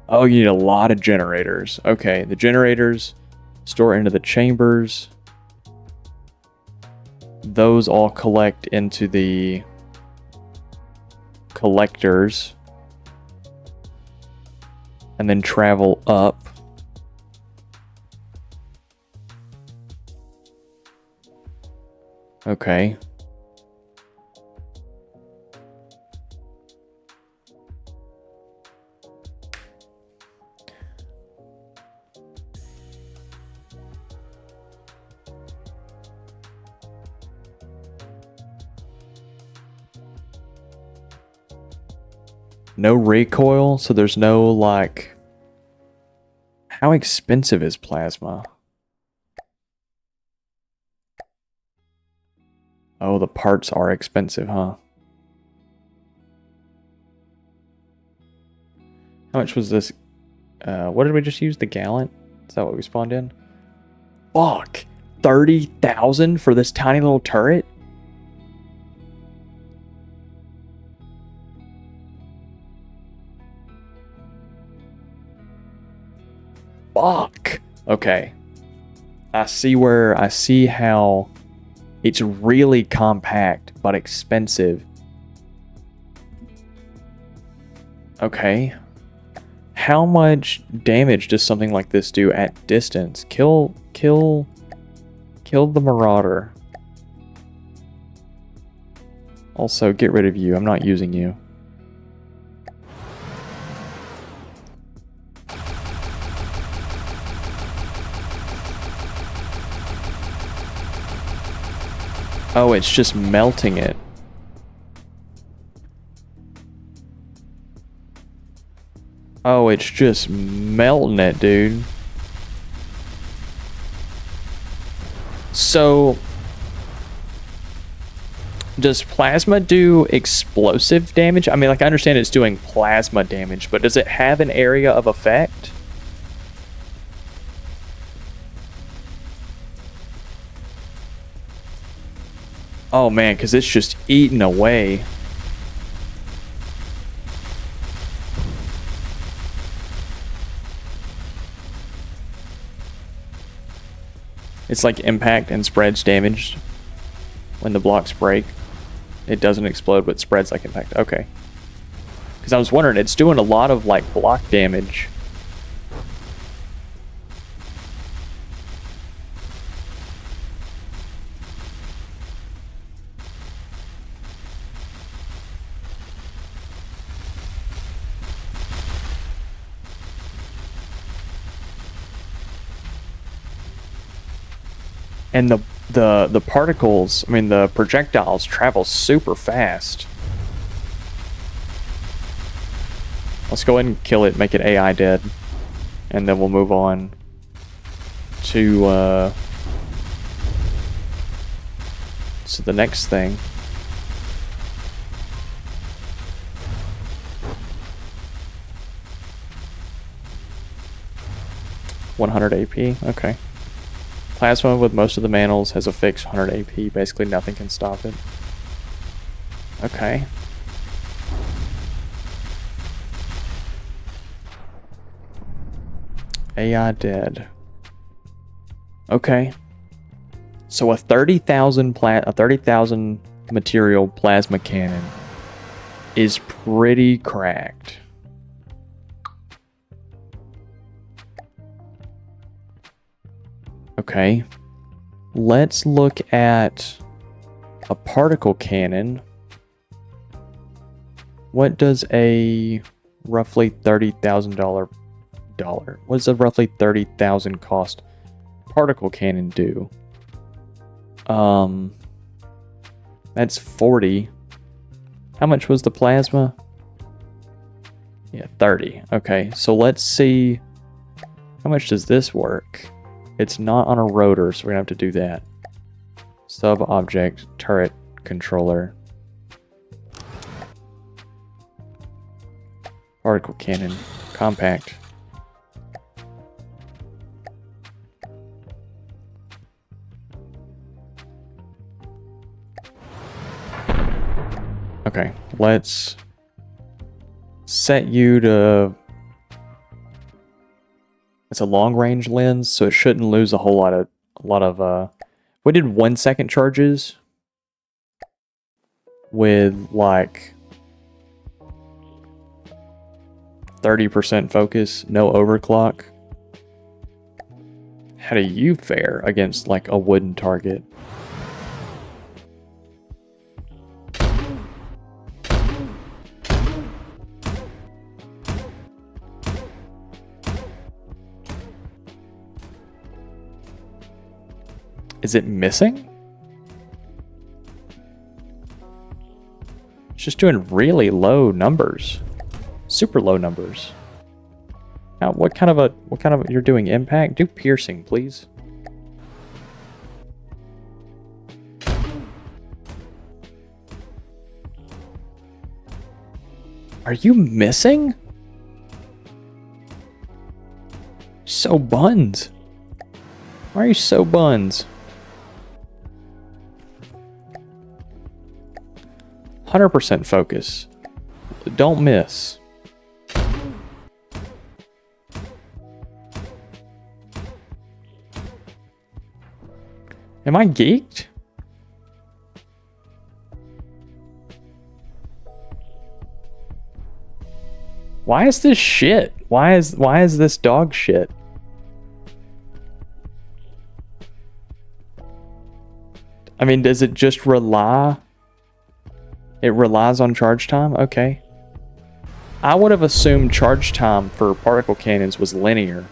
Oh, you need a lot of generators. Okay, the generators store into the chambers. Those all collect into the collectors. And then travel up. Okay. No recoil, so there's no, like... How expensive is plasma? Oh, the parts are expensive, huh? How much was this? What did we just use? The gallon? Is that what we spawned in? Fuck! 30,000 for this tiny little turret? Fuck! Okay. I see how it's really compact, but expensive. Okay. How much damage does something like this do at distance? Kill the Marauder. Also, get rid of you. I'm not using you. Oh, it's just melting it. Oh, it's just melting it, dude. So, does plasma do explosive damage? I mean, like, I understand it's doing plasma damage, but does it have an area of effect? Oh man, because it's just eating away. It's like impact and spreads damage when the blocks break. It doesn't explode, but spreads like impact. Okay. Because I was wondering, it's doing a lot of like block damage. And the particles, I mean the projectiles travel super fast. Let's go ahead and kill it, make it AI dead. And then we'll move on to the next thing. $100 AP, okay. Plasma with most of the manals has a fixed 100 AP. Basically nothing can stop it. Okay. AI dead. Okay. So a 30,000 material plasma cannon is pretty cracked. Okay, let's look at a particle cannon. What does a roughly $30,000 what does a roughly 30,000 cost particle cannon do? That's 40. How much was the plasma? Yeah, 30. Okay, so let's see how much does this work. It's not on a rotor, so we're gonna have to do that. Sub-object, turret, controller. Particle cannon, compact. Okay, let's set you to... It's a long-range lens, so it shouldn't lose a whole lot of we did 1 second charges with like 30% focus, no overclock. How do you fare against like a wooden target? Is it missing? It's just doing really low numbers. Super low numbers. Now, what kind of you're doing impact? Do piercing, please. Are you missing? So buns. Why are you so buns? 100% focus. Don't miss. Am I geeked? Why is this shit? Why is this dog shit? I mean, does it just rely It relies on charge time? Okay. I would have assumed charge time for particle cannons was linear.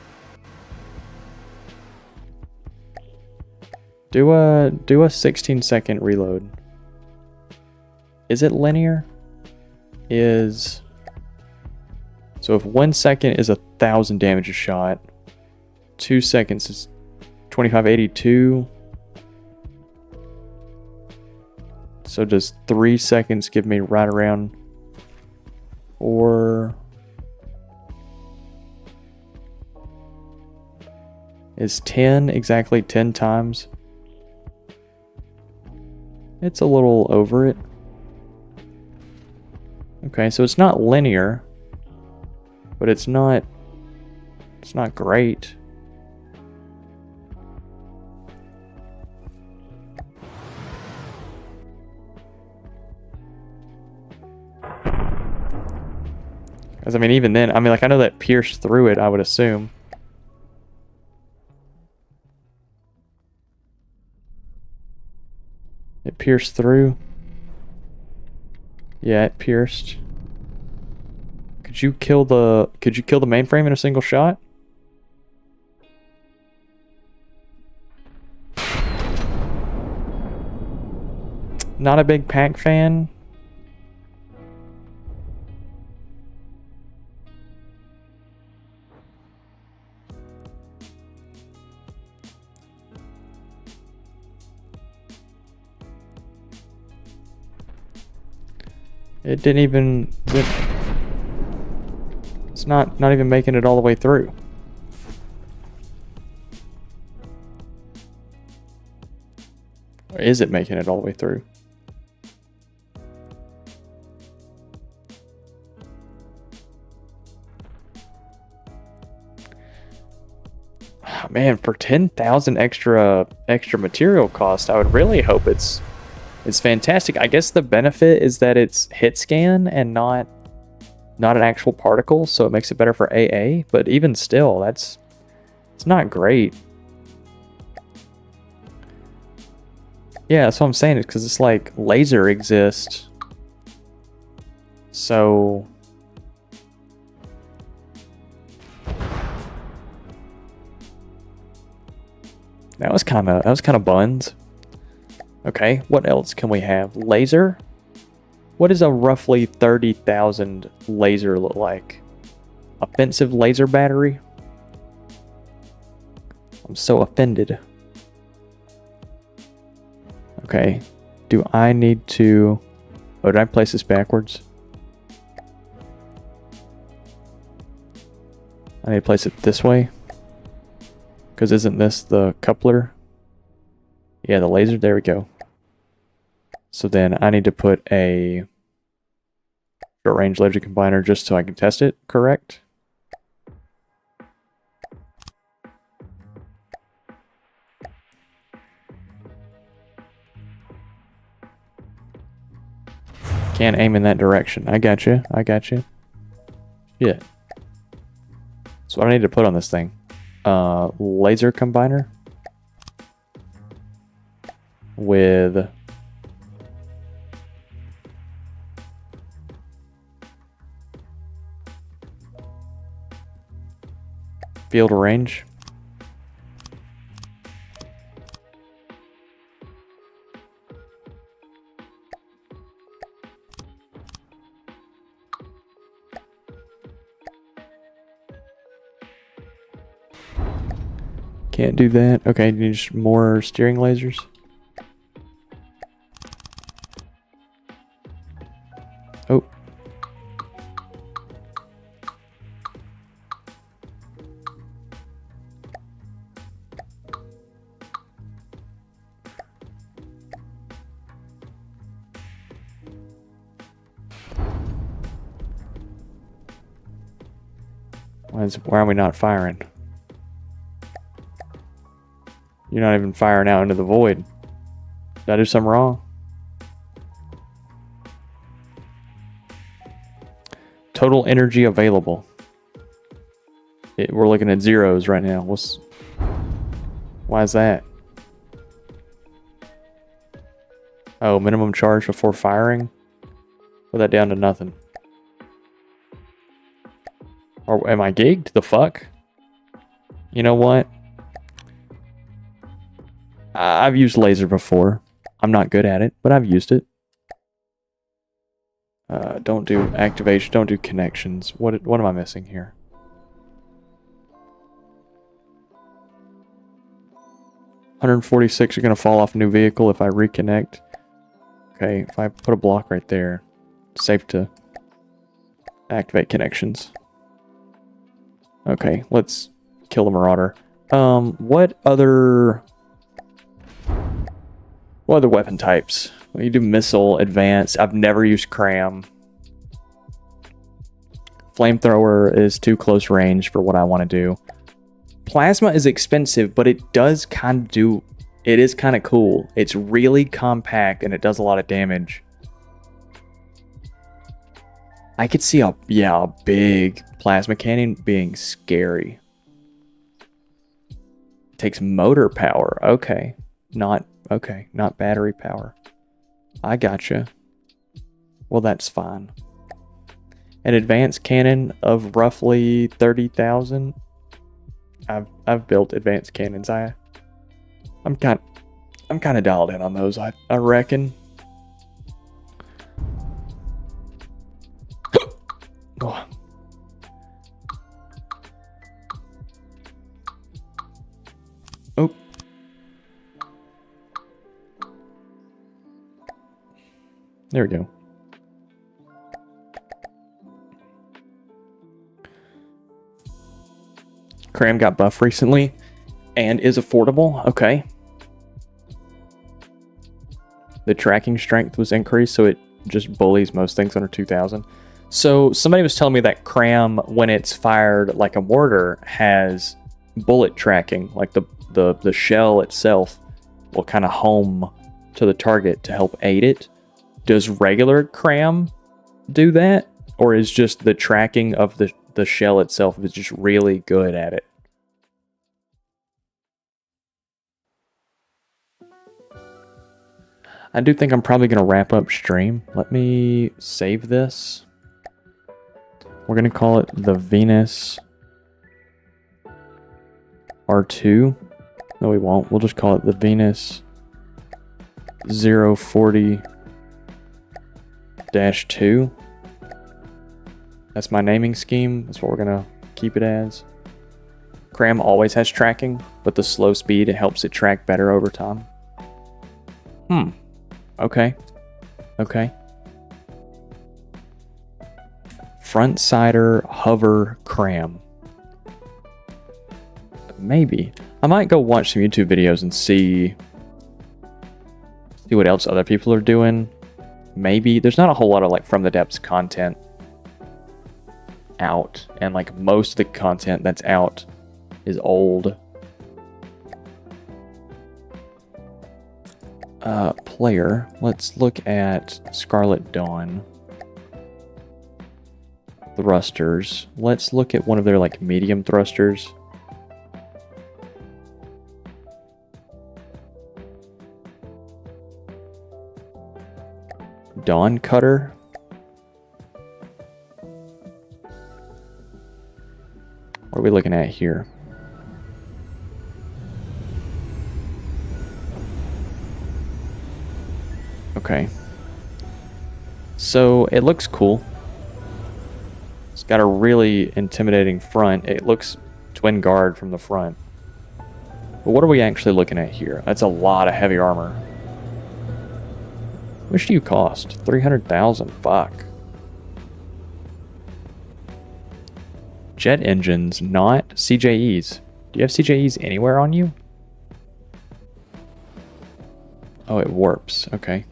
Do a 16-second reload. Is it linear? So if 1 second is 1,000 damage a shot, 2 seconds is 2582. So does 3 seconds give me right around 4? Is 10 exactly 10 times? It's a little over it. Okay, so it's not linear, but it's not great. Because, I mean, even then, I mean, like, I know that pierced through it, I would assume. It pierced through. Yeah, it pierced. Could you kill the mainframe in a single shot? Not a big pack fan. It didn't even... It's not even making it all the way through. Or is it making it all the way through? Oh, man, for 10,000 extra material cost, I would really hope it's fantastic. I guess the benefit is that it's hit scan and not an actual particle, so it makes it better for AA, but even still, it's not great. Yeah, that's what I'm saying, is because it's like laser exists. So that was kind of buns. Okay, what else can we have? Laser? What does a roughly 30,000 laser look like? Offensive laser battery? I'm so offended. Okay, do I need to... Oh, did I place this backwards? I need to place it this way. Because isn't this the coupler? Yeah, the laser, there we go. So then I need to put a short range laser combiner just so I can test it, correct? Can't aim in that direction. I got you. Yeah. So what I need to put on this thing? Laser combiner with field range. Can't do that. Okay, need just more steering lasers. Oh. Why are we not firing? You're not even firing out into the void. Did I do something wrong? Total energy available. We're looking at zeros right now. Why is that? Oh, minimum charge before firing? Put that down to nothing. Or am I gigged? The fuck? You know what? I've used laser before. I'm not good at it, but I've used it. Don't do activation. Don't do connections. What am I missing here? $146 are going to fall off a new vehicle if I reconnect. Okay, if I put a block right there, it's safe to activate connections. Okay, let's kill the Marauder. What other weapon types? Well, you do missile, advanced. I've never used cram. Flamethrower is too close range for what I want to do. Plasma is expensive, but it does kind of do... It is kind of cool. It's really compact, and it does a lot of damage. I could see a big plasma cannon being scary. It takes motor power. Okay. Not battery power. I gotcha. Well, that's fine. An advanced cannon of roughly 30,000. I've built advanced cannons. I'm kind of dialed in on those. I reckon. Oh. Oh. There we go. Cram got buffed recently and is affordable. Okay. The tracking strength was increased, so it just bullies most things under 2,000. So somebody was telling me that cram, when it's fired like a mortar, has bullet tracking. Like the shell itself will kind of home to the target to help aid it. Does regular cram do that? Or is just the tracking of the shell itself is just really good at it? I do think I'm probably going to wrap up stream. Let me save this. We're going to call it the Venus R2. No, we won't. We'll just call it the Venus 040-2. That's my naming scheme. That's what we're going to keep it as. Cram always has tracking, but the slow speed, it helps it track better over time. Okay. Okay. Front sider hover cram. Maybe. I might go watch some YouTube videos and see what else other people are doing. Maybe. There's not a whole lot of like from the depths content out, and like most of the content that's out is old. Player. Let's look at Scarlet Dawn. Thrusters. Let's look at one of their like medium thrusters. Dawn Cutter. What are we looking at here? Okay. So it looks cool. It's got a really intimidating front. It looks twin guard from the front. But what are we actually looking at here? That's a lot of heavy armor. How much do you cost? 300,000. Fuck. Jet engines, not CJEs. Do you have CJEs anywhere on you? Oh, it warps. Okay.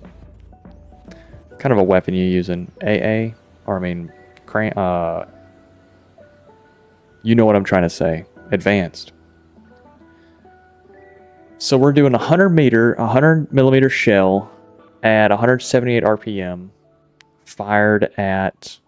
Kind of a weapon you use in AA, or I mean, you know what I'm trying to say. Advanced. So we're doing 100 millimeter shell at 178 RPM, fired at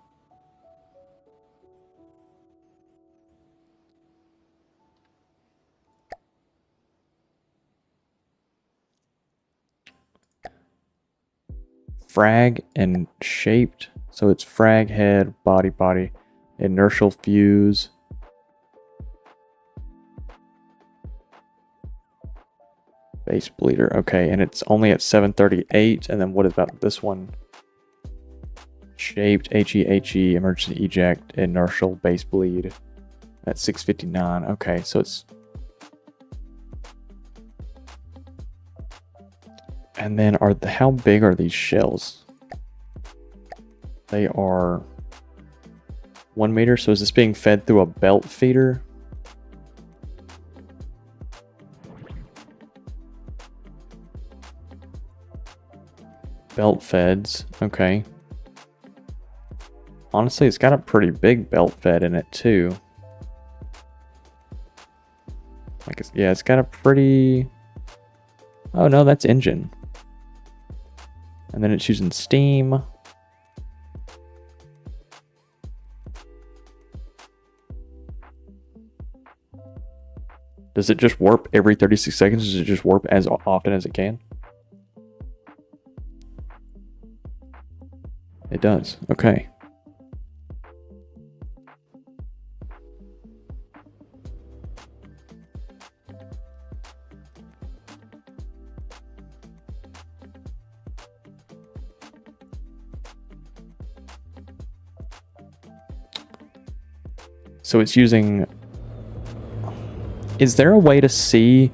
frag and shaped So it's frag head, body, inertial fuse. Base bleeder. Okay, and it's only at 738. And then what about this one? Shaped HE emergency eject inertial base bleed at 659. Okay, so it's. And then how big are these shells? They are 1 meter. So is this being fed through a belt feeder? Belt feds. Okay. Honestly, it's got a pretty big belt fed in it too. Like, it's got a pretty. Oh no, that's engine. And then it's using steam. Does it just warp every 36 seconds? Does it just warp as often as it can? It does. Okay. So it's using. Is there a way to see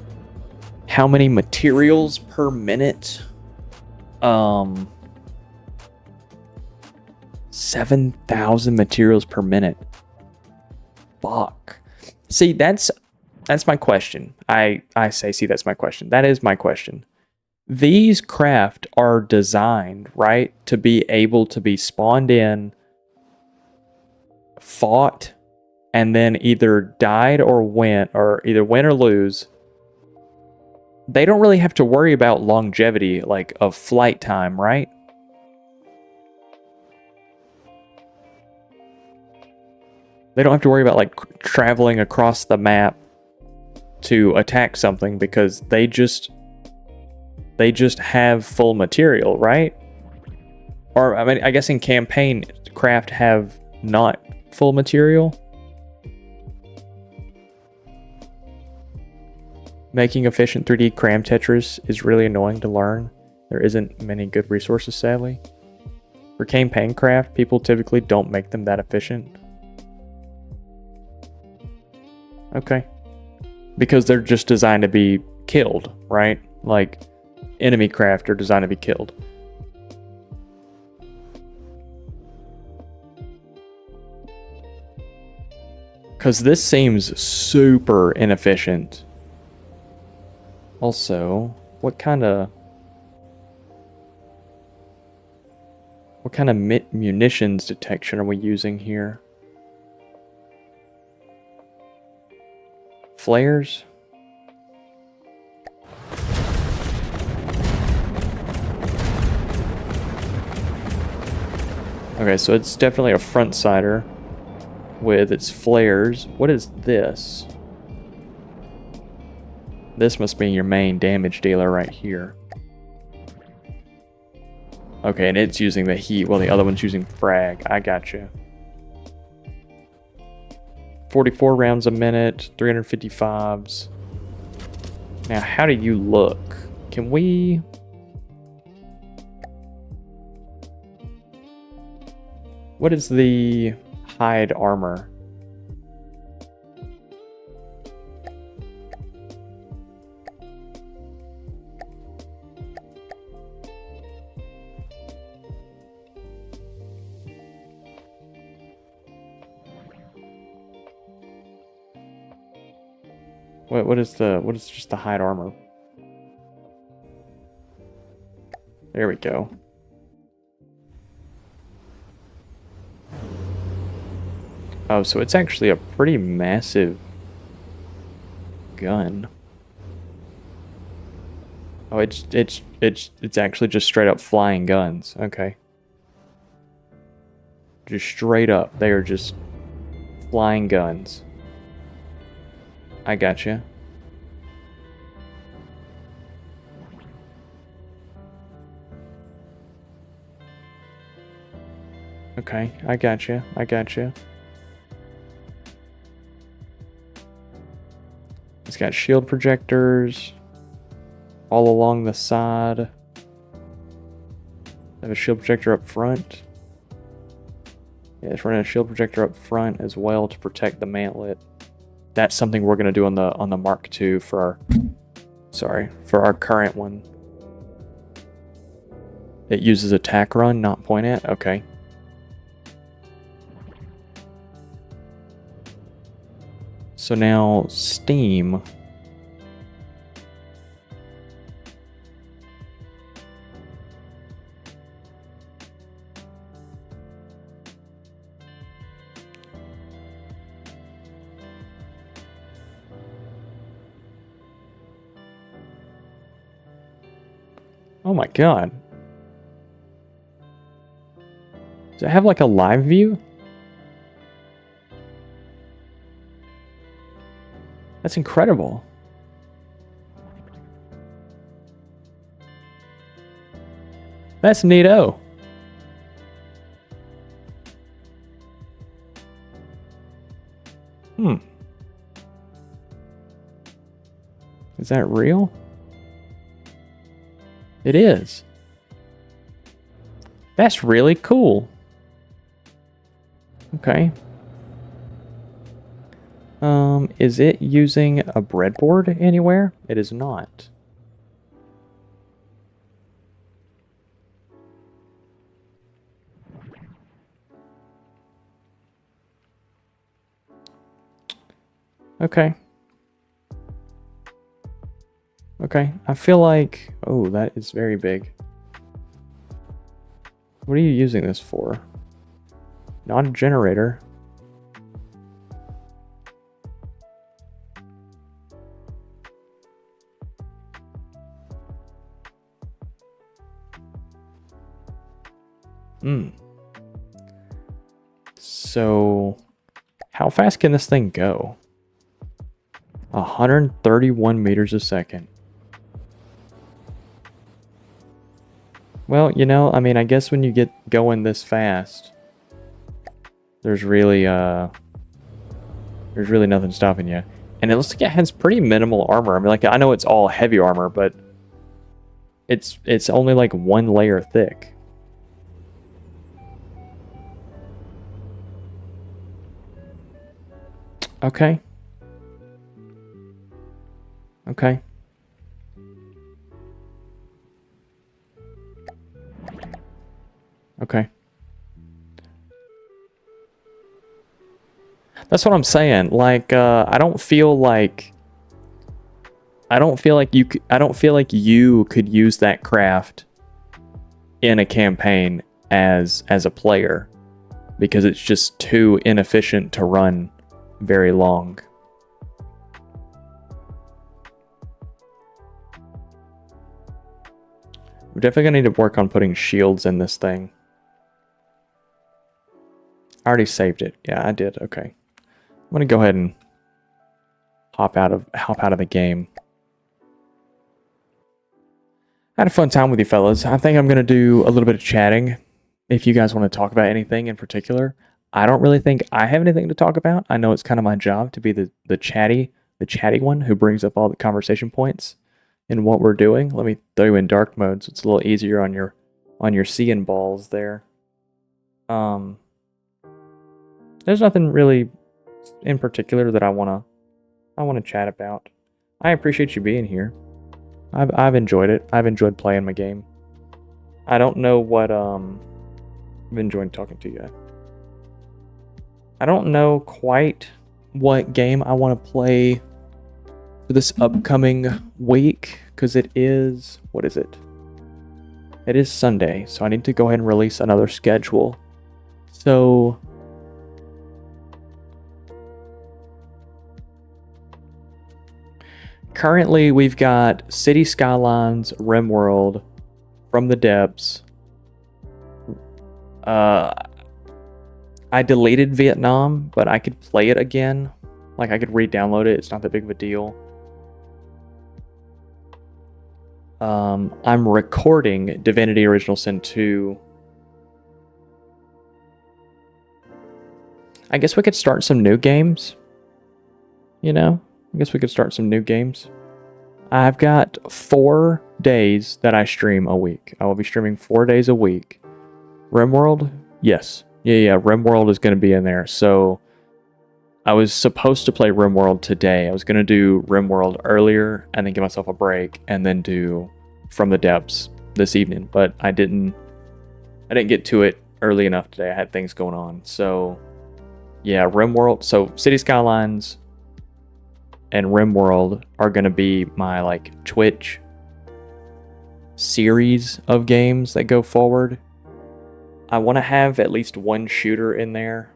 how many materials per minute? 7,000 materials per minute. Fuck. See, that's my question. I say, see, that's my question. That is my question. These craft are designed, right, to be able to be spawned in, fought, and then either died or win, or either win or lose. They don't really have to worry about longevity, like of flight time, right? They don't have to worry about like traveling across the map to attack something because they just have full material, right? Or I mean, I guess in campaign, craft have not full material. Making efficient 3D cram Tetris is really annoying to learn. There isn't many good resources, sadly. For campaign craft, people typically don't make them that efficient. Okay. Because they're just designed to be killed, right? Like, enemy craft are designed to be killed. Because this seems super inefficient. Also, what kind of munitions detection are we using here? Flares? Okay, so it's definitely a front sider with its flares. What is this? This must be your main damage dealer right here. Okay, and it's using the heat while the other one's using frag. I gotcha. 44 rounds a minute, 355s. Now, how do you look? Can we... What is the hide armor? What is just the hide armor? There we go. Oh, so it's actually a pretty massive gun. Oh, it's actually just straight up flying guns. Okay. Just straight up. They are just flying guns. I gotcha. Okay, I got you. I got you. It's got shield projectors all along the side. I have a shield projector up front. Yeah, it's running a shield projector up front as well to protect the mantlet. That's something we're gonna do on the Mark II for our for our current one. It uses attack run, not point at. Okay. So now Steam. Oh my god. Does it have like a live view? That's incredible. That's neato. Is that real? It is. That's really cool. Okay. Is it using a breadboard anywhere? It is not. Okay. Okay, I feel like... Oh, that is very big. What are you using this for? Not a generator. So, how fast can this thing go? 131 meters a second. Well, you know, I mean, I guess when you get going this fast, there's really nothing stopping you. And it looks like it has pretty minimal armor. I mean, like, I know it's all heavy armor, but it's only like one layer thick. Okay. Okay. Okay. That's what I'm saying. Like, I don't feel like you could use that craft in a campaign as a player, because it's just too inefficient to run very long. We're definitely gonna need to work on putting shields in this thing. I already saved it. Yeah, I did. Okay. I'm gonna go ahead and hop out of the game. I had a fun time with you fellas. I think I'm gonna do a little bit of chatting. If you guys want to talk about anything in particular, I don't really think I have anything to talk about. I know it's kind of my job to be the chatty one who brings up all the conversation points in what we're doing. Let me throw you in dark mode so it's a little easier on your seeing balls there. There's nothing really in particular that I wanna chat about. I appreciate you being here. I've enjoyed it. I've enjoyed playing my game. I don't know what I've enjoyed talking to you. I don't know quite what game I want to play for this upcoming week, because it is, what is it? It is Sunday, so I need to go ahead and release another schedule. So currently we've got City Skylines, RimWorld, From the Depths. I deleted Vietnam, but I could play it again. Like, I could re-download it. It's not that big of a deal. I'm recording Divinity Original Sin 2 I guess we could start some new games. You know? I guess we could start some new games. I've got 4 days that I stream a week. I will be streaming 4 days a week. RimWorld? Yes. Yeah, RimWorld is going to be in there. So I was supposed to play RimWorld today. I was going to do RimWorld earlier and then give myself a break and then do From the Depths this evening, but I didn't get to it early enough today. I had things going on. So yeah, RimWorld. So City Skylines and RimWorld are going to be my like Twitch series of games that go forward. I want to have at least one shooter in there.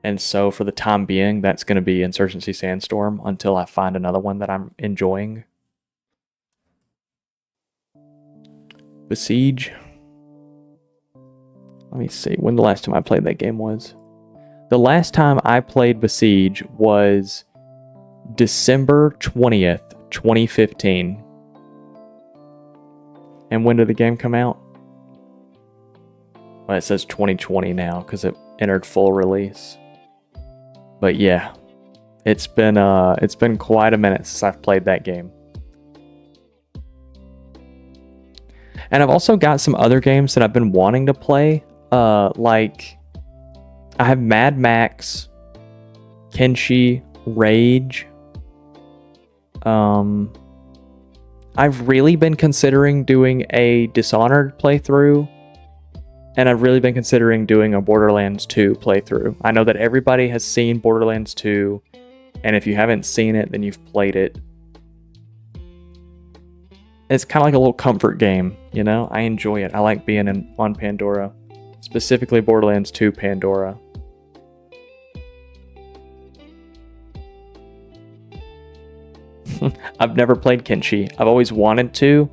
And so for the time being, that's going to be Insurgency Sandstorm until I find another one that I'm enjoying. Besiege. Let me see when the last time I played that game was. The last time I played Besiege was December 20th, 2015. And when did the game come out? Well, it says 2020 now because it entered full release. But yeah, it's been quite a minute since I've played that game. And I've also got some other games that I've been wanting to play. Like I have Mad Max, Kenshi, Rage. I've really been considering doing a Dishonored playthrough. And I've really been considering doing a Borderlands 2 playthrough. I know that everybody has seen Borderlands 2, and if you haven't seen it, then you've played it. It's kind of like a little comfort game, you know? I enjoy it. I like being on Pandora. Specifically Borderlands 2 Pandora. I've never played Kenshi. I've always wanted to,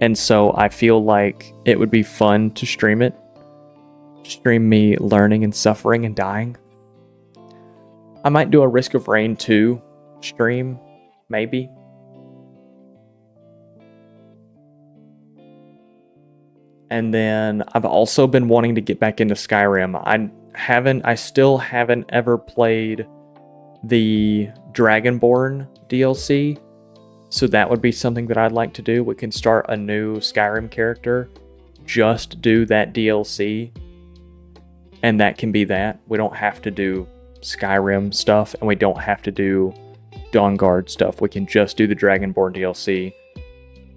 and so I feel like it would be fun to stream it. Stream me learning and suffering and dying. I might do a Risk of Rain 2 stream, maybe. And then I've also been wanting to get back into Skyrim. I still haven't ever played the Dragonborn DLC. So that would be something that I'd like to do. We can start a new Skyrim character, just do that DLC. And that can be that. We don't have to do Skyrim stuff, and we don't have to do Dawnguard stuff. We can just do the Dragonborn DLC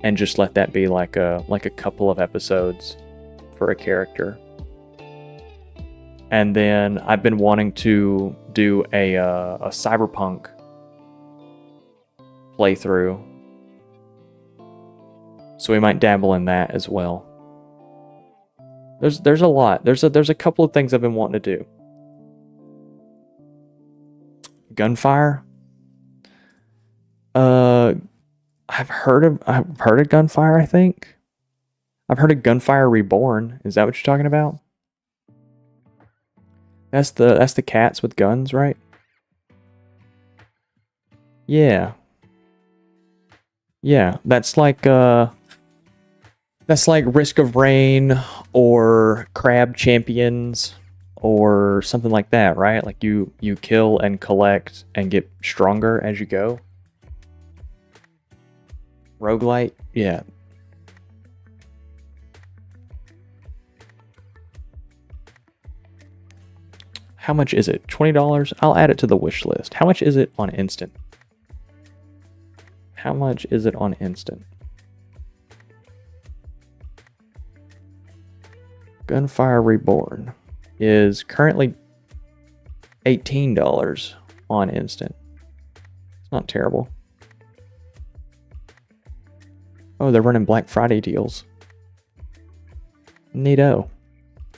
and just let that be like a couple of episodes for a character. And then I've been wanting to do a Cyberpunk playthrough. So we might dabble in that as well. There's a lot. There's a couple of things I've been wanting to do. Gunfire. I've heard of Gunfire, I think. I've heard of Gunfire Reborn. Is that what you're talking about? That's the cats with guns, right? Yeah. Yeah, that's like Risk of Rain or Crab Champions or something like that, right? Like you kill and collect and get stronger as you go. Roguelite? Yeah. How much is it? $20? I'll add it to the wish list. How much is it on Instant? How much is it on Instant? Gunfire Reborn is currently $18 on Instant. It's not terrible. Oh, they're running Black Friday deals. Neato.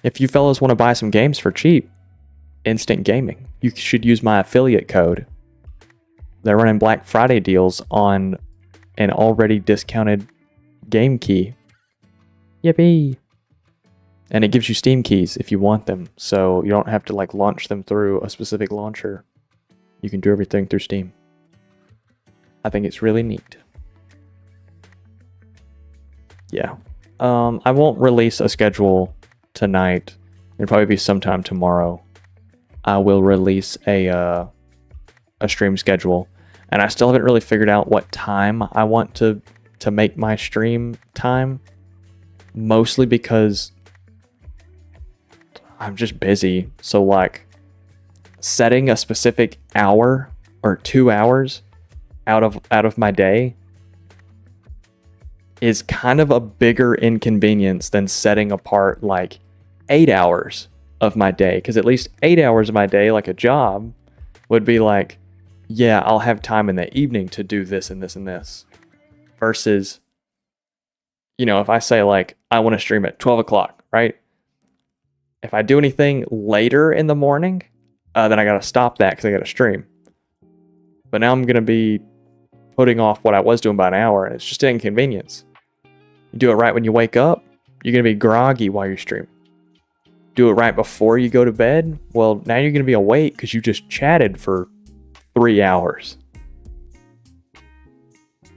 If you fellas want to buy some games for cheap, Instant Gaming, you should use my affiliate code. They're running Black Friday deals on an already discounted game key. Yippee! And it gives you Steam keys if you want them, so you don't have to like launch them through a specific launcher. You can do everything through Steam. I think it's really neat. Yeah. I won't release a schedule tonight. It'll probably be sometime tomorrow. I will release a stream schedule. And I still haven't really figured out what time I want to make my stream time. Mostly because I'm just busy. So like setting a specific hour or 2 hours out of my day is kind of a bigger inconvenience than setting apart like 8 hours of my day. Because at least 8 hours of my day, like a job, would be like, yeah, I'll have time in the evening to do this and this and this. Versus, you know, if I say like, I want to stream at 12 o'clock, right? If I do anything later in the morning, then I got to stop that because I got to stream. But now I'm going to be putting off what I was doing by an hour, and it's just an inconvenience. You do it right when you wake up, you're going to be groggy while you're streaming. Do it right before you go to bed, well, now you're going to be awake because you just chatted for 3 hours.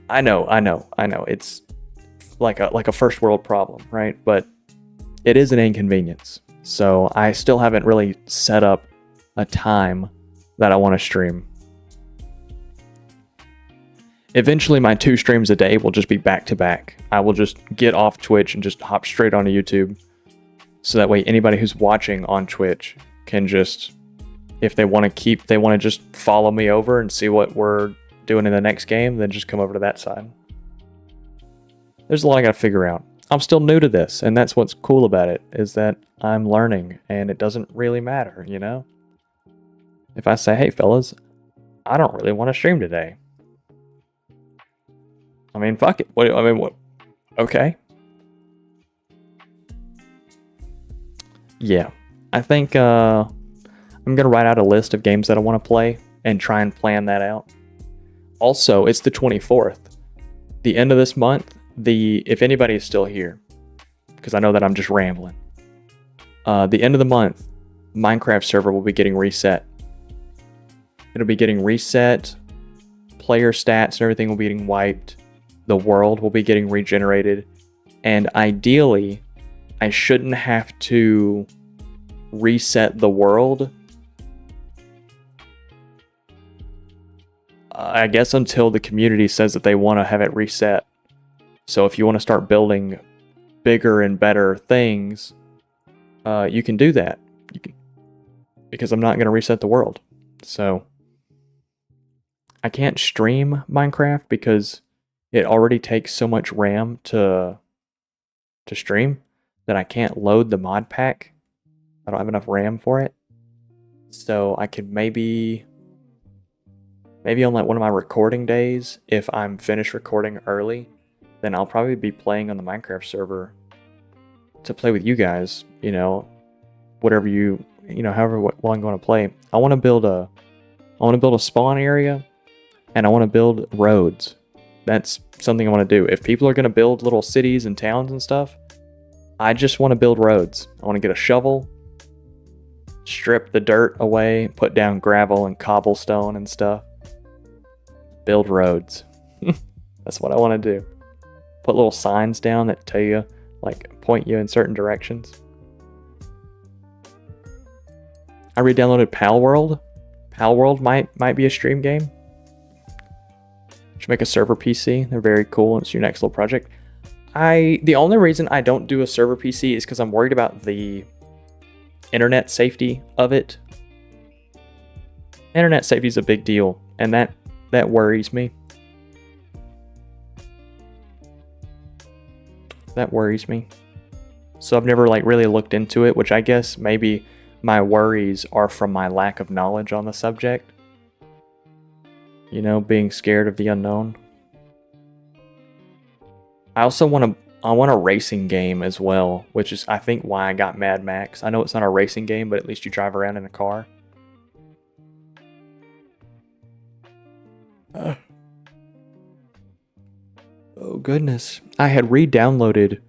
I know. It's like a first world problem, right? But it is an inconvenience. So I still haven't really set up a time that I want to stream. Eventually my 2 streams a day will just be back to back. I will just get off Twitch and just hop straight onto YouTube. So that way anybody who's watching on Twitch can just, if they want to just follow me over and see what we're doing in the next game, then just come over to that side. There's a lot I gotta figure out. I'm still new to this, and that's what's cool about it, is that I'm learning, and it doesn't really matter, you know? If I say, hey fellas, I don't really want to stream today. I mean, fuck it. What? Okay. Yeah. I think I'm going to write out a list of games that I want to play and try and plan that out. Also, it's the 24th. The end of this month, if anybody is still here, because I know that I'm just rambling. The end of the month, Minecraft server will be getting reset. It'll be getting reset. Player stats and everything will be getting wiped. The world will be getting regenerated. And ideally, I shouldn't have to reset the world. I guess until the community says that they want to have it reset. So if you want to start building bigger and better things, you can do that. You can, because I'm not going to reset the world. So I can't stream Minecraft because it already takes so much RAM to stream that I can't load the mod pack. I don't have enough RAM for it. So I could maybe on like one of my recording days, if I'm finished recording early, then I'll probably be playing on the Minecraft server to play with you guys, you know, whatever however long you want to play. I want to build a spawn area, and I want to build roads. That's something I want to do. If people are going to build little cities and towns and stuff, I just want to build roads. I want to get a shovel, strip the dirt away, put down gravel and cobblestone and stuff. Build roads. That's what I want to do. Put little signs down that tell you, like, point you in certain directions. I re-downloaded Pal World. Pal World might be a stream game. Should make a server PC. They're very cool. It's your next little project. The only reason I don't do a server PC is because I'm worried about the internet safety of it. Internet safety is a big deal, and that worries me. That worries me. So I've never like really looked into it, which I guess maybe my worries are from my lack of knowledge on the subject. You know, being scared of the unknown. I also want a racing game as well, which is I think why I got Mad Max. I know it's not a racing game, but at least you drive around in a car. Oh goodness. I had re-downloaded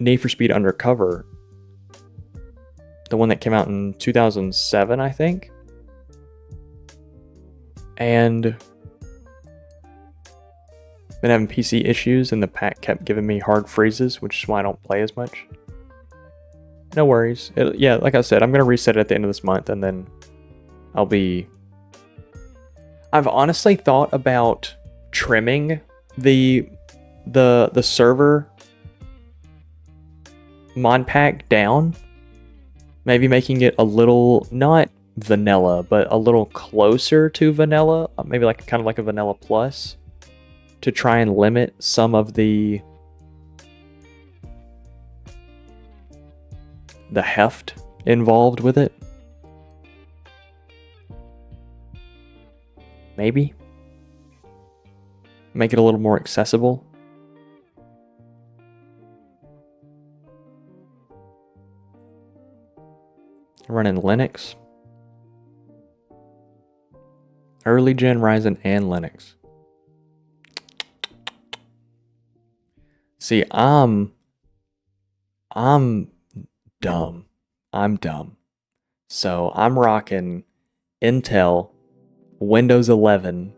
Need for Speed Undercover. The one that came out in 2007, I think. And been having PC issues, and the pack kept giving me hard freezes, which is why I don't play as much. no worries. Yeah, like I said, I'm gonna reset it at the end of this month, and then I'll be. I've honestly thought about trimming the server mod pack down, maybe making it a little not vanilla, but a little closer to vanilla, maybe like kind of like a vanilla plus, to try and limit some of the heft involved with it. Maybe make it a little more accessible. Running Linux, early gen Ryzen and Linux. See, I'm dumb. I'm dumb. So I'm rocking Intel Windows 11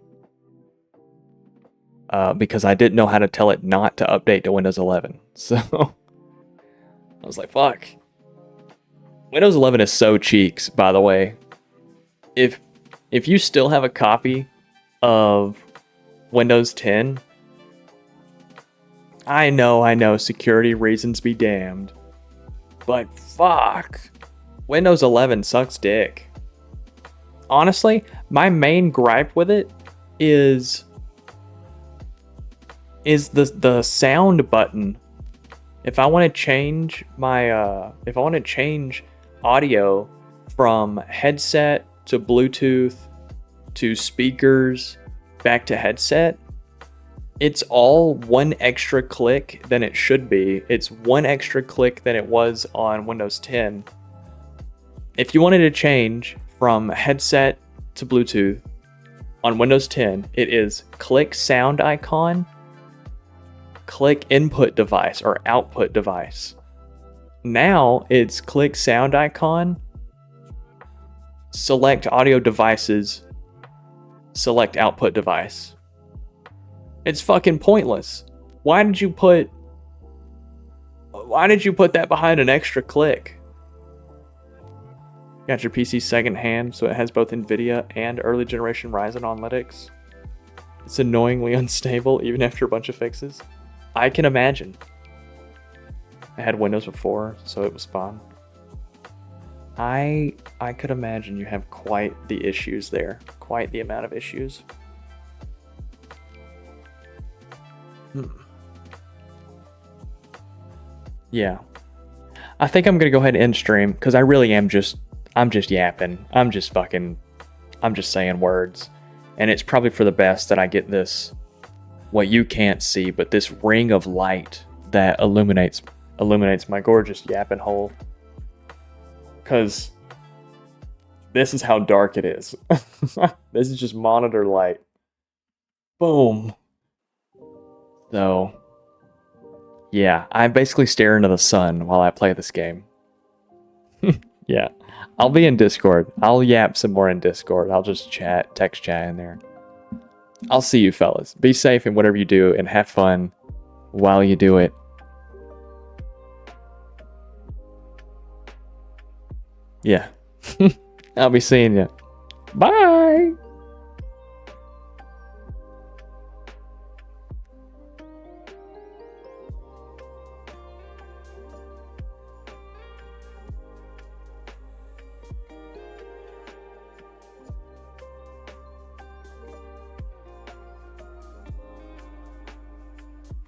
because I didn't know how to tell it not to update to Windows 11. So I was like, fuck. Windows 11 is so cheeks, by the way. If you still have a copy of Windows 10, I know, security reasons be damned. But fuck, Windows 11 sucks dick. Honestly, my main gripe with it is the sound button. If I want to change my audio from headset to Bluetooth to speakers back to headset, it's all one extra click than it should be. It's one extra click than it was on Windows 10. If you wanted to change from headset to Bluetooth on Windows 10, it is click sound icon, click input device or output device. Now it's click sound icon, select audio devices, select output device. It's fucking pointless. Why did you put that behind an extra click? Got your PC secondhand, so it has both NVIDIA and early generation Ryzen on Linux. It's annoyingly unstable even after a bunch of fixes. I can imagine. I had Windows before, so it was fun. I could imagine you have quite the issues there. Quite the amount of issues. Yeah. I think I'm gonna go ahead and end stream because I really am I'm just yapping. I'm just saying words. And it's probably for the best that I get this, what you can't see, but this ring of light that illuminates my gorgeous yapping hole. Cause this is how dark it is. This is just monitor light. Boom. So yeah, I basically stare into the sun while I play this game. Yeah, I'll be in Discord. I'll yap some more in Discord. I'll just text chat in there. I'll see you fellas. Be safe in whatever you do and have fun while you do it. Yeah, I'll be seeing you. Bye!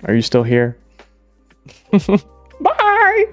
Are you still here? Bye!